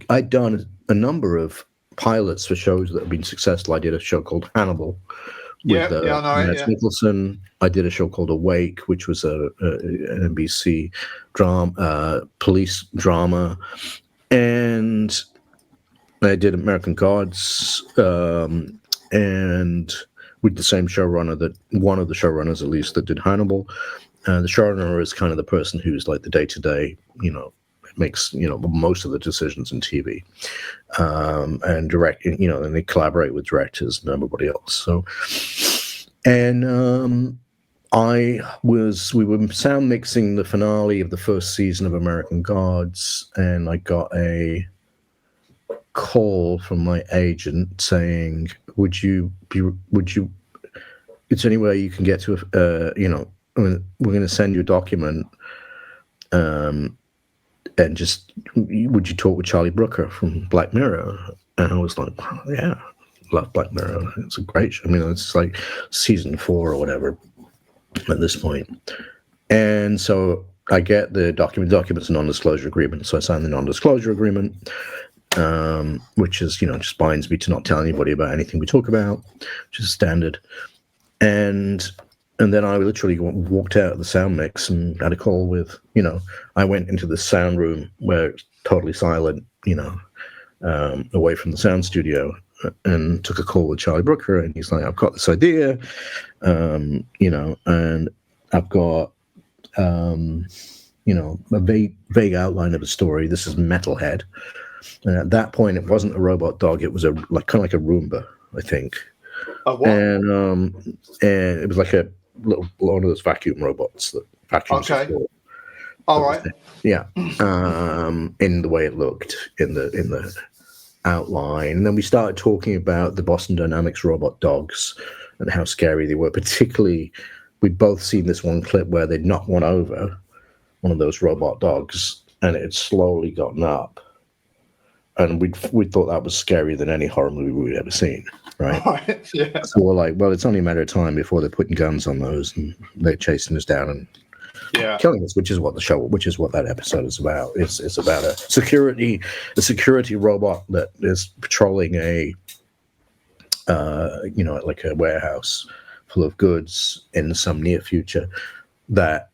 a number of pilots for shows that have been successful. I did a show called Hannibal with Nicholson. I did a show called Awake, which was an NBC drama, police drama, and I did American Gods, and with the same showrunner, that one of the showrunners at least, that did Hannibal. The showrunner is kind of the person who's like the day-to-day, makes most of the decisions in TV, and direct. And they collaborate with directors and everybody else. So, and we were sound mixing the finale of the first season of American Gods, and I got a call from my agent saying, "Would you? It's any way you can get to we're going to send you a document, and just would you talk with Charlie Brooker from Black Mirror?" And I was like, oh, "Yeah, love Black Mirror. It's a great show. I mean, it's like season 4 or whatever at this point." And so I get the documents a non-disclosure agreement. So I signed the non-disclosure agreement, which is, just binds me to not tell anybody about anything we talk about, which is standard. And then I literally walked out of the sound mix and had a call with, I went into the sound room where it's totally silent, away from the sound studio, and took a call with Charlie Brooker. And he's like, "I've got this idea, and I've got, a vague outline of a story. This is Metalhead." And at that point, it wasn't a robot dog. It was kind of like a Roomba, I think. What? And it was like a one of those vacuum robots that vacuums. Okay. All right. Yeah. In the way it looked in the outline, and then we started talking about the Boston Dynamics robot dogs and how scary they were. Particularly, we'd both seen this one clip where they'd knocked one over, one of those robot dogs, and it had slowly gotten up. And we thought that was scarier than any horror movie we'd ever seen, right? Yeah. So we're like, well, it's only a matter of time before they're putting guns on those and they're chasing us down and killing us, which is what that episode is about. It's about a security robot that is patrolling like a warehouse full of goods in some near future that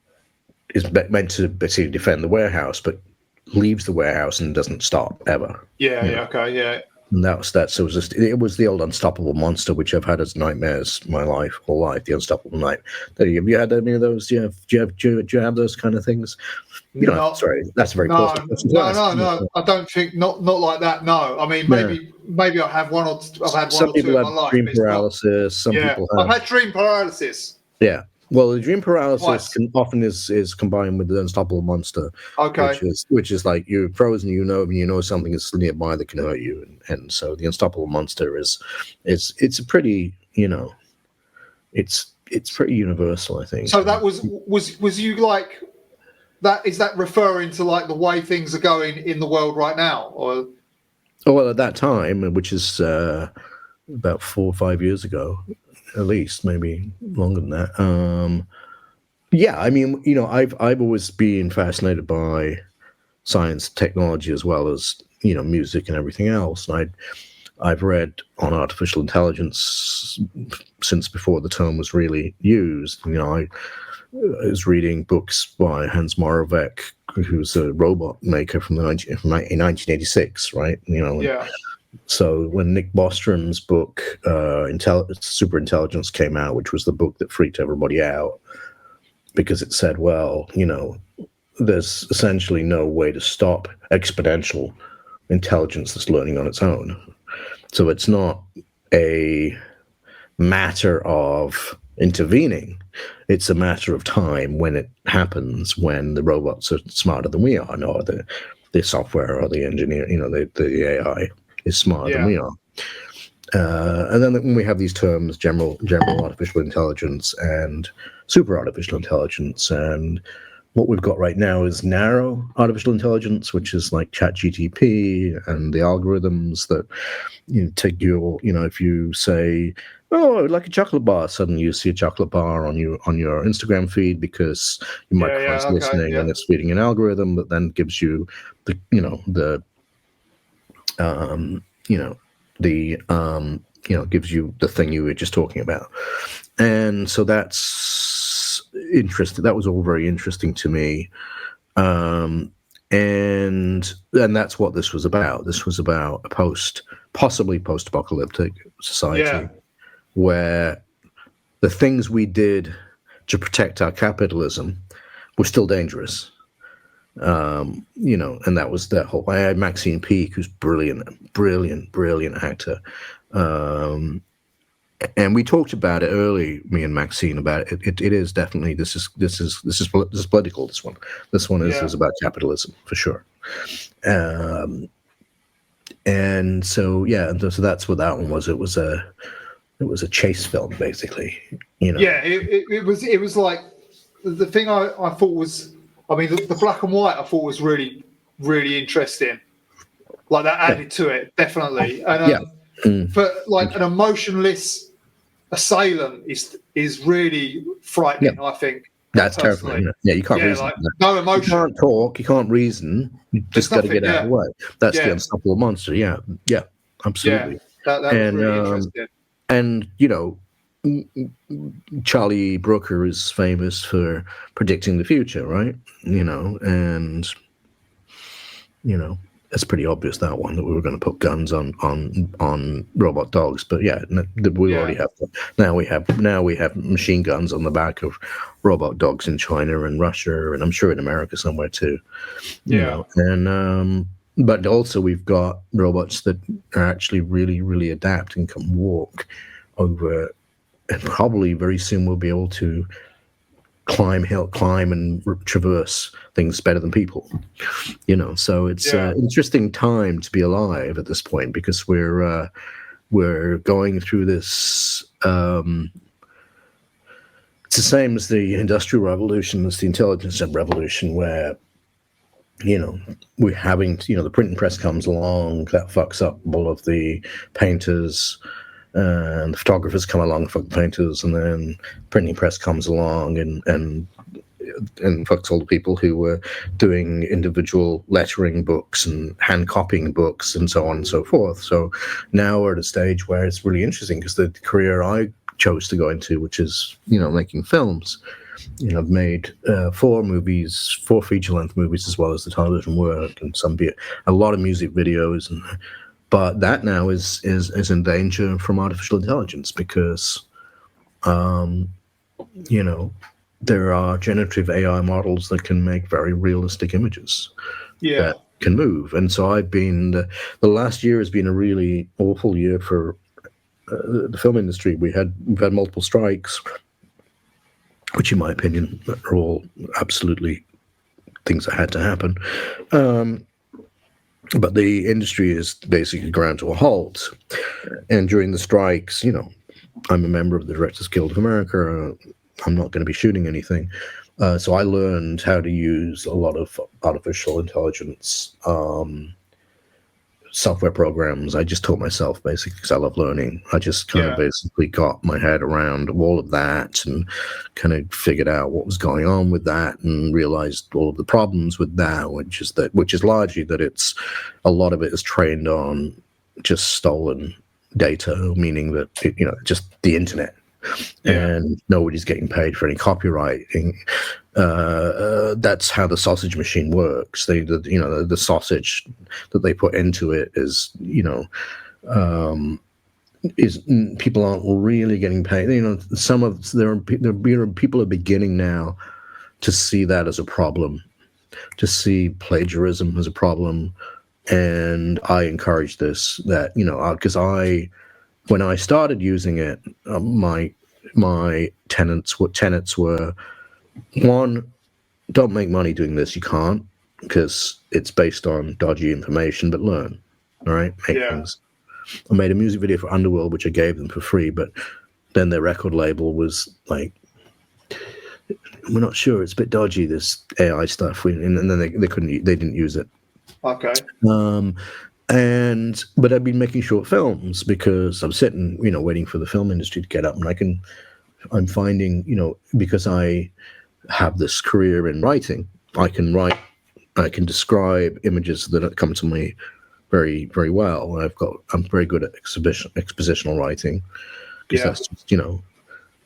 is meant to basically defend the warehouse, but leaves the warehouse and doesn't stop ever. Okay. And that. So it was the old Unstoppable Monster, which I've had as nightmares my whole life. The Unstoppable Night. Have you had any of those? Do you have those kind of things? You know, sorry, that's very personal. No. I don't think not like that. No, I mean maybe I have one or I've had some one or two in my life. Dream paralysis. Some people have. I've had dream paralysis. Yeah. Well, the dream paralysis often is combined with the Unstoppable Monster, which is like you're frozen, you know something is nearby that can hurt you, and so the Unstoppable Monster is a pretty, it's pretty universal, I think. So that was you like that? Is that referring to like the way things are going in the world right now, or? Well, at that time, which is about 4 or 5 years ago. At least, maybe longer than that. Yeah, I mean, I've always been fascinated by science, technology, as well as music and everything else. And I've read on artificial intelligence since before the term was really used. I was reading books by Hans Moravec, who's a robot maker from 1986, right? Yeah. So when Nick Bostrom's book Super Intelligence came out, which was the book that freaked everybody out because it said, well, there's essentially no way to stop exponential intelligence that's learning on its own. So it's not a matter of intervening. It's a matter of time when it happens, when the robots are smarter than we are, or the software or the engineer, the AI. Is smarter than we are. And then when we have these terms, general artificial intelligence and super artificial intelligence, and what we've got right now is narrow artificial intelligence, which is like ChatGPT and the algorithms that take your, if you say, oh, I would like a chocolate bar, suddenly you see a chocolate bar on your Instagram feed because your microphone's listening and it's feeding an algorithm that then gives you gives you the thing you were just talking about. And so that's interesting. That was all very interesting to me. And that's what this was about. This was about a possibly post-apocalyptic society where the things we did to protect our capitalism were still dangerous. And that was that whole. I had Maxine Peake, who's brilliant actor, and we talked about it early. Me and Maxine about it. It is definitely this is political. This one is about capitalism for sure. And so so that's what that one was. It was a chase film basically. Yeah, it was like the thing I thought was. I mean, the black and white I thought was really, really interesting. Like that added to it, definitely. And for like an emotionless assailant is really frightening. I think that's terrifying. Yeah, you can't reason. Like, no emotion. You can't talk. You can't reason. You just got to get out of the way. That's the Unstoppable Monster. Yeah, absolutely. Yeah, that was really interesting. And Charlie Brooker is famous for predicting the future, right? And it's pretty obvious that one that we were going to put guns on robot dogs, but we already have them. Now we have machine guns on the back of robot dogs in China and Russia, and I'm sure in America somewhere too. And but also we've got robots that are actually really, really adapt and can walk over. And probably very soon we'll be able to climb and traverse things better than people, So it's an interesting time to be alive at this point because we're going through this. It's the same as the Industrial Revolution, as the Intelligence Revolution, where we're having the printing press comes along that fucks up all of the painters. And the photographers come along for the painters, and then printing press comes along and fucks all the people who were doing individual lettering books and hand copying books and so on and so forth. So now we're at a stage where it's really interesting because the career I chose to go into, which is making films, I've made 4 feature-length movies as well as the television work, and a lot of music videos and but that now is in danger from artificial intelligence because, you know, there are generative AI models that can make very realistic images that can move. And so I've been, the last year has been a really awful year for the film industry. We've had multiple strikes, which in my opinion are all absolutely things that had to happen. But the industry is basically ground to a halt. And during the strikes, you know, I'm a member of the Directors Guild of America. I'm not going to be shooting anything. So I learned how to use a lot of artificial intelligence software programs. I just taught myself basically because I love learning. I just kind of basically got my head around all of that and kind of figured out what was going on with that and realized all of the problems with that, which is largely that it's a lot of it is trained on just stolen data, meaning that you know, just the internet. And nobody's getting paid for any copywriting. That's how the sausage machine works. The sausage that they put into it is, you know, people aren't really getting paid. You know, people are beginning now to see that as a problem, to see plagiarism as a problem, and I encourage this. That, you know, because when I started using it, my tenets were, one, don't make money doing this. You can't, because it's based on dodgy information, but learn. All right, make things. I made a music video for Underworld, which I gave them for free, but then their record label was like, we're not sure, it's a bit dodgy, this AI stuff, and then they didn't use it. Okay. But I've been making short films because I'm sitting, you know, waiting for the film industry to get up, and I'm finding, you know, because I have this career in writing, I can describe images that come to me very, very well. I'm very good at expositional writing, because that's just, you know,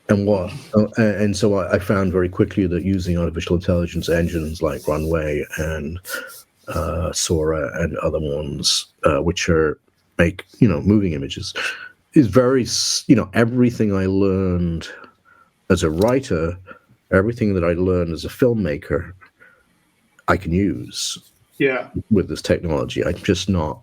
and so I found very quickly that using artificial intelligence engines like Runway and Sora and other ones, which make, you know, moving images, is very, you know, everything I learned as a writer, everything that I learned as a filmmaker, I can use with this technology. I'm just not.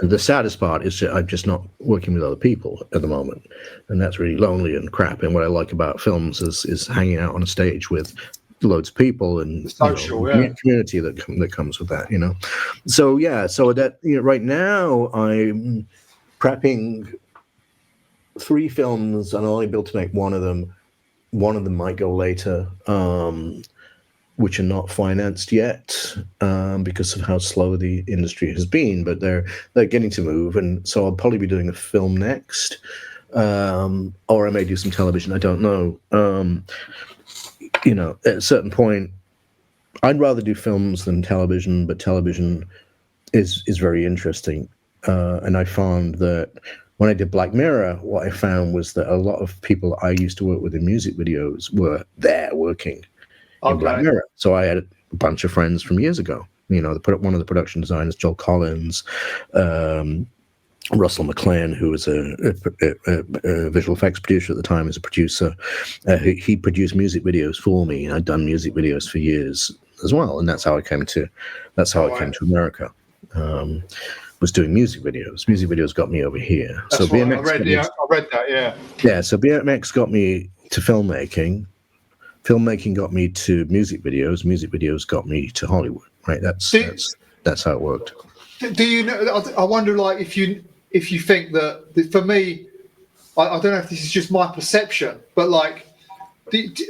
The saddest part is that I'm just not working with other people at the moment, and that's really lonely and crap. And what I like about films is hanging out on a stage with loads of people and social, community that comes with that, you know. So that, you know, right now I'm prepping 3 films, and I'll only be able to make one of them. One of them might go later, which are not financed yet because of how slow the industry has been, but they're getting to move, and so I'll probably be doing a film next, or I may do some television. I don't know. You know, at a certain point, I'd rather do films than television, but television is very interesting. And I found that when I did Black Mirror, what I found was that a lot of people I used to work with in music videos were there working in Black Mirror. So I had a bunch of friends from years ago. You know, one of the production designers, Joel Collins, Russell McLean, who was a visual effects producer at the time, as a producer. He produced music videos for me, and I'd done music videos for years as well. And that's how I came to America. Was doing music videos. Music videos got me over here. That's so BMX. I read that. Yeah. Yeah. So BMX got me to filmmaking. Filmmaking got me to music videos. Music videos got me to Hollywood. Right. That's how it worked. Do you know? I wonder, like, if you think that, for me, I don't know if this is just my perception, but like,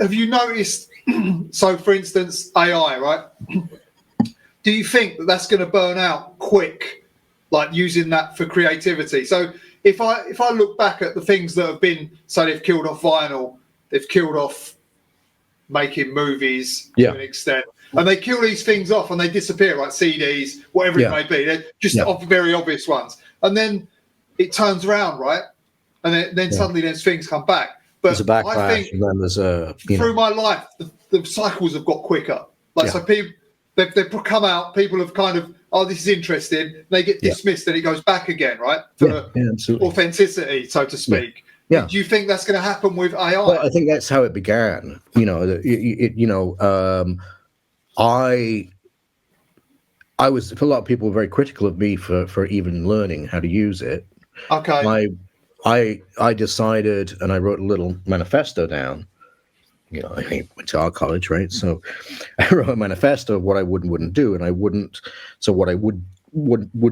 have you noticed? So, for instance, AI, right? Do you think that that's going to burn out quick? Like, using that for creativity. So if I look back at the things that have been, so they've killed off vinyl, they've killed off making movies to an extent, and they kill these things off and they disappear, like CDs, whatever it may be. They're just very obvious ones, and then it turns around, right? And then suddenly there's things come back. But there's a backlash, I think, and then there's a through my life, the cycles have got quicker. Like, so people they've come out, people have kind of oh, this is interesting. They get dismissed and it goes back again, right? For authenticity, so to speak. Yeah. Do you think that's going to happen with AI? Well, I think that's how it began. I was, for a lot of people, very critical of me for even learning how to use it. Okay. I decided, and I wrote a little manifesto down. I went to our college, right? So I wrote a manifesto of what I would and wouldn't do, and I wouldn't. So what I would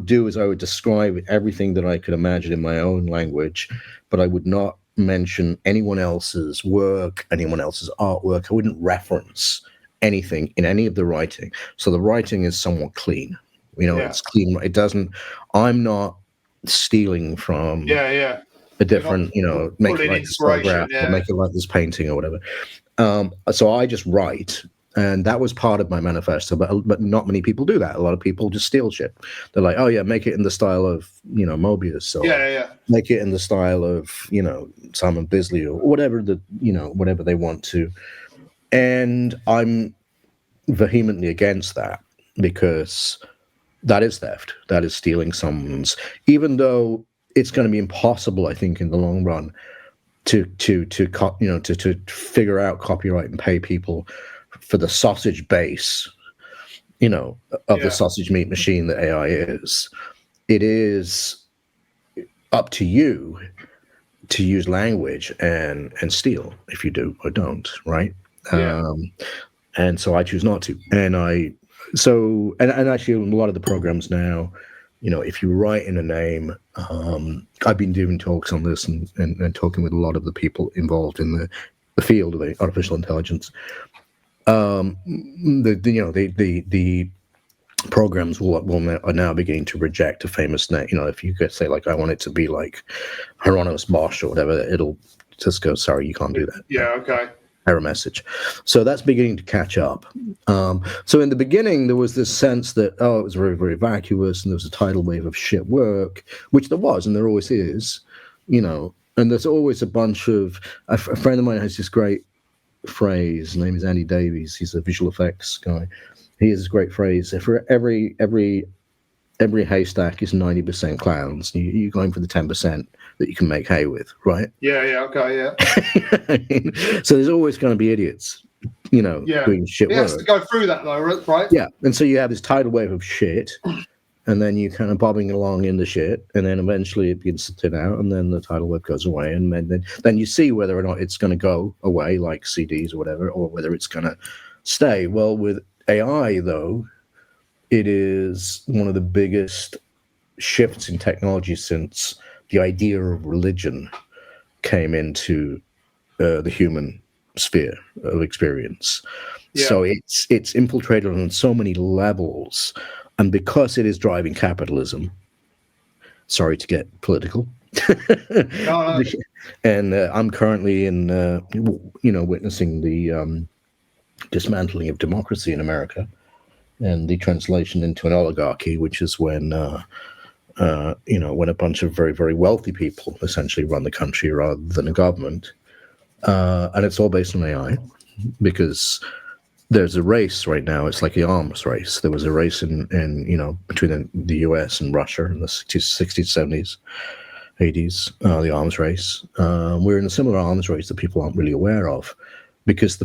do is I would describe everything that I could imagine in my own language, but I would not mention anyone else's work, anyone else's artwork. I wouldn't reference anything in any of the writing. So the writing is somewhat clean. It's clean. It doesn't. I'm not stealing from. A different, make it like this photograph or make it like this painting or whatever. So I just write, and that was part of my manifesto. But not many people do that. A lot of people just steal shit. They're like, oh yeah, make it in the style of Mobius, or make it in the style of Simon Bisley or whatever whatever they want to. And I'm vehemently against that, because that is theft. That is stealing someone's, even though it's going to be impossible, I think, in the long run, to figure out copyright and pay people for the sausage base, of the sausage meat machine that AI is. It is up to you to use language and steal if you do or don't, right? And so I choose not to. And actually, a lot of the programs now, if you write in a name, I've been doing talks on this and talking with a lot of the people involved in the field of artificial intelligence. The programs are now beginning to reject a famous name. If you could say, like, I want it to be like Hieronymus Bosch or whatever, it'll just go, sorry, you can't do that. Okay. Error message. So that's beginning to catch up. So in the beginning, there was this sense that, it was very, very vacuous, and there was a tidal wave of shit work, which there was, and there always is, and there's always a bunch of, a friend of mine has this great phrase. His name is Andy Davies. He's a visual effects guy. He has this great phrase: for every haystack is 90% clowns. You're going for the 10% that you can make hay with, right? Okay. So there's always going to be idiots, doing shit work. It has to go through that, though, right? Yeah, and so you have this tidal wave of shit, and then you kind of bobbing along in the shit, and then eventually it begins to thin out, and then the tidal wave goes away, and then you see whether or not it's going to go away, like CDs or whatever, or whether it's going to stay. Well, with AI, though, it is one of the biggest shifts in technology since the idea of religion came into the human sphere of experience. So it's infiltrated on so many levels, and because it is driving capitalism, sorry to get political, No. and I'm currently witnessing the dismantling of democracy in America and the translation into an oligarchy, which is when when a bunch of very, very wealthy people essentially run the country rather than a government. And it's all based on AI, because there's a race right now. It's like the arms race. There was a race in between the US and Russia in the 60s, 70s, 80s, the arms race. We're in a similar arms race that people aren't really aware of, because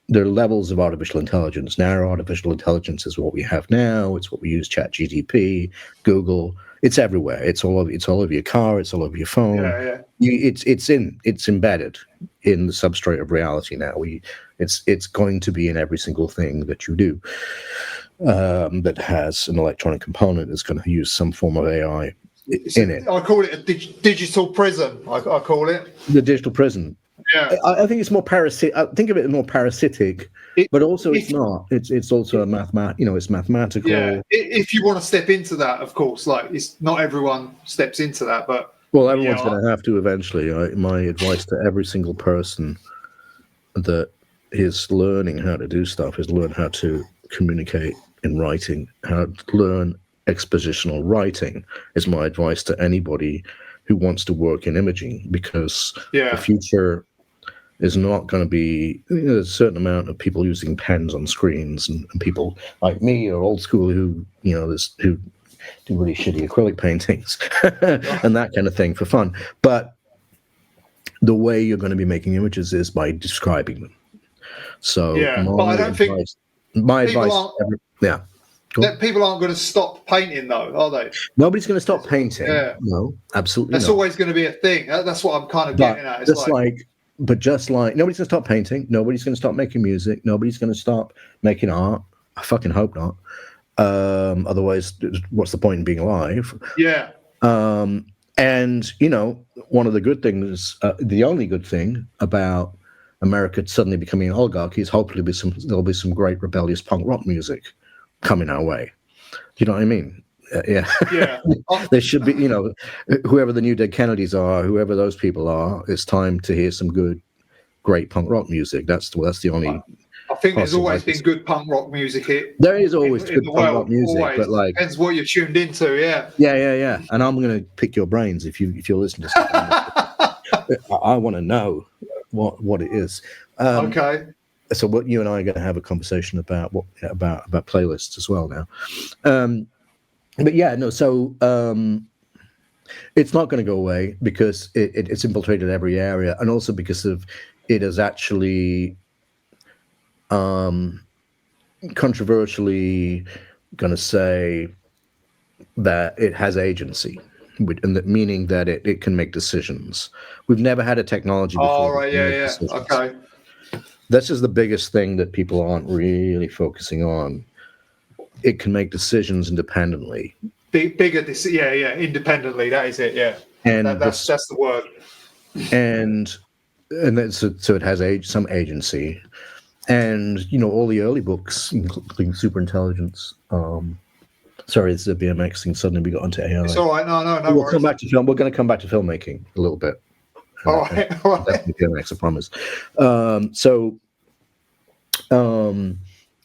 there are levels of artificial intelligence. Narrow artificial intelligence is what we have now. It's what we use: ChatGPT, Google. It's everywhere. It's all over your car. It's all over your phone. It's embedded in the substrate of reality now. It's going to be in every single thing that you do that has an electronic component. Is going to use some form of AI in it. I call it a digital prison. I call it the digital prison. Yeah, I think it's more parasitic. I think of it as more parasitic, but also it's not. It's also a it's mathematical. Yeah, if you want to step into that, of course. Like, it's not everyone steps into that, but everyone's going to have to eventually. My advice to every single person that is learning how to do stuff is learn how to communicate in writing. How to learn expositional writing is my advice to anybody who wants to work in imaging, because the future is not going to be, there's a certain amount of people using pens on screens, and people like me or old school who, who do really shitty acrylic paintings and that kind of thing for fun. But the way you're going to be making images is by describing them. So but I don't think my advice, people aren't going to stop painting, though, are they? Nobody's going to stop painting. Yeah. No, absolutely. That's always going to be a thing. That's what I'm kind of getting at. It's just like nobody's going to stop painting. Nobody's going to stop making music. Nobody's going to stop making art. I fucking hope not. Otherwise, what's the point in being alive? Yeah. And one of the good things, the only good thing about America suddenly becoming an oligarchy is hopefully there'll be some great rebellious punk rock music coming our way. Do you know what I mean? Yeah. There should be, whoever the new Dead Kennedys are, whoever those people are, it's time to hear some great punk rock music. That's the only. I think there's always been good punk rock music here. There is always good punk rock music, but depends what you're tuned into. Yeah. Yeah. And I'm going to pick your brains if you're listening to something. I want to know what it is. Okay. So what you and I are going to have a conversation about about playlists as well now. But yeah, no. So it's not going to go away because it's infiltrated every area, and also because of it has actually controversially going to say that it has agency, and that meaning that it can make decisions. We've never had a technology before. Oh, right, yeah. Okay. This is the biggest thing that people aren't really focusing on. It can make decisions independently. Independently. That is it. Yeah, and that's the word. And so it has some agency, and all the early books, including Superintelligence. Sorry, it's a BMX thing. Suddenly we got onto AI. It's all right. No. We'll come back to film. We're going to come back to filmmaking a little bit. All right. BMX, I promise.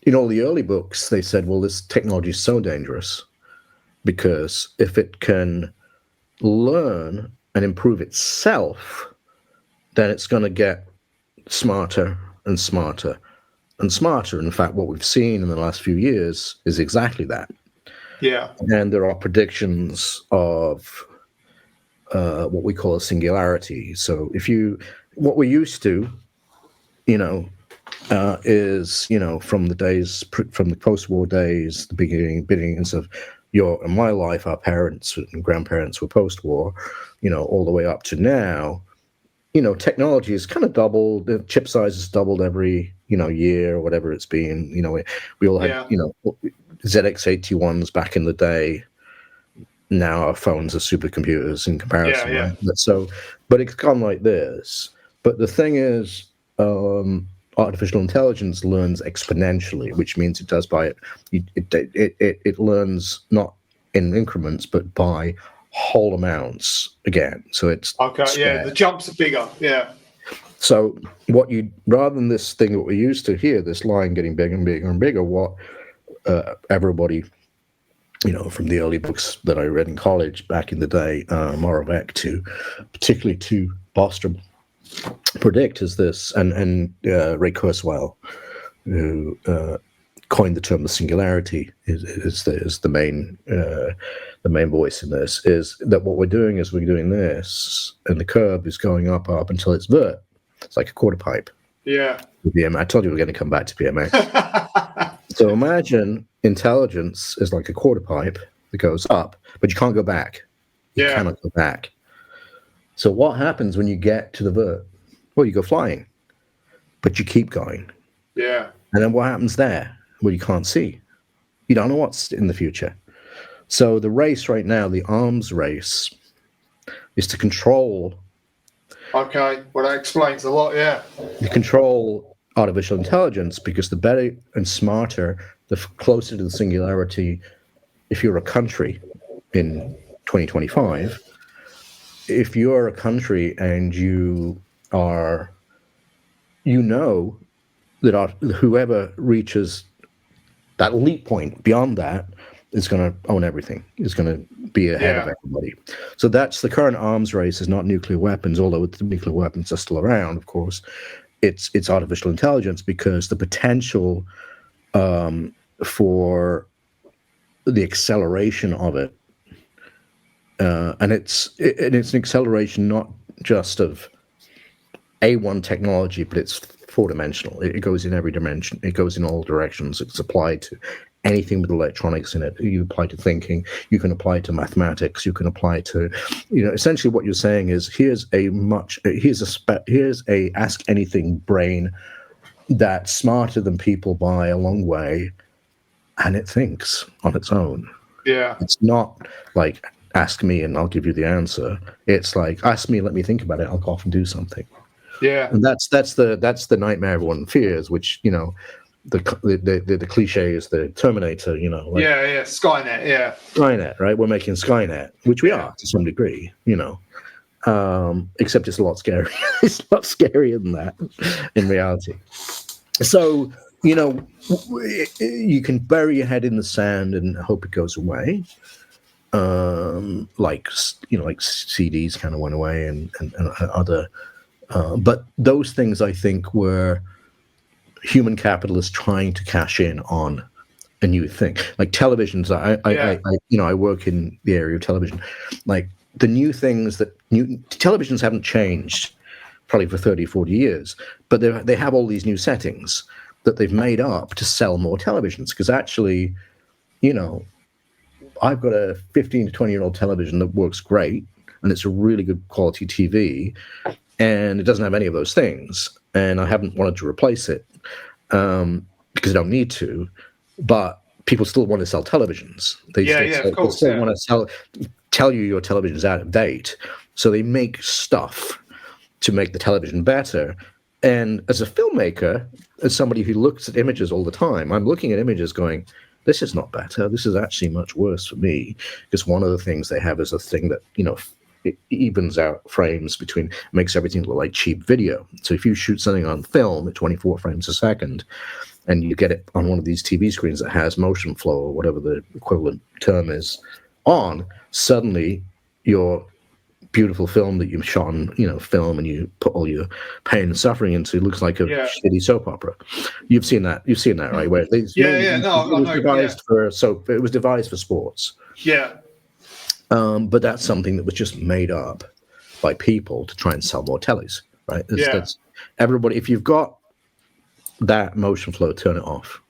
In all the early books, they said, well, this technology is so dangerous because if it can learn and improve itself, then it's going to get smarter and smarter and smarter. In fact, what we've seen in the last few years is exactly that. Yeah. And there are predictions of what we call a singularity. So what we're used to, is, from the post-war days, the beginnings of your and my life, our parents and grandparents were post-war, all the way up to now, technology has kind of doubled. The chip size has doubled every, year or whatever it's been. We all had, ZX81s back in the day. Now our phones are supercomputers in comparison. Yeah. Right? But it's gone like this. But the thing is, artificial intelligence learns exponentially, which means it does it learns not in increments, but by whole amounts again. So it's the jumps are bigger. Yeah. So rather than this thing that we used to hear, this line getting bigger and bigger and bigger, what everybody, from the early books that I read in college back in the day, Moravec particularly to Bostrom, predict is this, and Ray Kurzweil, who coined the term the singularity, is the main voice in this, is that what we're doing is we're doing this, and the curve is going up until it's vert. It's like a quarter pipe. Yeah. I told you we're going to come back to BMX. So imagine intelligence is like a quarter pipe that goes up, but you can't go back. You cannot go back. So what happens when you get to the vert? Well, you go flying, but you keep going. Yeah. And then what happens there? Well, you can't see. You don't know what's in the future. So the race right now, the arms race, is to control. Okay, well, that explains a lot, yeah. You control artificial intelligence because the better and smarter, the closer to the singularity, if you're a country in 2025, if you're a country and you are, that whoever reaches that leap point beyond that is going to own everything, is going to be ahead of everybody. So that's the current arms race, is not nuclear weapons, although the nuclear weapons are still around, of course. It's artificial intelligence, because the potential for the acceleration of it, and it's an acceleration not just of one technology, but it's four-dimensional. It goes in every dimension. It goes in all directions. It's applied to anything with electronics in it. You apply to thinking. You can apply to mathematics. You can apply to, essentially what you're saying is here's a ask anything brain that's smarter than people by a long way, and it thinks on its own. Yeah, it's not like ask me and I'll give you the answer. It's like ask me, let me think about it. I'll go off and do something. Yeah, and that's the nightmare everyone fears, which the cliche is the Terminator, Skynet, Skynet, right? We're making Skynet, which we are to some degree, except it's a lot scarier. It's a lot scarier than that in reality. So, you can bury your head in the sand and hope it goes away. Like CDs kind of went away and other, but those things I think were human capitalists trying to cash in on a new thing, like televisions. I work in the area of television. Like the new things that televisions haven't changed probably for 30, 40 years, but they have all these new settings that they've made up to sell more televisions. Because actually, I've got a 15 to 20-year-old television that works great, and it's a really good quality TV, and it doesn't have any of those things. And I haven't wanted to replace it because I don't need to. But people still want to sell televisions. They still want to tell you your television is out of date. So they make stuff to make the television better. And as a filmmaker, as somebody who looks at images all the time, I'm looking at images going, this is not better. This is actually much worse for me. Because one of the things they have is a thing that, it evens out frames makes everything look like cheap video. So if you shoot something on film at 24 frames a second, and you get it on one of these TV screens that has motion flow or whatever the equivalent term is on, suddenly your beautiful film that you've shot on, film, and you put all your pain and suffering into, looks like a shitty soap opera. You've seen that, right? Where it was devised for sports. Yeah. But that's something that was just made up by people to try and sell more tellies, right? That's everybody. If you've got that motion flow, turn it off.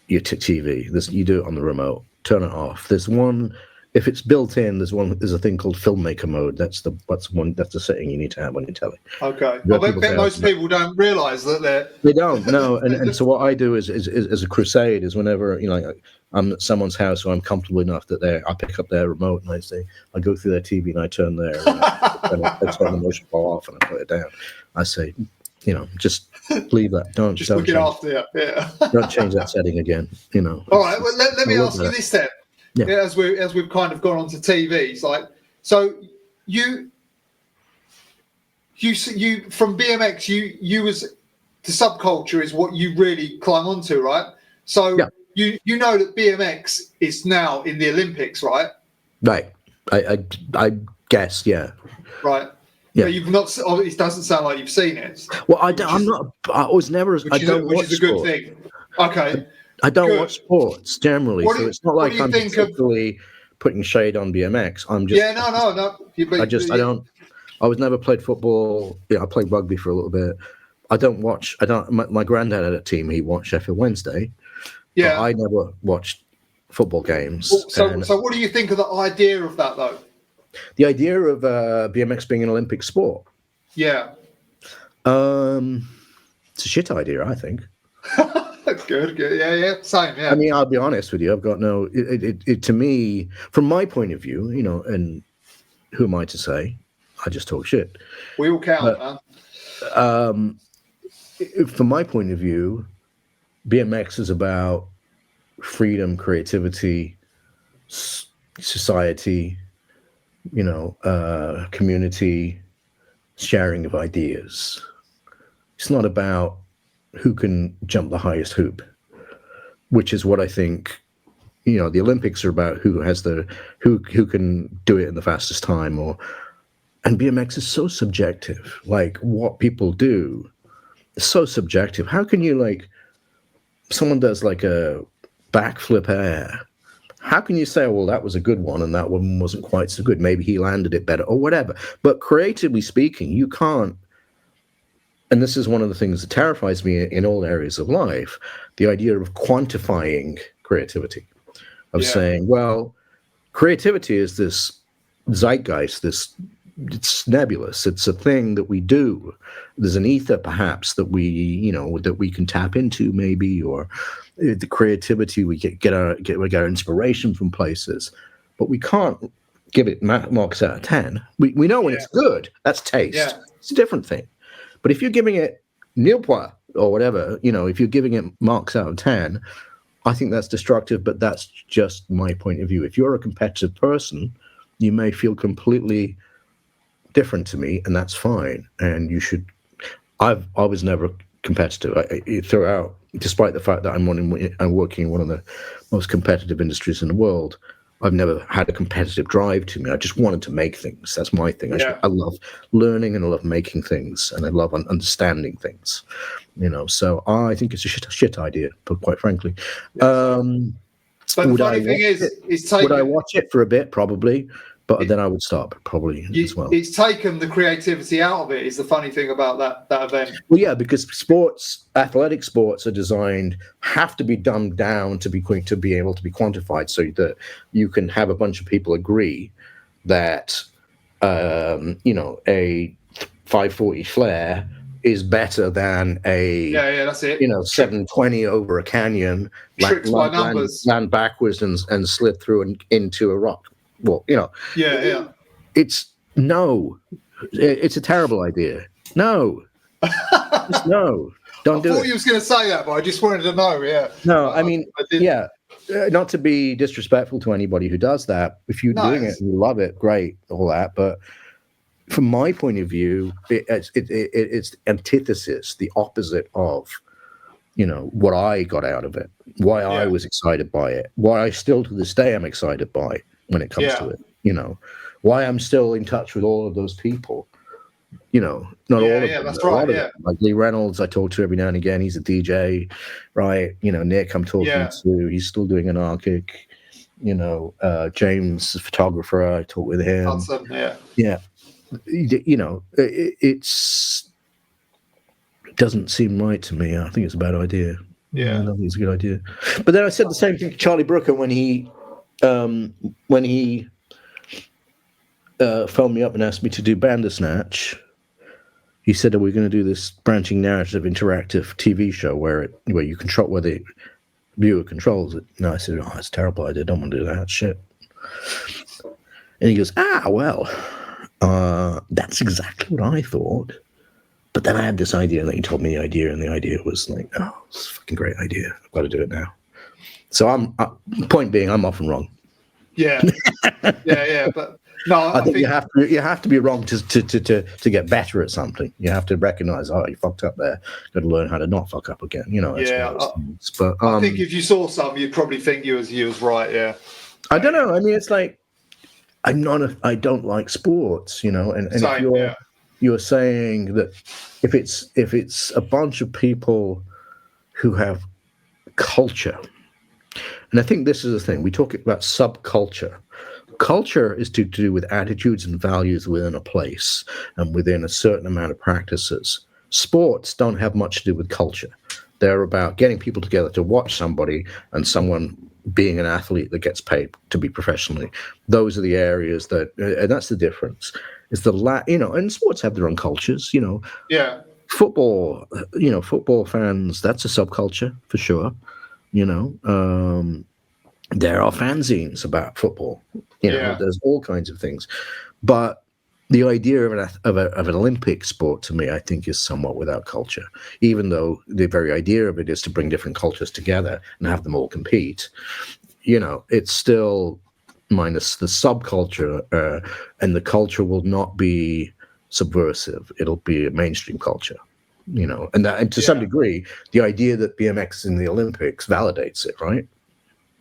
Your TV, you do it on the remote. Turn it off. There's one. If it's built in, there's a thing called filmmaker mode. That's the setting you need to have on your telly. Okay. Well, I bet most people don't realise that they don't. No, and so what I do is a crusade is whenever I'm at someone's house or I'm comfortable enough that I pick up their remote and I go through their TV and I turn their and I turn the motion flow off and I put it down. I say, just leave that. Don't look it after you. Yeah. Don't change that setting again. All right. Well, let me ask you this then. Yeah. As we've kind of gone on to TVs, like, so you from BMX, you was the subculture is what you really climb onto, right? So you know that BMX is now in the Olympics, right? Right. I guess, yeah. Right. Yeah. But you've not. It doesn't sound like you've seen it. Well, I was never. Which is a good thing. Okay. I don't watch sports generally, so it's not like I'm particularly putting shade on BMX. I'm just no. I was never played football. I played rugby for a little bit. My granddad had a team. He watched Sheffield Wednesday. Yeah, I never watched football games. Well, so what do you think of the idea of that, though? The idea of BMX being an Olympic sport? Yeah. It's a shit idea, I think. Good. Yeah. Same. Yeah. I mean, I'll be honest with you. I've got no. It to me, from my point of view, and who am I to say? I just talk shit. We all count, man. From my point of view, BMX is about freedom, creativity, society, community, sharing of ideas. It's not about who can jump the highest hoop, which is what I think the Olympics are about who can do it in the fastest time, and BMX is so subjective. Like, what people do is so subjective. How can you, like, someone does like a backflip air, how can you say, well, that was a good one and that one wasn't quite so good? Maybe he landed it better or whatever. But creatively speaking, you can't. And this is one of the things that terrifies me in all areas of life, the idea of quantifying creativity, of saying, well, creativity is this zeitgeist, it's nebulous. It's a thing that we do. There's an ether, perhaps, that we can tap into, maybe, or the creativity we get our inspiration from places, but we can't give it marks out of 10. We know when it's good. That's taste. Yeah. It's a different thing. But if you're giving it nil point or whatever, if you're giving it marks out of 10, I think that's destructive. But that's just my point of view. If you're a competitive person, you may feel completely different to me, and that's fine. And you should. I was never competitive throughout, despite the fact that I'm working in one of the most competitive industries in the world. I've never had a competitive drive to me. I just wanted to make things. That's my thing. I love learning, and I love making things, and I love understanding things. So I think it's a shit idea, but quite frankly. But the funny thing is would I watch it for a bit? Probably. But then I would stop, probably, as well. It's taken the creativity out of it, is the funny thing about that event. Well, yeah, because athletic sports are designed, have to be dumbed down to be able to be quantified, so that you can have a bunch of people agree that, a 540 flare is better than a that's it. 720 over a canyon, tricks by numbers, land backwards and slid through and into a rock. Well, it's a terrible idea. No, just no, don't do it. I thought you was going to say that, but I just wanted to know. Yeah. No, I mean, not to be disrespectful to anybody who does that. If you're doing it and you love it, great, all that. But from my point of view, it's antithesis, the opposite of what I got out of it, why I was excited by it, why I still to this day am excited by it. When it comes to it, why I'm still in touch with all of those people, not all of them. That's right. Them. Like Lee Reynolds, I talk to every now and again. He's a DJ, right? Nick, I'm talking to. He's still doing Anarchic. James, the photographer, I talk with him. Awesome. It doesn't seem right to me. I think it's a bad idea. Yeah, I don't think it's a good idea. But then I said the same thing to Charlie Brooker when he phoned me up and asked me to do Bandersnatch. He said, "Are we going to do this branching narrative interactive TV show where you control, where the viewer controls it?" And I said, "Oh, it's a terrible idea. I don't want to do that shit." And he goes, well, that's exactly what I thought. But then I had this idea, and then he told me the idea, and the idea was like, oh, it's a fucking great idea. I've got to do it now. So point being, I'm often wrong. Yeah. But no, I think you have to be wrong to get better at something. You have to recognize, oh, you fucked up there. Got to learn how to not fuck up again. But I think if you saw something, you'd probably think you was right. Yeah. I don't know. I mean, it's like I don't like sports, and Same, if you're saying that if it's a bunch of people who have culture. And I think this is the thing. We talk about subculture. Culture is to do with attitudes and values within a place and within a certain amount of practices. Sports don't have much to do with culture. They're about getting people together to watch somebody and someone being an athlete that gets paid to be professionally. Those are the areas and that's the difference. Is and sports have their own cultures, Yeah. Football, football fans, that's a subculture for sure. There are fanzines about football. There's all kinds of things, but the idea of an Olympic sport to me, I think, is somewhat without culture. Even though the very idea of it is to bring different cultures together and have them all compete, it's still minus the subculture, and the culture will not be subversive. It'll be a mainstream culture. And to some degree, the idea that BMX is in the Olympics validates it, right?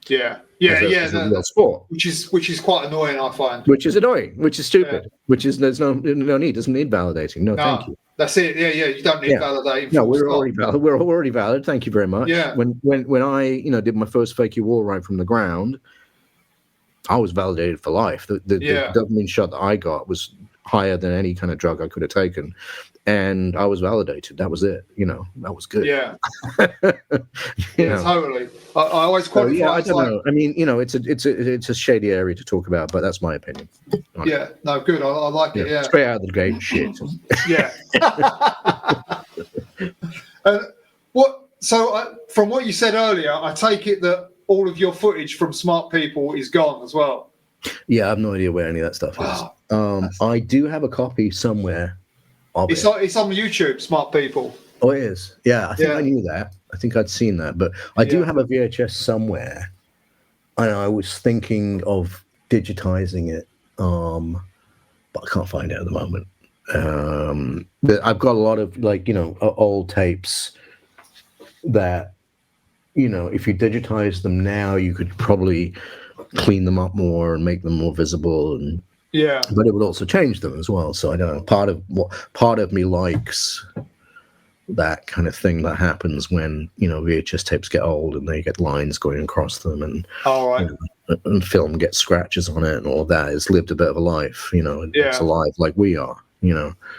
Yeah, as a real sport, which is quite annoying, I find. Which is annoying, which is stupid, which is there's no need, doesn't need validating. No, thank you. That's it. Yeah, you don't need validating. No, we're already valid. We're already valid. Thank you very much. Yeah. When I did my first fake wall ride from the ground, I was validated for life. The dopamine shot that I got was higher than any kind of drug I could have taken, and I was validated. That was it. That was good. Yeah. Totally. I always qualify. I don't know. I mean, it's a shady area to talk about, but that's my opinion. Yeah. No, good. I like it. Yeah. Straight out of the gate, shit. Yeah. From what you said earlier, I take it that all of your footage from Smart People is gone as well. Yeah, I have no idea where any of that stuff is. I do have a copy somewhere of it. It's on YouTube, Smart People. Oh, it is? Yeah, I think I knew that. I think I'd seen that. But I do have a VHS somewhere. And I was thinking of digitizing it, but I can't find it at the moment. But I've got a lot of, old tapes that, if you digitize them now, you could probably clean them up more and make them more visible, but it would also change them as well. So I don't know. Part of me likes that kind of thing that happens when VHS tapes get old and they get lines going across them, and and film gets scratches on it, and all of that. It's lived a bit of a life, it's alive like we are,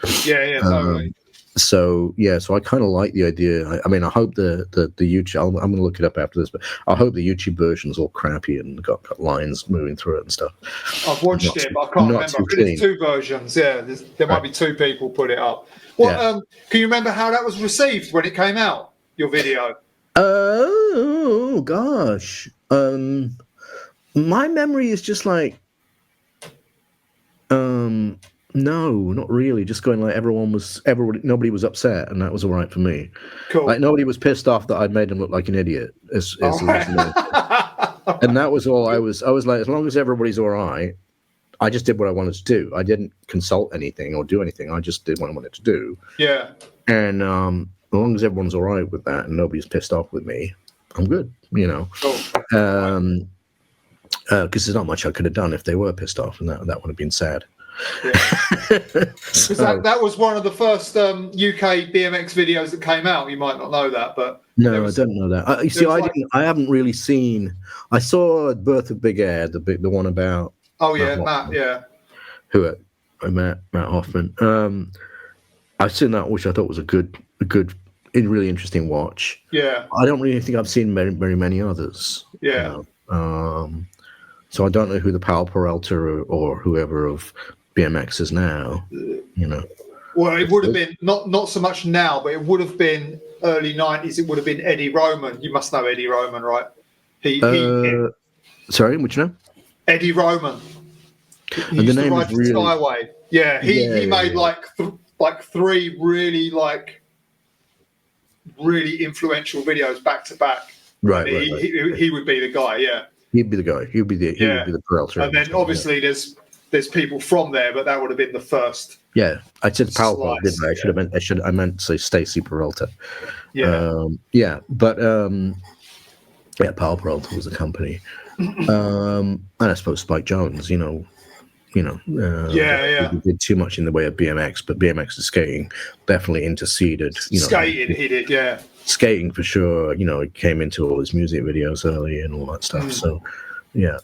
totally. So I kind of like the idea. I mean, I hope the YouTube. I'm going to look it up after this, but I hope the YouTube version is all crappy and got lines moving through it and stuff. I've watched it, but I can't remember. There's two versions. Yeah, there might be two people put it up. Can you remember how that was received when it came out? Your video? Oh gosh, my memory is just like, no, not really. Just going like nobody was upset, and that was all right for me. Cool. Like nobody was pissed off that I'd made them look like an idiot. And that was all. I was like, as long as everybody's all right, I just did what I wanted to do. I didn't consult anything or do anything. I just did what I wanted to do. Yeah. And as long as everyone's all right with that and nobody's pissed off with me, I'm good. Cool. Because there's not much I could have done if they were pissed off, and that would have been sad. Yeah. That was one of the first UK BMX videos that came out. You might not know that, but no, I don't know that. You see, I haven't really seen. I saw Birth of Big Air, the one about. Oh yeah, Matt. Yeah. Who? Matt Hoffman. I've seen that, which I thought was a good, really interesting watch. Yeah. I don't really think I've seen very, very many others. Yeah. So I don't know who the Powell Peralta or whoever of BMX is now. Well, it would have been not so much now, but it would have been early 90s. It would have been Eddie Roman. You must know Eddie Roman, right? Sorry, which name? Eddie Roman. He used to ride for Skyway. Yeah, he made three really really influential videos back to back. Right. He would be the guy. Yeah. He'd be the guy. He would be the Peralta. And then obviously there's people from there, but that would have been the first. Yeah, I said Powell, didn't I? I meant to say Stacy Peralta. Yeah. But Powell Peralta was the company. And I suppose Spike Jones, he did too much in the way of BMX, but BMX and skating definitely interceded. Skating, he did, yeah. Skating for sure. It came into all his music videos early and all that stuff. So, yeah.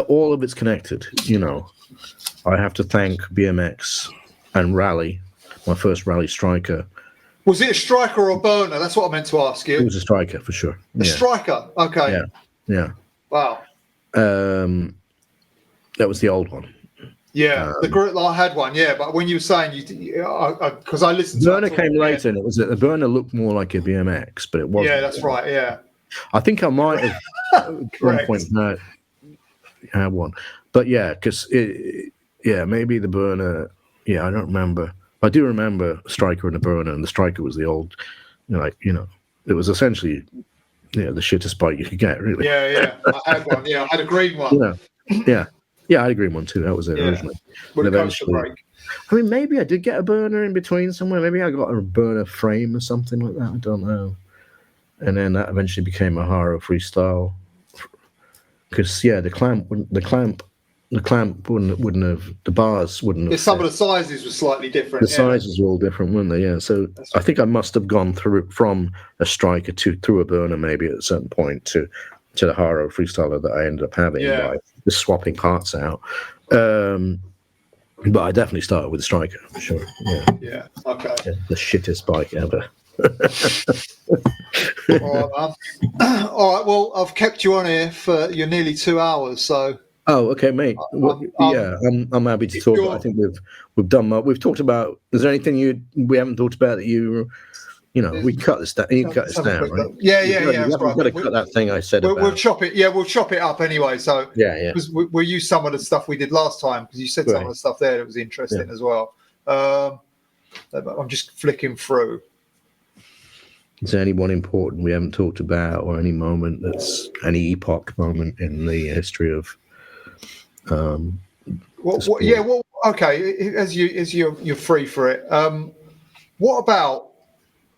All of it's connected. I have to thank BMX and Rally, my first Rally striker. Was it a striker or a burner? That's what I meant to ask you. It was a striker for sure. A striker? Okay. Yeah. Wow. That was the old one. Yeah, the group I had one. Yeah, but when you were saying because I listened to burner came later, and it was the burner looked more like a BMX, but it wasn't. Yeah, that's right. Yeah. I think I might have at one point had one, but because maybe the burner. Yeah, I don't remember. I do remember a striker and a burner, and the striker was the old, it was essentially, the shittest bike you could get, really. Yeah, I had one. Yeah, I had a green one. Yeah. Yeah, I had a green one too. That was it originally. With a coaster brake. I mean, maybe I did get a burner in between somewhere. Maybe I got a burner frame or something like that. I don't know. And then that eventually became a Haro Freestyle. Because the clamp wouldn't have, the bars wouldn't have. Yeah, some of the sizes were slightly different. The sizes were all different, weren't they? Yeah. So I think I must have gone from a striker through a burner maybe at a certain point to the Haro Freestyler that I ended up having by just swapping parts out. But I definitely started with a striker, for sure. Yeah. Okay. Yeah, the shittest bike ever. All right. Well, I've kept you on here for you're nearly 2 hours, so. Oh, okay, mate. I'm happy to talk. I think we've done. We've talked about. Is there anything we haven't talked about that we cut this down? You cut this down, right? Yeah. We've got to cut that thing I said. We'll chop it. Yeah, we'll chop it up anyway. So because we'll use some of the stuff we did last time because you said some of the stuff there that was interesting as well. I'm just flicking through. Is there anyone important we haven't talked about, or any moment that's any epoch moment in the history of? Okay. As you're free for it. What about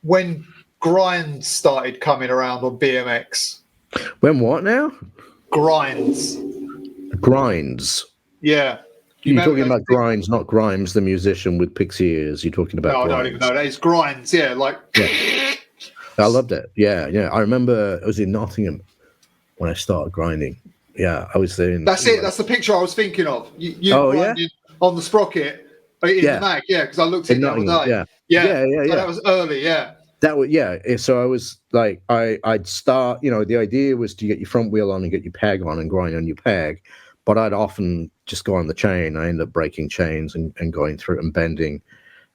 when grinds started coming around on BMX? When what now? Grinds. Yeah. You're talking about Grinds, not Grimes, the musician with pixie ears. You're talking about. No, I don't even know that. It's Grinds. Yeah, I loved it. Yeah. I remember I was in Nottingham when I started grinding. Yeah, I was there. That's it. That's the picture I was thinking of. You on the sprocket in the mag. Yeah, because I looked at it the other day. Yeah. So that was early. Yeah. That was So I was like, I'd start. The idea was to get your front wheel on and get your peg on and grind on your peg, but I'd often just go on the chain. I ended up breaking chains and going through and bending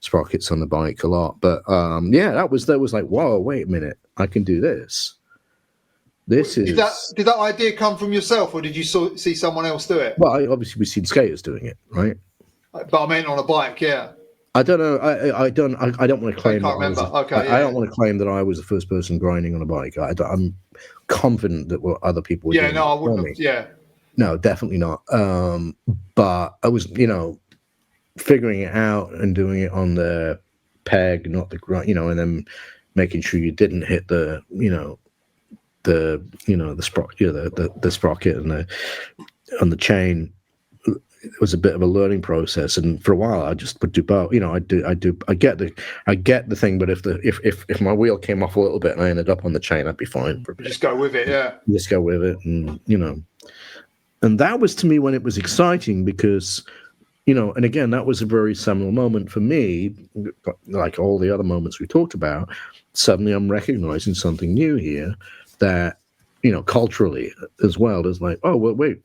sprockets on the bike a lot. But that was like, whoa, wait a minute, I can do this. Did that idea come from yourself, or did you see someone else do it? Well, obviously we've seen skaters doing it, right? But I meant on a bike, yeah. I don't know. I don't want to claim. I can't remember. I don't want to claim that I was the first person grinding on a bike. I'm confident that other people were doing it. I wouldn't have, yeah. No, definitely not. But I was, figuring it out and doing it on the peg, not the grind, and then making sure you didn't hit the sprocket, the sprocket and the chain. It was a bit of a learning process, and for a while I just would do both. I get the thing, but if my wheel came off a little bit and I ended up on the chain, I'd be fine for a bit. Just go with it, yeah. Just go with it, and and that was to me when it was exciting because, and again that was a very seminal moment for me, like all the other moments we talked about. Suddenly I'm recognizing something new here that, culturally as well. There's like, oh well, wait.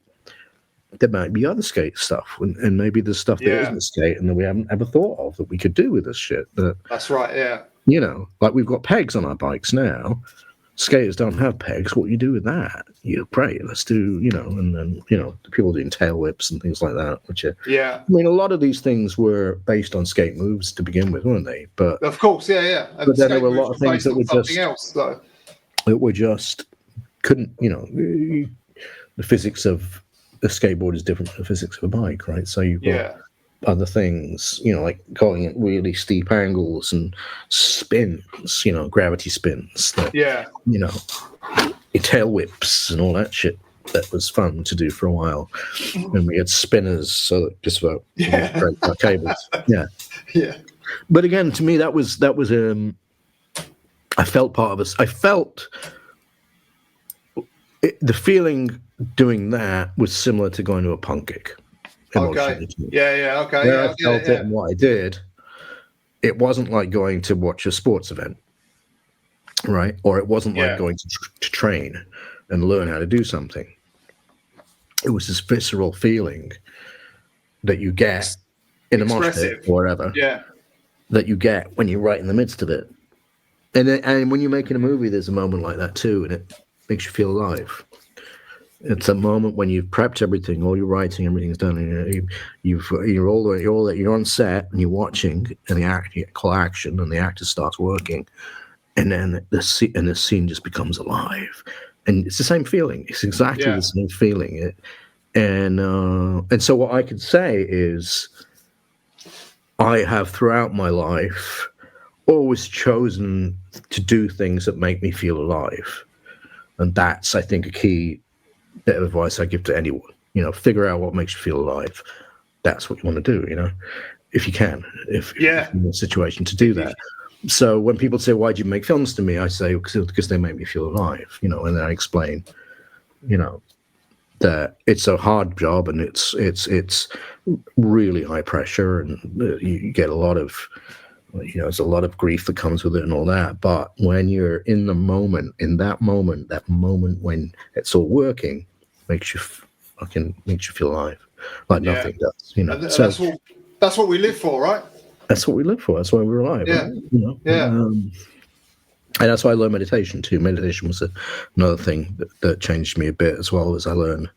There might be other skate stuff, and maybe there's stuff that isn't skate and that we haven't ever thought of that we could do with this shit. That's right, yeah. Like we've got pegs on our bikes now. Skaters don't have pegs. What do you do with that? Great, let's do, and then, the people doing tail whips and things like that, which are, I mean, a lot of these things were based on skate moves to begin with, weren't they? But of course, yeah. And but then there were a lot of things that were something else, though. That were just couldn't, the physics of a skateboard is different from the physics of a bike, right? So you've got other things, like going at really steep angles and spins, gravity spins. Your tail whips and all that shit. That was fun to do for a while. And we had spinners, so just about break our cables. Yeah. But again, to me, that was I felt part of this. I felt the feeling doing that was similar to going to a punk gig. Okay. Yeah. Okay. Where I felt it and what I did, it wasn't like going to watch a sports event, right? Or it wasn't like going to train and learn how to do something. It was this visceral feeling that you get in a mosh pit or whatever. Yeah. That you get when you're right in the midst of it. And when you're making a movie, there's a moment like that too, and it makes you feel alive. It's a moment when you've prepped everything, all your writing, everything's done, and you're on set and you're watching, and you call action, and the actor starts working, and then the scene just becomes alive, and it's the same feeling. It's exactly the same feeling. And so what I could say is I have throughout my life always chosen to do things that make me feel alive. And that's, I think, a key bit of advice I give to anyone. Figure out what makes you feel alive. That's what you want to do, if you can, if you're in a situation to do that. So when people say, why do you make films to me? I say, because they make me feel alive, and then I explain, that it's a hard job and it's really high pressure, and you get a lot of, there's a lot of grief that comes with it and all that. But when you're in the moment, that moment when it's all working, makes you feel alive, like nothing does, And so that's what we live for, right? That's what we live for. That's why we're alive. Yeah. Right? And that's why I learned meditation too. Meditation was another thing that changed me a bit, as well as I learned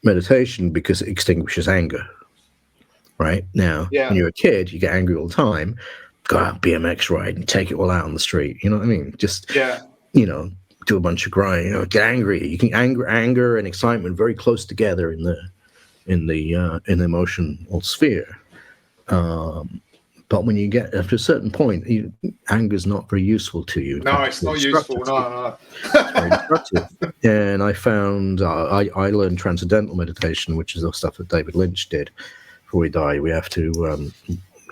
meditation, because it extinguishes anger. Right now, when you're a kid, you get angry all the time. Go out BMX ride and take it all out on the street. You know what I mean? Just do a bunch of grind. Get angry. You can anger and excitement very close together in the emotional sphere. But when you get after a certain point, anger is not very useful to you. No, it's not useful. No. It's very destructive. And I found I learned transcendental meditation, which is the stuff that David Lynch did before he died. We have to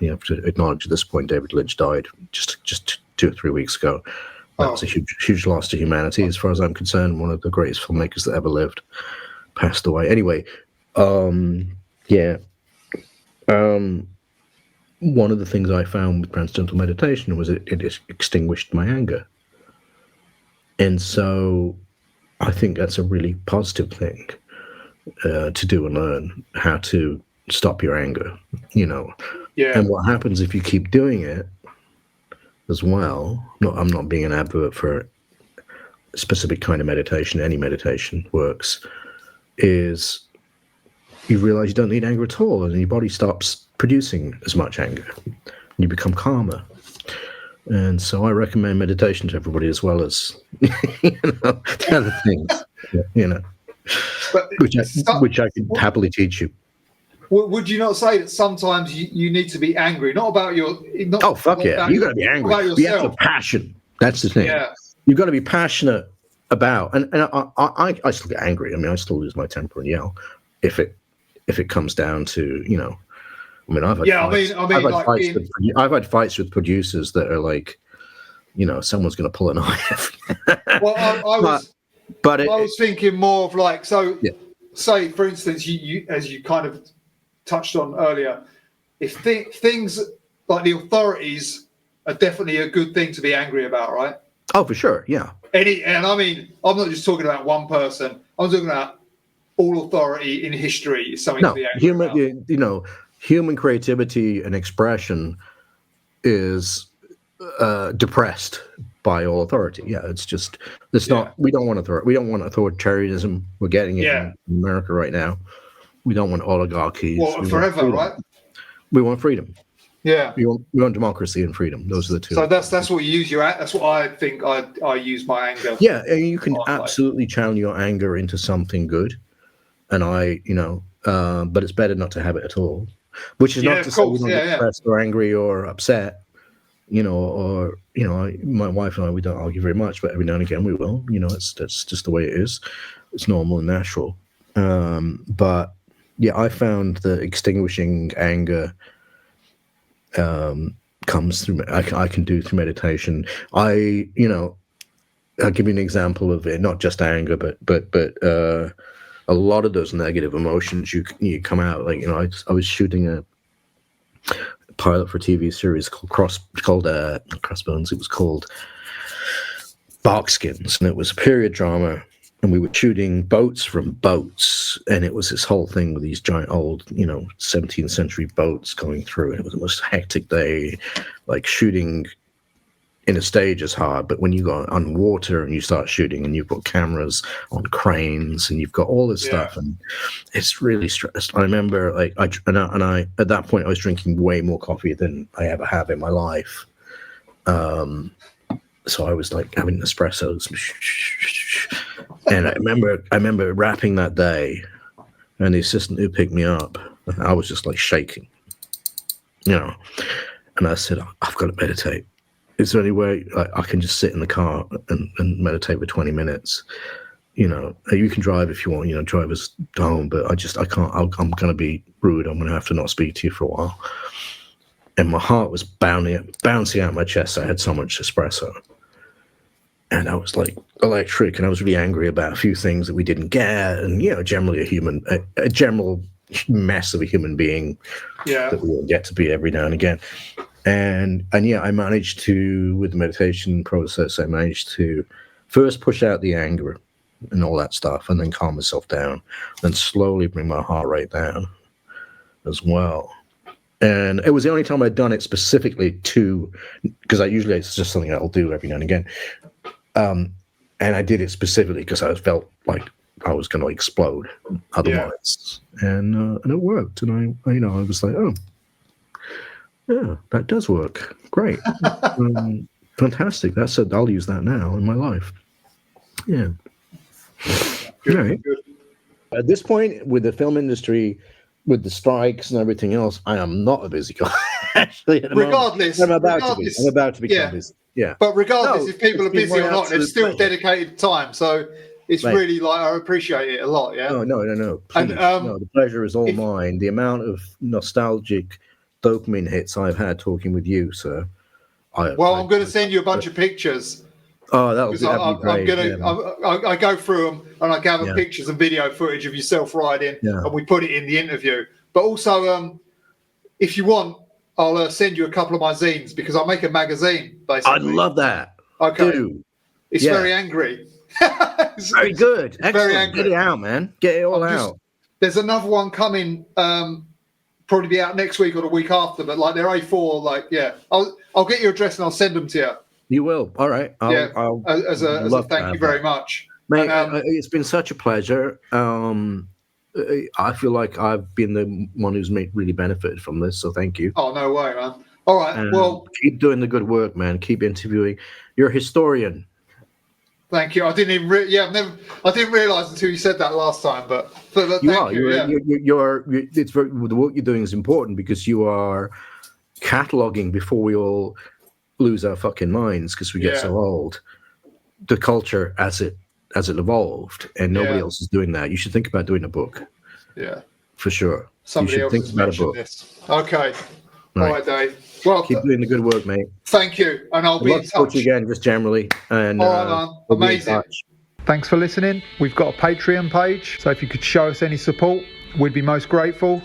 acknowledge at this point David Lynch died just 2 or 3 weeks ago. That was a huge loss to humanity, as far as I'm concerned. One of the greatest filmmakers that ever lived passed away. Anyway, one of the things I found with transcendental meditation was it extinguished my anger. And so I think that's a really positive thing to do and learn, how to stop your anger, And what happens if you keep doing it as well, I'm not being an advert for a specific kind of meditation, any meditation works, is you realize you don't need anger at all, and your body stops producing as much anger, and you become calmer. And so I recommend meditation to everybody, as well as the other things, which I could happily teach you. Would you not say that sometimes you need to be angry, not about your? Oh fuck yeah! You got to be angry. You have the passion. That's the thing. Yeah. You've got to be passionate about, and I still get angry. I mean, I still lose my temper and yell if it comes down to, I mean, I've had fights with producers that are like, someone's going to pull a knife. Well, I was thinking more of like, say for instance, you as you kind of touched on earlier, if things like the authorities are definitely a good thing to be angry about, right? Oh, for sure, yeah. And I mean, I'm not just talking about one person. I'm talking about all authority in history is something to be angry about. Human creativity and expression is depressed by all authority. Yeah, not. We don't want authority. We don't want authoritarianism. We're getting it in America right now. We don't want oligarchies. Well, forever, right? We want freedom. Yeah, we want democracy and freedom. Those are the two. So that's what you use that's what I think I use my anger. Yeah, and you can absolutely channel your anger into something good, and but it's better not to have it at all. Which is not to say we don't get depressed or angry or upset, my wife and I, we don't argue very much, but every now and again we will. That's just the way it is. It's normal and natural. But yeah, I found that extinguishing anger comes through. I can do through meditation. I'll give you an example of it. Not just anger, but a lot of those negative emotions you come out. Like I was shooting a pilot for a TV series called Crossbones. It was called Barkskins, and it was a period drama. And we were shooting boats from boats, and it was this whole thing with these giant old, 17th century boats going through. And it was the most hectic day. Like shooting in a stage is hard, but when you go on water and you start shooting, and you've got cameras on cranes, and you've got all this stuff, and it's really stressed. I remember, like, I at that point I was drinking way more coffee than I ever have in my life. So I was like having espressos, And I remember rapping that day, and the assistant who picked me up, I was just like shaking, you know. And I said, I've got to meditate. Is there any way I can just sit in the car and meditate for 20 minutes? You know, you can drive if you want, you know, drive us home, but I can't. I'm going to be rude. I'm going to have to not speak to you for a while. And my heart was bouncing out my chest. I had so much espresso. And I was like electric, and I was really angry about a few things that we didn't get. And, you know, generally a general mess of a human being that we all get to be every now and again. And yeah, I managed to, with the meditation process, I managed to first push out the anger and all that stuff, and then calm myself down, then slowly bring my heart rate down as well. And it was the only time I'd done it specifically because it's just something I'll do every now and again. And I did it specifically because I felt like I was going to explode otherwise. And it worked. And I was like, oh, yeah, that does work. Great. Fantastic. I'll use that now in my life. Yeah. Good, right. good. At this point, with the film industry, with the strikes and everything else, I am not a busy guy. Actually, regardless, I'm about to become busy. Yeah. But regardless if people are busy or not, there's still dedicated time. So it's really like, I appreciate it a lot. Yeah. No. Please, no, the pleasure is all mine. The amount of nostalgic dopamine hits I've had talking with you, sir. I'm going to send you a bunch of pictures. Oh, that'd be great. I go through them and I gather pictures and video footage of yourself riding, and we put it in the interview. But also, if you want, I'll send you a couple of my zines, because I make a magazine, basically. I'd love that. Okay. Dude. It's very angry. Very good. Excellent. Very angry. Get it out, man. Get it all out. There's another one coming, probably be out next week or the week after, but like they're A4, I'll get your address and I'll send them to you. You will. All right. I'll as a thank you very much. Mate, it's been such a pleasure. I feel like I've been the one who's really benefited from this, so thank you. Oh, no way, man. All right, well... Keep doing the good work, man. Keep interviewing. You're a historian. Thank you. I didn't even... I didn't realise until you said that last time, but thank you. It's the work you're doing is important, because you are cataloguing before we all lose our fucking minds because we get so old. The culture as it evolved, and nobody else is doing that. You should think about doing a book. Yeah, for sure. Somebody else has mentioned this. Okay. All right, Dave. Well, keep doing the good work, mate. Thank you, and I'll be in touch. Talk to you again, just generally. And all right, man. Amazing. Thanks for listening. We've got a Patreon page, so if you could show us any support, we'd be most grateful.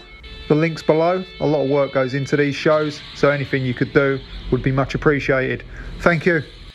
The link's below. A lot of work goes into these shows, so anything you could do would be much appreciated. Thank you.